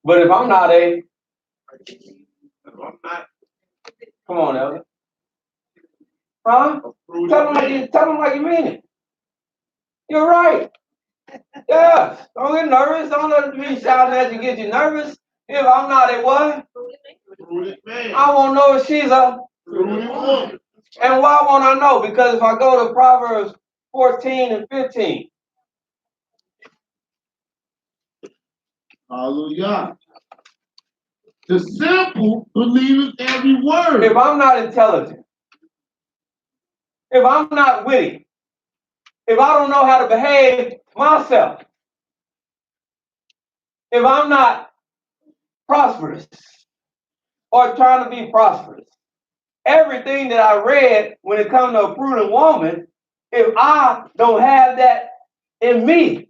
But if I'm not I'm not come on, Elder. Huh? a fruit Tell them like you mean it. You're right. Yes. Don't get nervous. Don't let me shouting at you get you nervous. If I'm not a what? fruited man. I won't know if she's a. Fruited woman. And why won't I know? Because if I go to Proverbs 14 and 15. Hallelujah. The simple believeth every word. If I'm not intelligent, if I'm not witty, if I don't know how to behave myself, if I'm not prosperous or trying to be prosperous, everything that I read when it comes to a prudent woman, if I don't have that in me,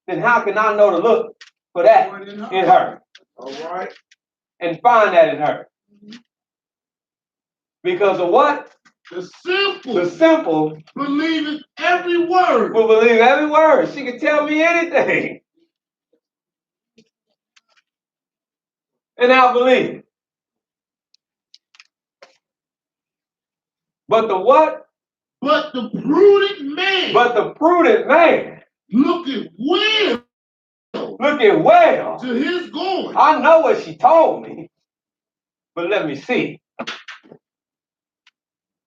then how can I know to look for that in her? All right. And find that in her. Because of what? The simple. The simple believeth every word. will believe every word. She can tell me anything. and now believe it. But the what? But the prudent man But the prudent man looketh well looking well. to his going. I know what she told me, but let me see.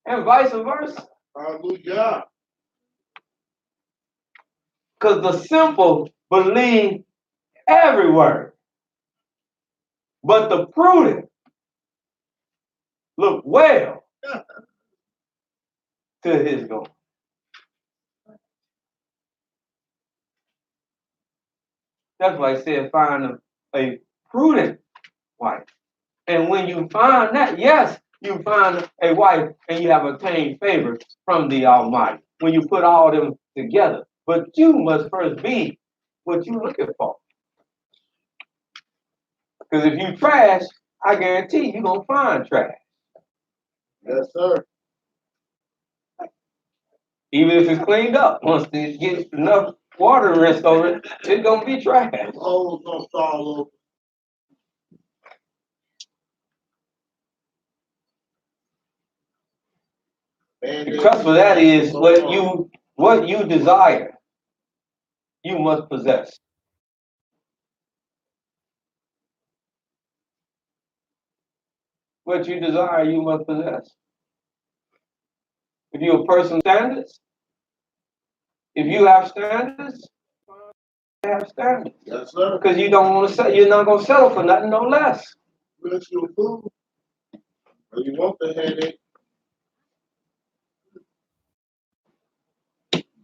And vice versa. Hallelujah. Because the simple believe every word. But the prudent look well to his going. That's why I said find a prudent wife. And when you find that, yes, you find a wife and you have obtained favor from the Almighty. When you put all them together. But you must first be what you're looking for. Because if you trash, I guarantee you're going to find trash. Yes, sir. Even if it's cleaned up. Once it gets enough water rinsed over it, it's going to be trash. Clothes don't fall over. The crux of that is what you desire, you must possess. What you desire, you must possess. If you're a person of standards, if you have standards, you have standards. Yes, sir. Because you don't want to settle, you're not going to settle for nothing, no less. Bless your food. Or you want the headache.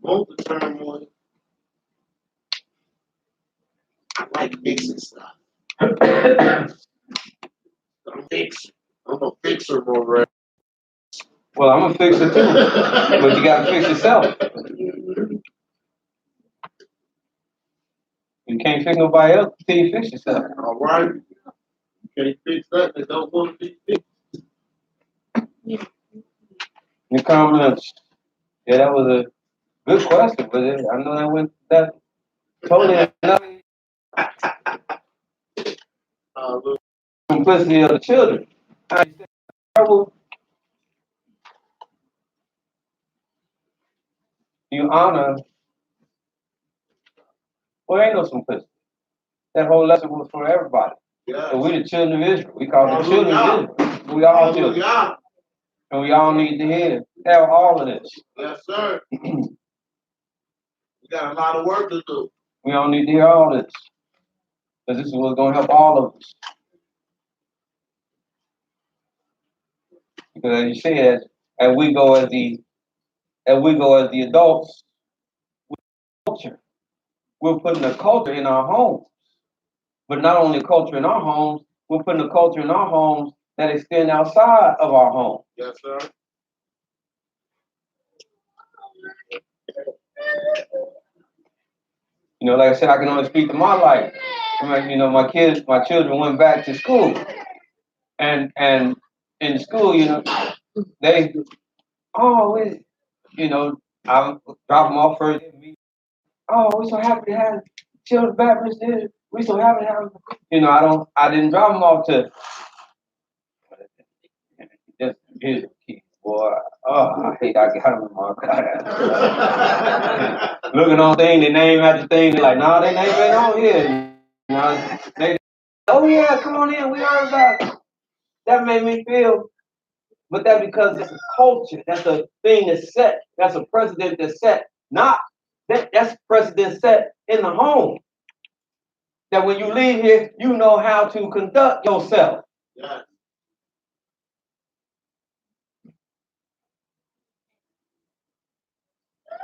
Want the turmoil. I like fixing stuff. I'm fixing. I'm a fixer, bro. Well, I'm going to fix it too. But you got to fix yourself. You can't fix nobody else until you fix yourself. All right. You can't fix that. They don't want to be fixed. Your comments. Yeah, that was a good question, but I know that went that totally another simplicity of the children. You honor. Well, ain't no simplicity. That whole lesson was for everybody. Yes. So we the children of Israel. We call the children of Israel. We all children. And we all need to have all of this. Yes, sir. We got a lot of work to do. We all need to hear all this. Because this is what's going to help all of us. Because as you said, as we go as the adults, culture. We're putting a culture in our homes. But not only a culture in our homes, we're putting a culture in our homes that extend outside of our home. Yes, sir. You know, like I said, I can only speak to my life. You know, my children went back to school. And in school, you know, I drop them off first. Oh, we're so happy to have children Baptist there. We're so happy to have them. You know, I didn't drop them off to just here's a kid, boy. Oh, I hate I got them in my car. Looking on thing, they name after thing, they're like, no, they name ain't on here. You know, they, oh yeah, come on in, we heard about it. That made me feel, but that's because it's a culture. That's a thing that's set. That's a precedent that's set. That's precedent set in the home. That when you leave here, you know how to conduct yourself. Yes.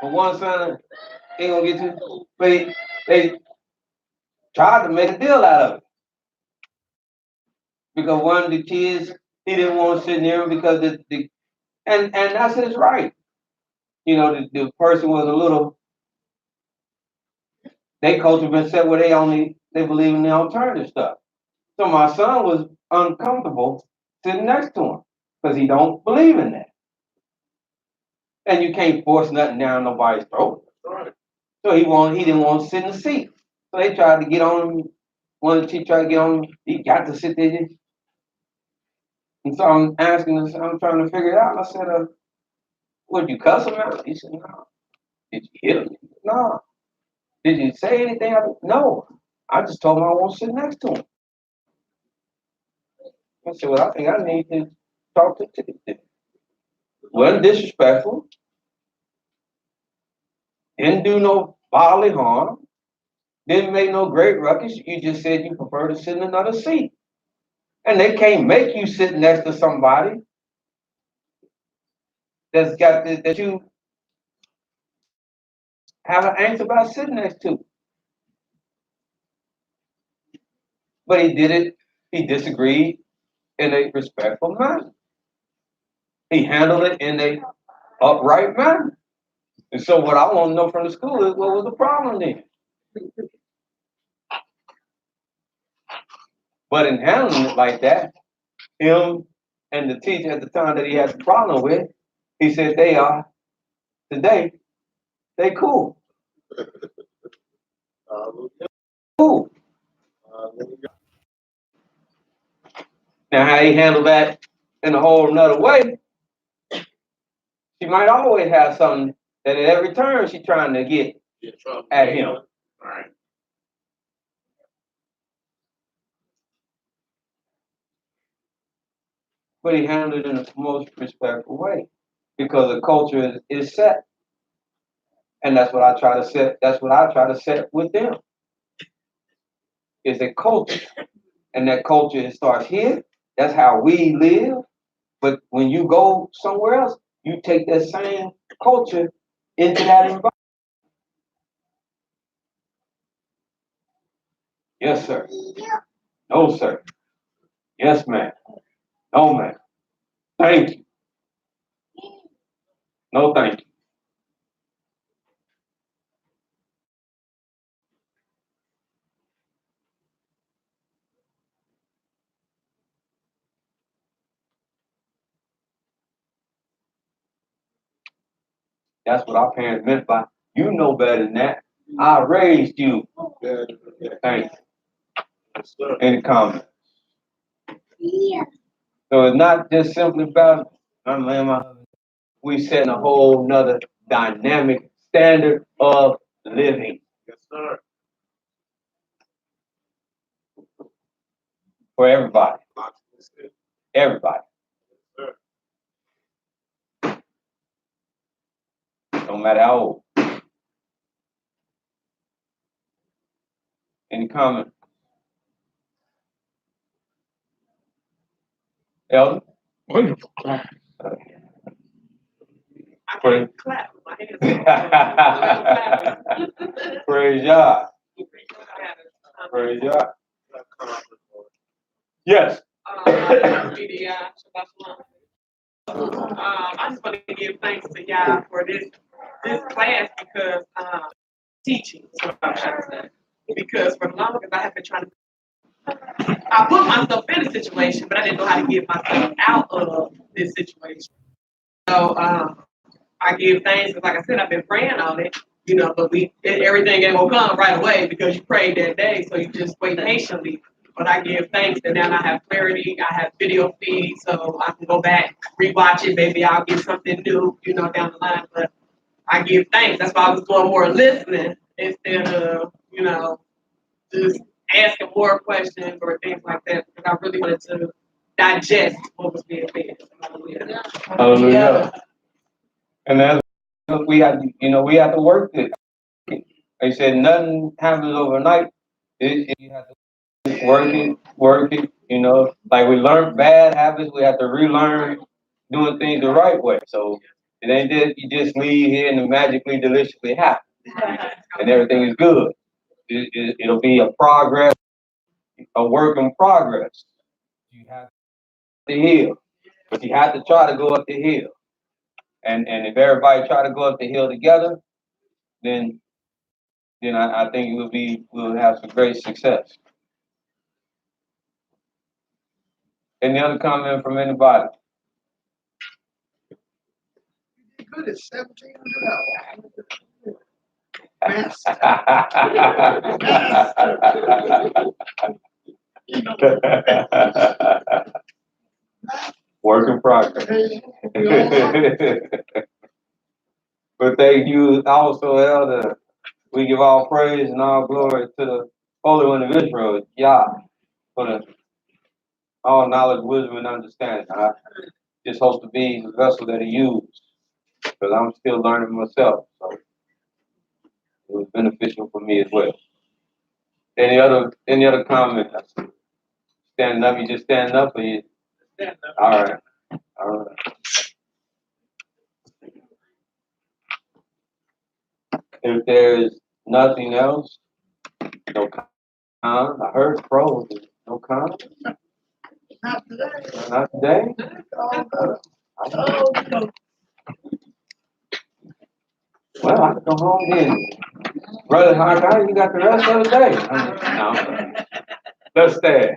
For one son, ain't gonna get you, but they tried to make a deal out of it. Because one of the kids, he didn't want to sit near him because and that's his right. You know, the person was a little, they culture been set where they believe in the alternative stuff. So my son was uncomfortable sitting next to him because he don't believe in that. And you can't force nothing down nobody's throat. Right. So he didn't want to sit in the seat. So they tried to get on him one of the teachers tried to get on me, he got to sit there. And so I'm asking this, I'm trying to figure it out. I said, would you cuss him out? He said, no. Did you hit him? No. Did you say anything? No. I just told him I won't sit next to him. I said, well, I think I need to talk to Timothy. Wasn't disrespectful. Didn't do no bodily harm. Didn't make no great ruckus. You just said you prefer to sit in another seat. And they can't make you sit next to somebody that's got this, that you have an angst about sitting next to. But he did it, he disagreed in a respectful manner. He handled it in a upright manner. And so what I want to know from the school is, what was the problem then? But in handling it like that, him and the teacher at the time that he had the problem with, he said today, they cool. Cool. Now how he handled that in a whole nother way, she might always have something that at every turn she's trying to get at him. Right. But he handled it in the most respectful way because the culture is set. And that's what I try to set. That's what I try to set with them. Is a culture. And that culture starts here. That's how we live. But when you go somewhere else, you take that same culture into that environment. Yes, sir. No, sir. Yes, ma'am. No, ma'am. Thank you. No, thank you. That's what our parents meant by, you know better than that. I raised you. Thank you. Any comments? Yeah. So it's not just simply about, we setting a whole nother dynamic standard of living. Yes, sir. For everybody. Everybody. No matter how old. Any comment? Elder? Wonderful class. I Praise. can't clap with my hands. Praise God. Praise God. Yes. I just want to give thanks to y'all for this class because teaching is what I'm trying to say. Because for the longest I have been trying to I put myself in a situation, but I didn't know how to get myself out of this situation. So I give thanks because, like I said, I've been praying on it, but everything ain't gonna come right away because you prayed that day, so you just wait patiently. But I give thanks that now I have clarity, I have video feeds, so I can go back, rewatch it, maybe I'll get something new, down the line. But I give thanks. That's why I was doing more listening instead of, just asking more questions or things like that, because I really wanted to digest what was being said. Hallelujah. And that's we have to work it. They said nothing happens overnight. You have to work it. Like we learn bad habits, we have to relearn doing things the right way. So it ain't just you just leave here and it magically deliciously happen, and everything is good. It'll be a work in progress. You have to heal, but you have to try to go up the hill. And if everybody try to go up the hill together, then I think we'll have some great success. Any other comment from anybody? Good at $1,700. Work in progress. But thank you also, Elder. We give all praise and all glory to the Holy One of Israel, Yah, for the all knowledge, wisdom, and understanding. I just hope to be the vessel that He used, because I'm still learning myself. So it was beneficial for me as well. Any other comments? Standing up, you just standing up, or you? All right, all right. If there's nothing else, no comment. I heard pros. No comment. Not today. Not today. Oh, no. Well, I can go home then. Brother Hawkeye, you got the rest of the day. No. Let's stay.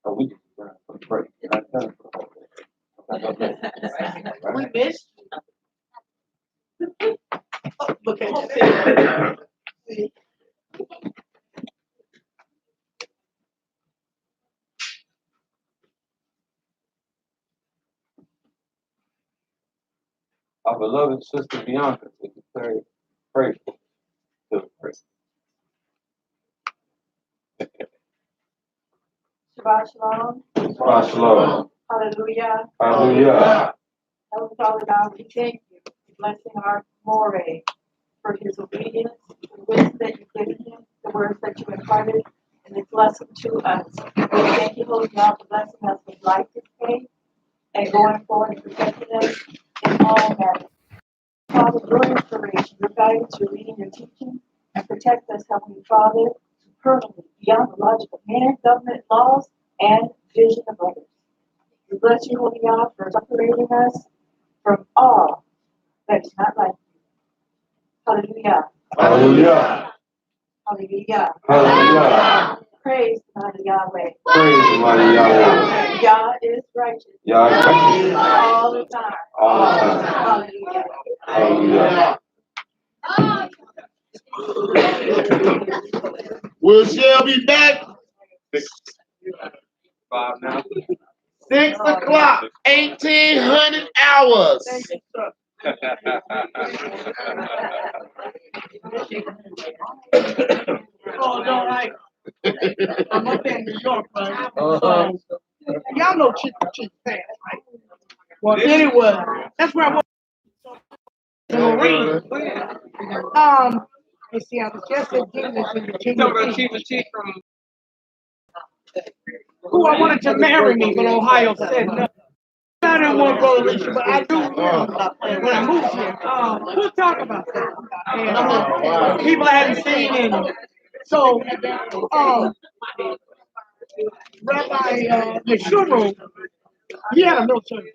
Oh, we just pray. We missed. Look at you. Our beloved sister Bianca is very grateful to pray. Shabbat shalom. Shabbat shalom. Hallelujah. Hallelujah. Heavenly Father God, we thank you for blessing our Moray for his obedience, the wisdom that you've given him, the words that you imparted, and his lesson to us. We thank you, Holy God, for blessing us with life this day and going forward and protecting us in all matters. Father, your inspiration, your guidance, your leading, your teaching, and protect us, Heavenly Father, permanently beyond the logic of man, government, laws, and vision of others. We bless you, Holy God, for separating us from all that is not like you. Hallelujah. Hallelujah. Hallelujah. Hallelujah. Praise the mighty Yahweh. Praise the mighty Yahweh. Yah is righteous. Yah is righteous. All the time. All the time. Hallelujah. Hallelujah. We shall be back 5 now. 6 o'clock, 1800 hours. Thank you, sir. Oh, no, I'm up in New York, right? Uh-huh. So, y'all know Chicken Fast, right? Well, anyway, that's where I was. The Marine. You see, I was just in English in Virginia Beach, who I wanted to marry me, but Ohio said no. I didn't want to go to Alicia, but I do when I moved here. We'll talk about that. And people I hadn't seen, and so Rabbi Meshuru, he had a military.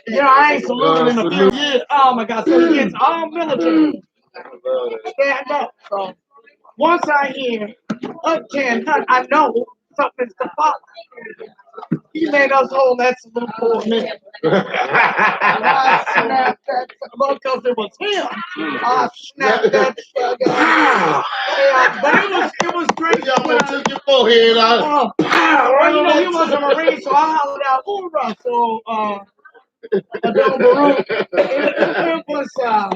Yeah, I ain't saluted in a few years. Oh my God! So it's all military. Stand up. So once I hear up 10, I know something's to follow. He made us hold that salute for a minute. I snapped that, well, because it was him. I snapped that sucker. Yeah, but it was great. You almost took your forehead out. Well, you know, he was a Marine, so I hollered out, hoorah. So, Adele Baruch. It was, how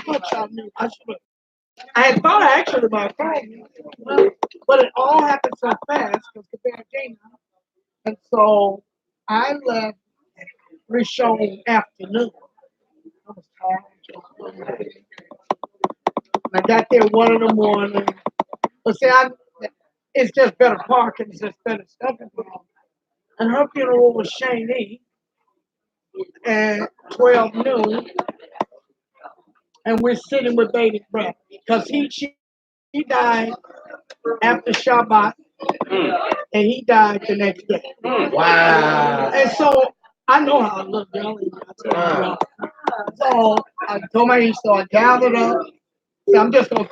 much I knew? I had thought actually about calling, but it all happened so fast because the band came out. And so I left Rishon afternoon. I was tired. I got there 1 in the morning. But see, it's just better parking, it's just better stuff involved. And her funeral was Shane at 12 noon. And we're sitting with bated breath because she died after Shabbat, and he died the next day. Wow. And so I know how I look, y'all. So I told my so I gathered up. So I'm just gonna